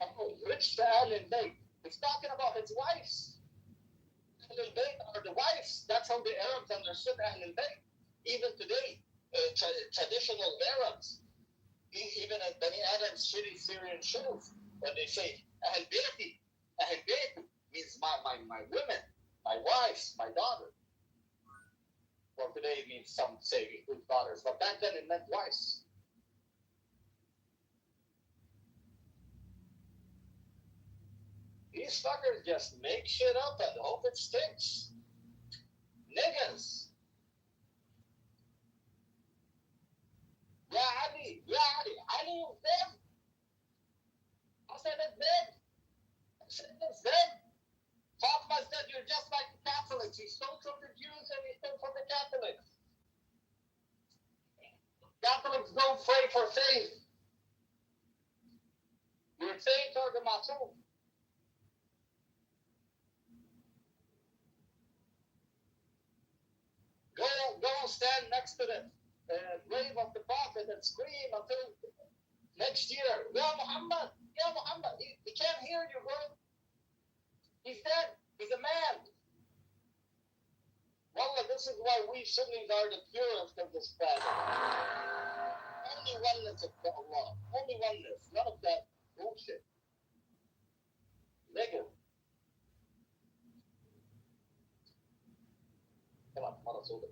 Oh, rich to Ahl al-Bayt. He's talking about his wives. Ahl al-Bayt are the wives. That's how the Arabs understood Ahl al-Bayt. Even today, traditional Arabs, even at Bani Adam's shitty Syrian shows, when they say Ahl Bayti means my women, my wives, my daughter. Well, today it means some say include daughters, but back then it meant wives. These fuckers just make shit up and hope it sticks. Niggas. Ya Ali is dead. I said it's dead. Fatma's dead, you're just like the Catholics. He stole from the Jews and he stole from the Catholics. Catholics don't pray for faith. Your saints are the Masum. Go stand next to the grave of the Prophet and scream until next year. Ya Muhammad. He can't hear you, bro. He's dead. He's a man. Wallah, this is why we Sunnis are the purest of this planet. Only oneness of Allah. Only oneness. None of that bullshit. Nigga. Come on, مرة صوتك.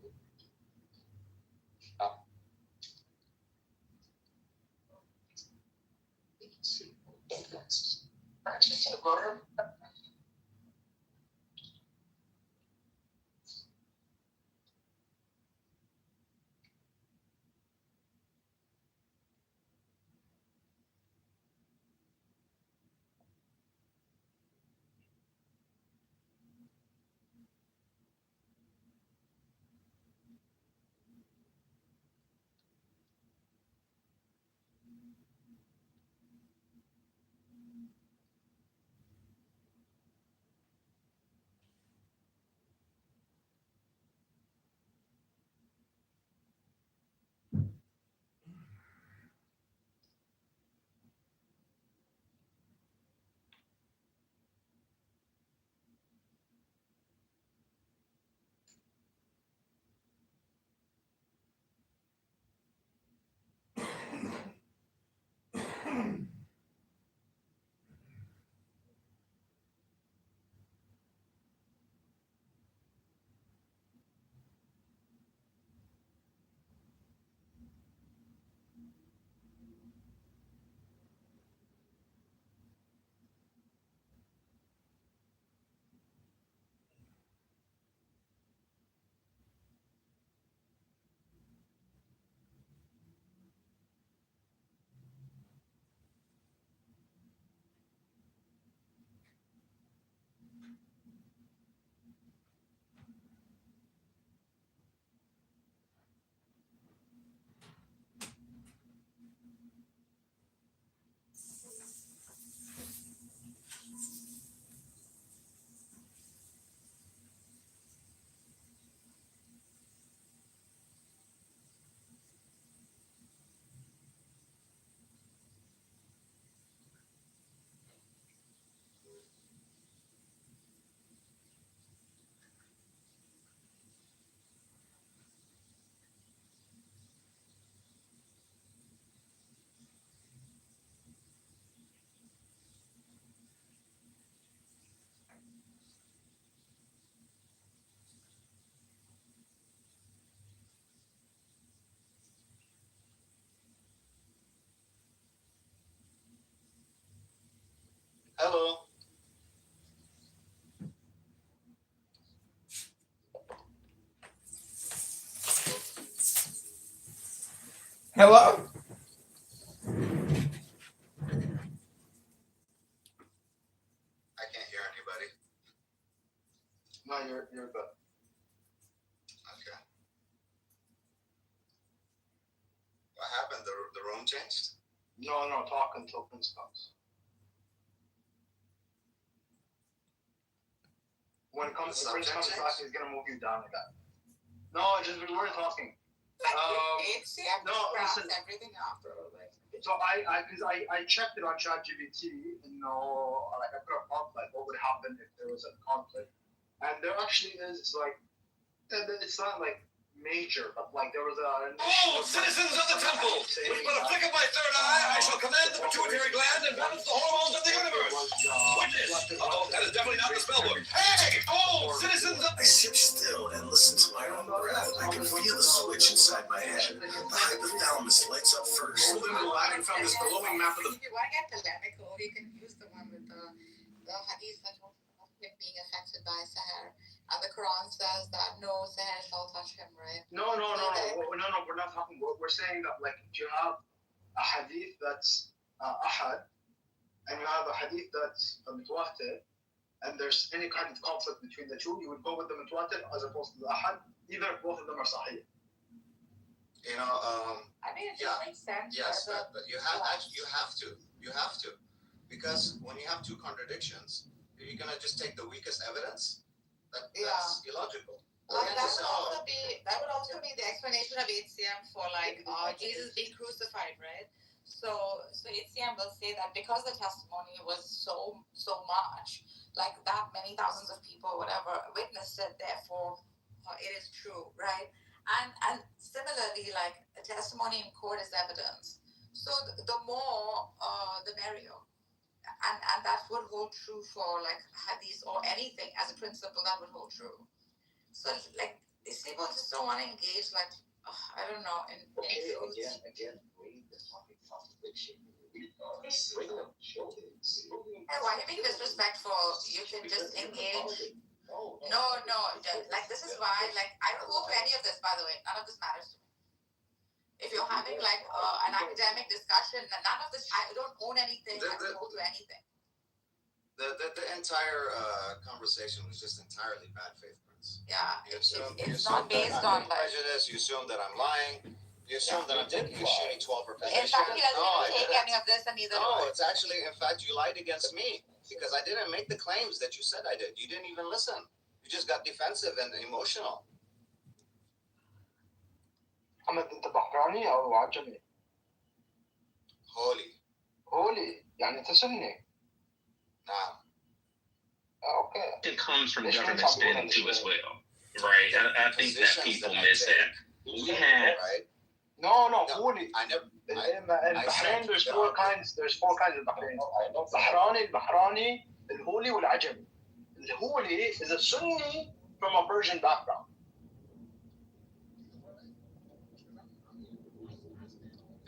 Hello. Hello? I can't hear anybody. No, you're good. Okay. What happened? The room changed? No, talk until Prince comes. When Prince comes back, he's gonna move you down again. No, just we were talking. Listen. Everything after like. So I checked it on ChatGPT, like I put up like what would happen if there was a conflict, and there actually is like, and it's not like major, but like there was a. Oh, citizens of the temple! With but a flick of my third eye, I shall command the pituitary gland and balance the hormones of the universe. Witness! Oh, that is definitely not the spellbook. Hey! Oh, citizens of. I sit still and listen to my own breath. I can feel the switch inside my head. The hypothalamus lights up first. Then the lighting found this glowing map of the. If you want to get polemical, you can use the one with the hadith that talks about him being affected by Sahar. And the Quran says that no Sahar shall touch him, right? No. We're not talking. We're saying that like if you have a hadith that's ahad, and you have a hadith that's mutawatir, and there's any kind of conflict between the two, you would go with the mutawatir as opposed to the ahad, even if both of them are sahih. I mean, it just makes sense. Yes, but you have to, because when you have two contradictions, you're gonna just take the weakest evidence. That's illogical. That would also be the explanation of HCM for like Jesus being crucified, right? So HCM will say that because the testimony was so much, like that many thousands of people, whatever, witnessed it, therefore it is true, right? And similarly, like a testimony in court is evidence. So the more, the merrier. And that would hold true for like hadith or anything as a principle that would hold true. So like these people just don't want to engage, like I don't know. Again, read the fucking contradiction. Hey, why are you being disrespectful? You can just engage. No, like this is why, like I don't hold to any of this. By the way, none of this matters to me. If you're having like an academic discussion, none of this. I don't own anything. I don't hold to anything. The entire conversation was just entirely bad faith, Prince. Yeah, it's not based on like prejudice. You assume that I'm lying. You assume that I'm taking a shitty 12 In fact, he doesn't take any of this, and neither do I. No, it's actually, in fact, you lied against me because I didn't make the claims that you said I did. You didn't even listen. You just got defensive and emotional. محمد انت بحراني او عجمي؟ هولي يعني انت سني. نعم. Okay. It comes from government spending too as well, right? I think that people miss that. We have No, هولي. In Bahrain, there's four kinds. There's four kinds of Bahrain. البحراني, الهولي, والعجمي. الهولي is a Sunni from a Persian background.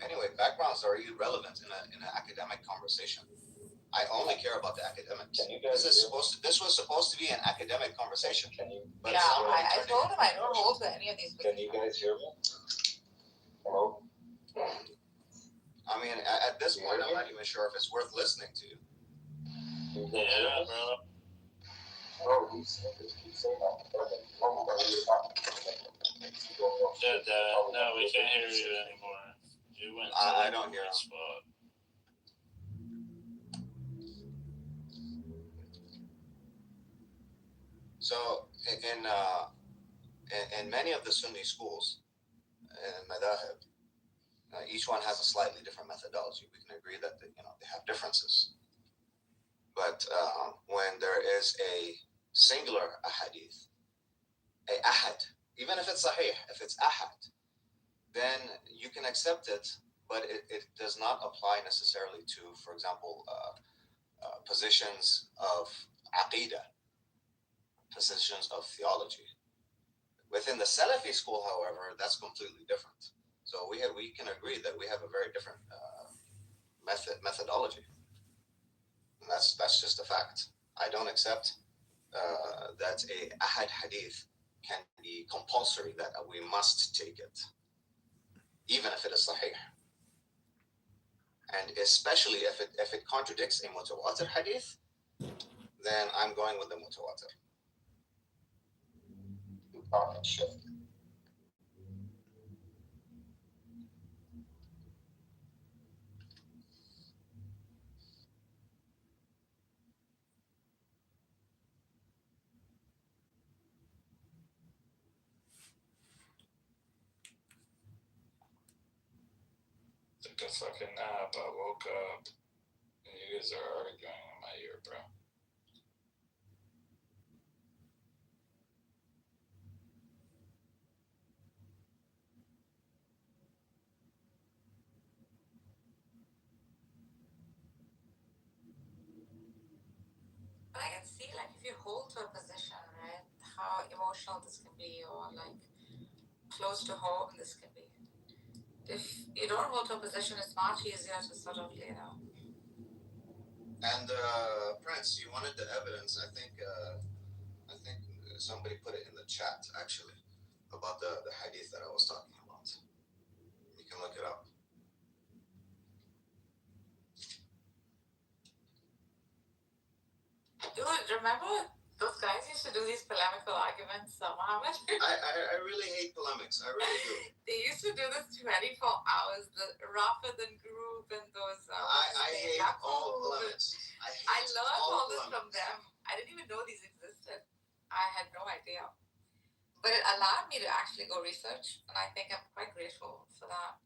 Anyway, backgrounds are irrelevant in an academic conversation. I only care about the academics. This was supposed to be an academic conversation. But I told him I don't hold to any of these. Can you guys hear me? Hello? I mean, at this point, I'm not even sure if it's worth listening to. Yeah, bro. Oh, he's saying that. No, we can't hear you anymore. You went to I don't hear him. Spot. So in many of the Sunni schools, in madahib, each one has a slightly different methodology. We can agree that they have differences. But when there is a singular ahadith, a ahad, even if it's sahih, if it's ahad, then you can accept it, but it does not apply necessarily to, for example, positions of aqidah, positions of theology. Within the Salafi school, however, that's completely different. So we can agree that we have a very different methodology. And that's just a fact. I don't accept that a ahad hadith can be compulsory, that we must take it, even if it is sahih. And especially if it contradicts a mutawatir hadith, then I'm going with the mutawatir. Took a fucking nap. I woke up and you guys are arguing in my ear, bro. But I can see, like, if you hold to a position, right, how emotional this can be, or like close to home this can be. If you don't hold to a position, it's much easier to sort of, And Prince, you wanted the evidence. I think somebody put it in the chat actually about the hadith that I was talking about. You can look it up. Dude, remember those guys used to do these polemical arguments somehow? I really hate polemics. I really do. They used to do this 24 hours, the Rafid and group and those. I hate all polemics. I learned all this from them. I didn't even know these existed. I had no idea. But it allowed me to actually go research, and I think I'm quite grateful for that.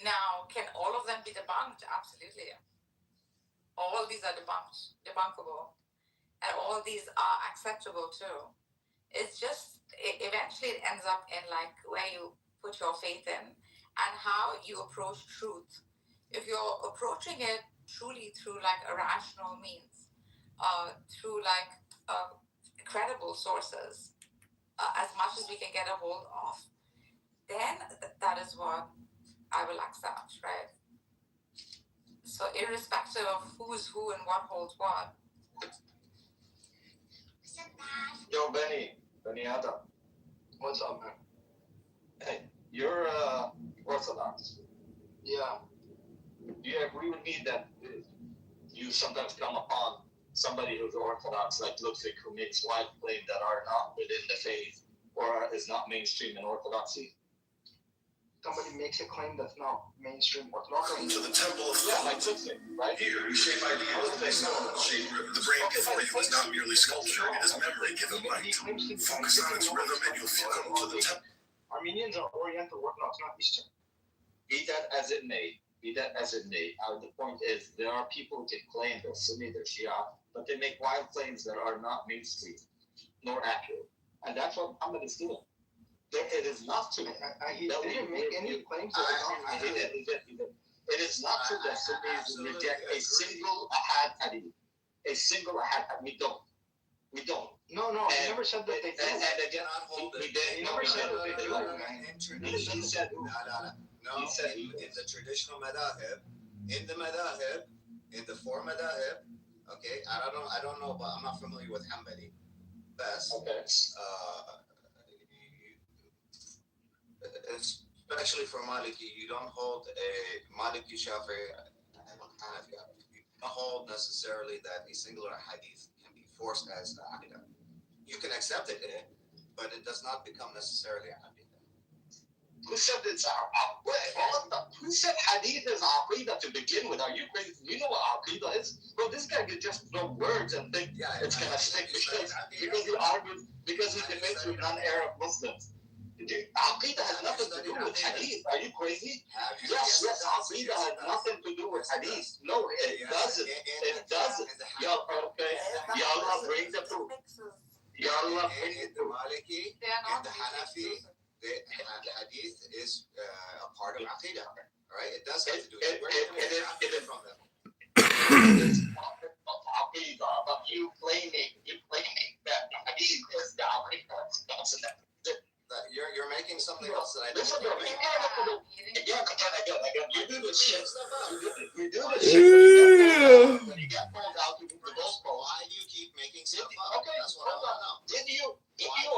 Now, can all of them be debunked? Absolutely. All these are debunkable. and all of these are acceptable too. It's just eventually it ends up in like where you put your faith in and how you approach truth. If you're approaching it truly through like a rational means, through like credible sources, as much as we can get a hold of, then that is what I will accept, right? So irrespective of who's who and what holds what. Yo, Benny Adam. What's up, man? Hey, you're Orthodox. Yeah. Do you agree with me that you sometimes come upon somebody who's Orthodox, like Ludwig, who makes wild claims that are not within the faith or is not mainstream in Orthodoxy? Somebody makes a claim that's not mainstream Orthodoxy. To the temple of like Ludwig, right? Here, we shape ideas based on shape. The brain before you is not merely sculpture; it is memory given light. Focus on its rhythm, and you'll feel come to the temple. Armenians are Oriental Orthodox, not Eastern. Be that as it may, the point is there are people who can claim they're Sunni, they're Shia, but they make wild claims that are not mainstream nor accurate, and that's what Muhammad is doing. It is not true. He didn't make any claims that are not accurate. It is not true that Sunnis reject a single ahad hadith. A single ahad hadith. We don't. No, he never said that they do. And again, he never said that they do. He said, no, in the traditional madahib, in the four madahib, okay, I don't know, but I'm not familiar with Hanbali. Best. Okay. Especially for Maliki, you don't hold a Maliki Shafi'i Hanafi. You don't hold necessarily that a singular hadith can be forced as the aqidah. You can accept it, but it does not become necessarily a aqidah. Who said it's who said hadith is aqidah to begin with? Are you crazy? You know what aqidah is? Bro, this guy could just throw words and think it's gonna stick because he argues, because he debates with non-Arab Muslims. Aqidah has nothing to do with hadith. Are you crazy? Yes, aqidah has nothing to do with hadith. No, it doesn't. It doesn't. Yalla, bring the proof. Yalla, bring the proof. Maliki and the Hanafi, the hadith is a part of aqidah. All right, it does have to do with it. Where are you getting it from them? Aqidah, but you claiming that hadith is the aqidah. You're making something else that I don't. Listen, bro, again. You do this shit. You do this shit. When you get pulled out, you move the goalpost. Why do you keep making stuff up? Okay, that's what I want to know. Did you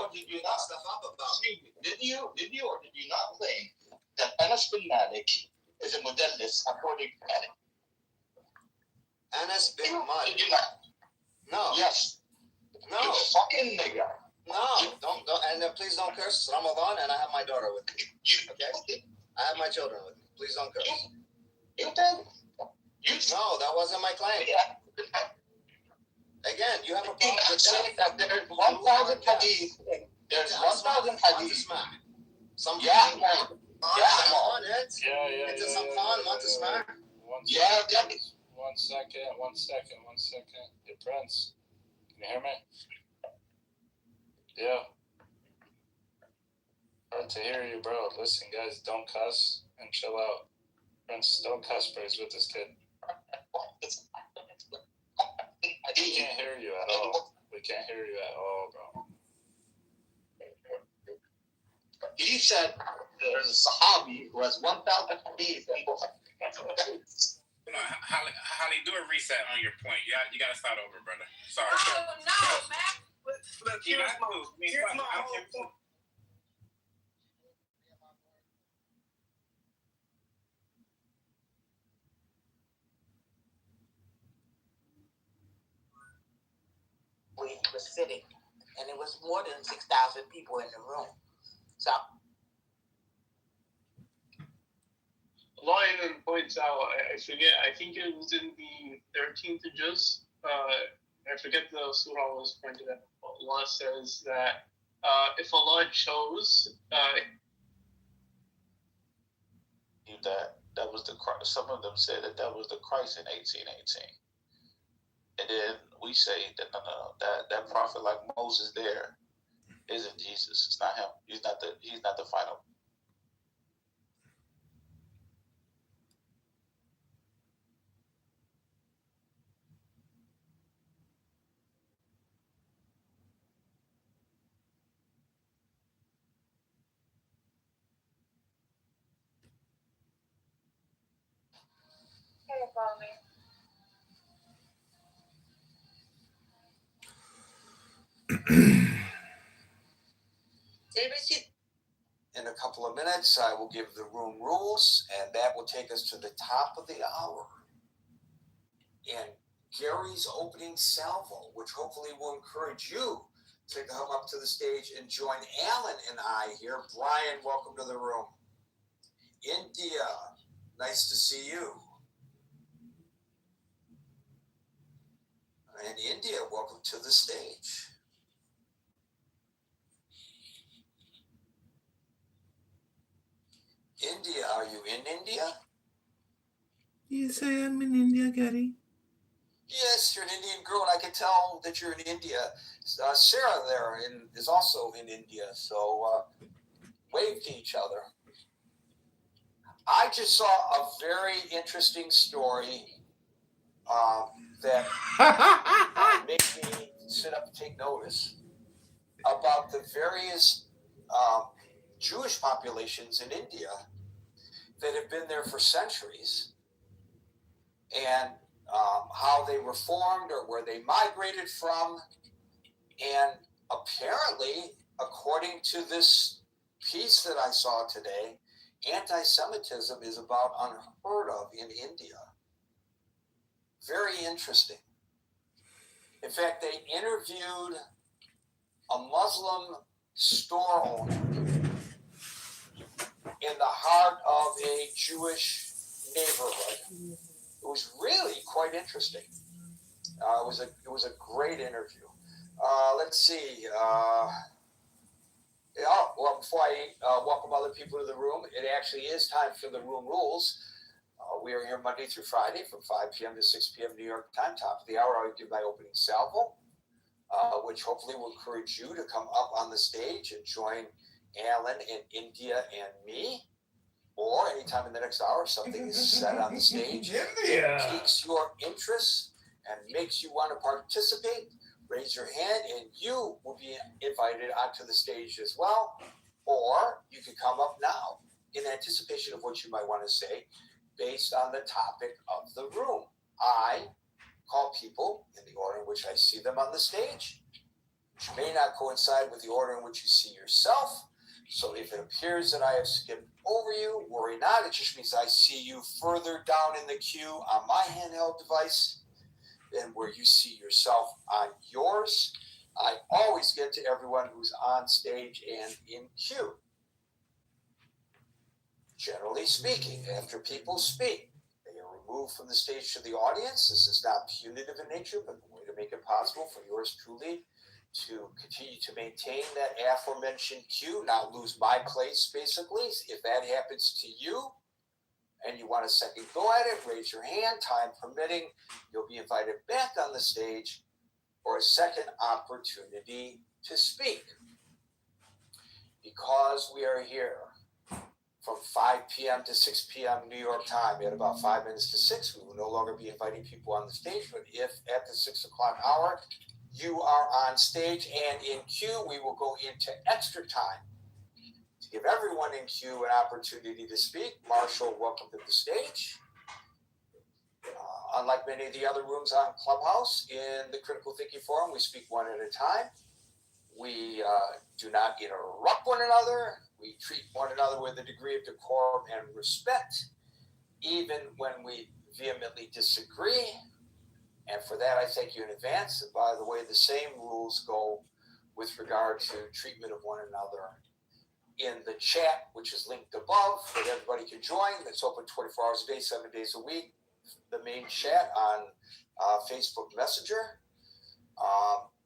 or did you not stuff up about me? Did you or did you not claim that Anas bin Malik is a mudallis according to Malik? Anas bin Malik. Did you not? No. Yes. No. You fucking nigga. No, don't, and please don't curse. It's Ramadan, and I have my daughter with me. Okay, I have my children with me. Please don't curse. You did. No, that wasn't my claim. Again, you have a problem with that. There's 1,000 hadith. There's 1,000 hadith. Some yeah. It's a sampan, not a smack. One second. Hey, Prince, can you hear me? Yeah. Hard to hear you, bro. Listen, guys, don't cuss and chill out. Prince, don't cuss, bro. He's with this kid. We can't hear you at all. Bro. He said there's a Sahabi who has 1,000 hadith. Holly, do a reset on your point. You got to start over, brother. Sorry. Oh, no, man. Look, here's my whole point. Where he was sitting, and it was more than 6,000 people in the room. So, Lion points out, I forget, I think it was in the 13th Juz. I forget the surah was pointed at. Allah says that if Allah chose, that was the Christ. Some of them said that was the Christ in 1818. And then we say that that prophet like Moses there isn't Jesus. It's not him. He's not the final. Hey, Mommy. In a couple of minutes, I will give the room rules, and that will take us to the top of the hour. And Gary's opening salvo, which hopefully will encourage you to come up to the stage and join Alan and I here. Brian, welcome to the room. India, nice to see you. And India, welcome to the stage. India, are you in India? Yes, I am in India, Gary. Yes, you're an Indian girl, and I can tell that you're in India. Sarah there is also in India, so wave to each other. I just saw a very interesting story that made me sit up and take notice about the various Jewish populations in India that have been there for centuries, and how they were formed or where they migrated from. And apparently, according to this piece that I saw today, anti-Semitism is about unheard of in India. Very interesting. In fact, they interviewed a Muslim store owner in the heart of a Jewish neighborhood. It was really quite interesting. It was a great interview. Let's see. Well, before I welcome other people to the room, it actually is time for the room rules. We are here Monday through Friday from 5 p.m. to 6 p.m. New York time. Top of the hour, I will give my opening salvo, which hopefully will encourage you to come up on the stage and join Alan and India and me. Or anytime in the next hour, something is said on the stage that piques your interest and makes you want to participate. Raise your hand and you will be invited onto the stage as well. Or you can come up now in anticipation of what you might want to say based on the topic of the room. I call people in the order in which I see them on the stage, which may not coincide with the order in which you see yourself. So if it appears that I have skipped over you, worry not. It just means I see you further down in the queue on my handheld device than where you see yourself on yours. I always get to everyone who's on stage and in queue. Generally speaking, after people speak, they are removed from the stage to the audience. This is not punitive in nature, but a way to make it possible for yours truly to continue to maintain that aforementioned queue, not lose my place, basically. If that happens to you and you want a second go at it, raise your hand. Time permitting, you'll be invited back on the stage for a second opportunity to speak. Because we are here from 5 p.m. to 6 p.m. New York time, at about 5 minutes to 6, we will no longer be inviting people on the stage, but if at the 6 o'clock hour, you are on stage and in queue, we will go into extra time to give everyone in queue an opportunity to speak. Marshall, welcome to the stage. Unlike many of the other rooms on Clubhouse, in the Critical Thinking Forum, we speak one at a time. We do not interrupt one another. We treat one another with a degree of decorum and respect, even when we vehemently disagree. And for that, I thank you in advance. And by the way, the same rules go with regard to treatment of one another in the chat, which is linked above, that everybody can join. It's open 24 hours a day, 7 days a week. The main chat on Facebook Messenger.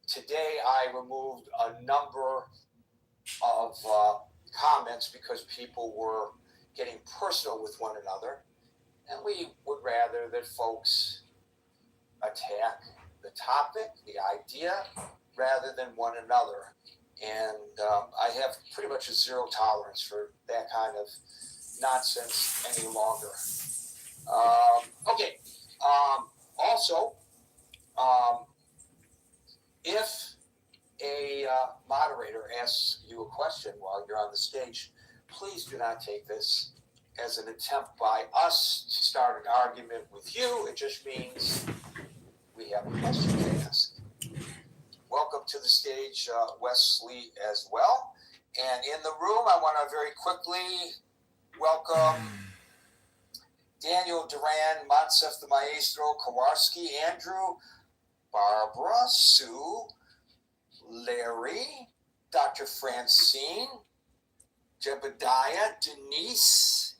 Today, I removed a number of comments because people were getting personal with one another. And we would rather that folks attack the the topic, the idea, rather than one another. And I have pretty much a zero tolerance for that kind of nonsense any longer. Okay. Also, if a moderator asks you a question while you're on the stage, please do not take this as an attempt by us to start an argument with you. It just means we have a question to ask. Welcome to the stage, Wesley, as well. And in the room, I want to very quickly welcome Daniel Duran, Monsef the Maestro, Kowarski, Andrew, Barbara, Sue, Larry, Dr. Francine, Jebediah, Denise,